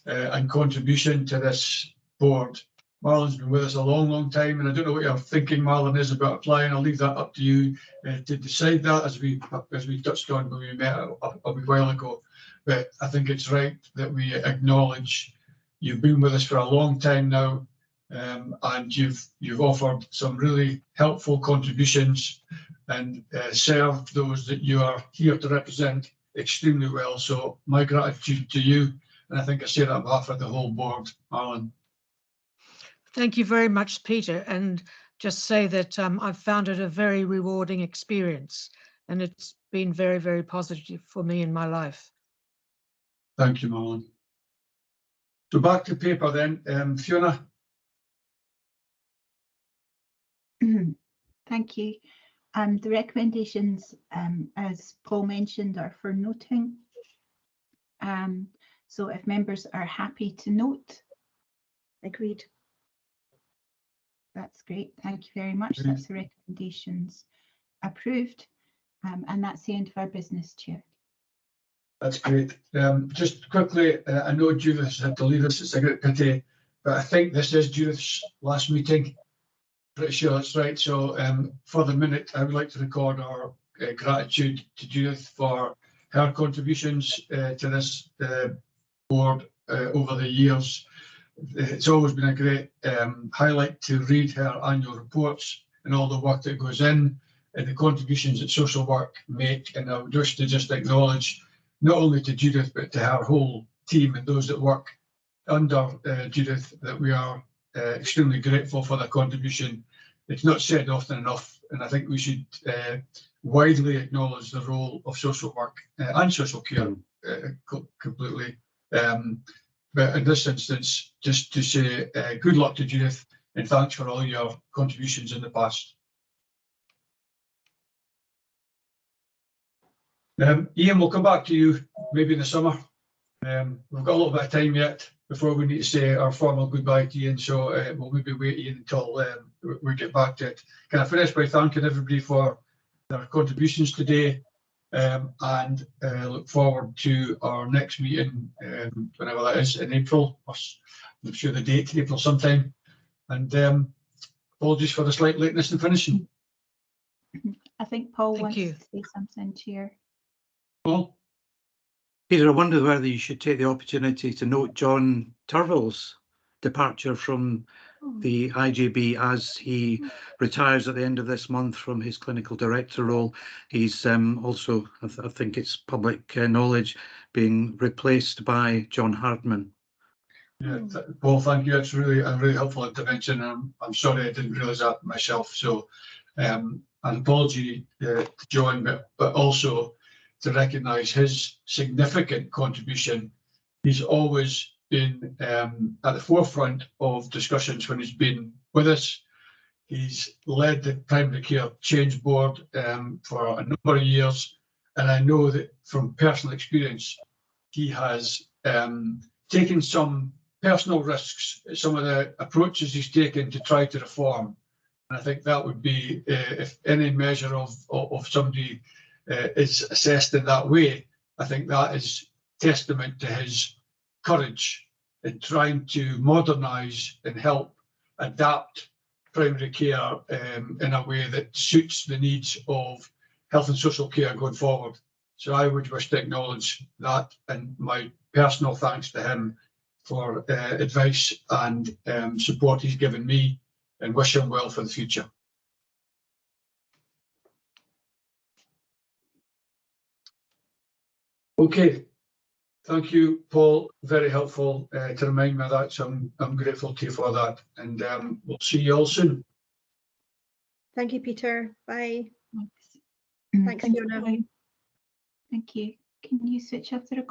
and contribution to this board. Marilyn's been with us a long, long time, and I don't know what your thinking, Marilyn, is about applying. I'll leave that up to you to decide that, as we touched on when we met a wee while ago. But I think it's right that we acknowledge you've been with us for a long time now. And you've offered some really helpful contributions and served those that you are here to represent extremely well. So my gratitude to you, and I think I say that on behalf of the whole board. Marilyn. Thank you very much, Peter, and just say that I've found it a very rewarding experience, and it's been very, very positive for me in my life. Thank you, Marilyn. So back to paper then, Fiona. Thank you. The recommendations, as Paul mentioned, are for noting. So if members are happy to note. Agreed. That's great. Thank you very much. That's the recommendations approved. And that's the end of our business, Chair. That's great. Just quickly, I know Judith had to leave us. It's a great pity, but I think this is Judith's last meeting. Pretty sure that's right. So for the minute, I would like to record our gratitude to Judith for her contributions to this board over the years. It's always been a great highlight to read her annual reports and all the work that goes in and the contributions that social work make. And I would wish to just acknowledge not only to Judith, but to her whole team and those that work under Judith, that we are extremely grateful for their contribution. It's not said often enough, and I think we should widely acknowledge the role of social work and social care completely. But in this instance, just to say good luck to Judith and thanks for all your contributions in the past. Ian, we'll come back to you maybe in the summer. We've got a little bit of time yet before we need to say our formal goodbye to Ian, so we'll maybe wait Ian until we get back to it. Can I finish by thanking everybody for their contributions today, and look forward to our next meeting, whenever that is, in April. I'm sure the date, April sometime. And apologies for the slight lateness in finishing. I think Paul Thank wants you. to say something, Chair. Paul? Peter, I wonder whether you should take the opportunity to note John Turville's departure from the IJB as he retires at the end of this month from his clinical director role. He's also, I think it's public knowledge, being replaced by John Hardman. Yeah, Paul, thank you. It's really a really helpful intervention. I'm sorry I didn't realise that myself. So an apology to John, but also to recognise his significant contribution. He's always been at the forefront of discussions when he's been with us. He's led the Primary Care Change Board for a number of years, and I know that from personal experience, he has taken some personal risks, some of the approaches he's taken to try to reform. And I think that would be, if any measure of somebody is assessed in that way, I think that is testament to his courage in trying to modernise and help adapt primary care in a way that suits the needs of health and social care going forward. So I would wish to acknowledge that, and my personal thanks to him for advice and support he's given me, and wish him well for the future. Okay, thank you, Paul. Very helpful to remind me of that, so I'm grateful to you for that, and we'll see you all soon. Thank you, Peter. Bye. Thanks. Thanks, Fiona. Thank you. Can you switch off the recording?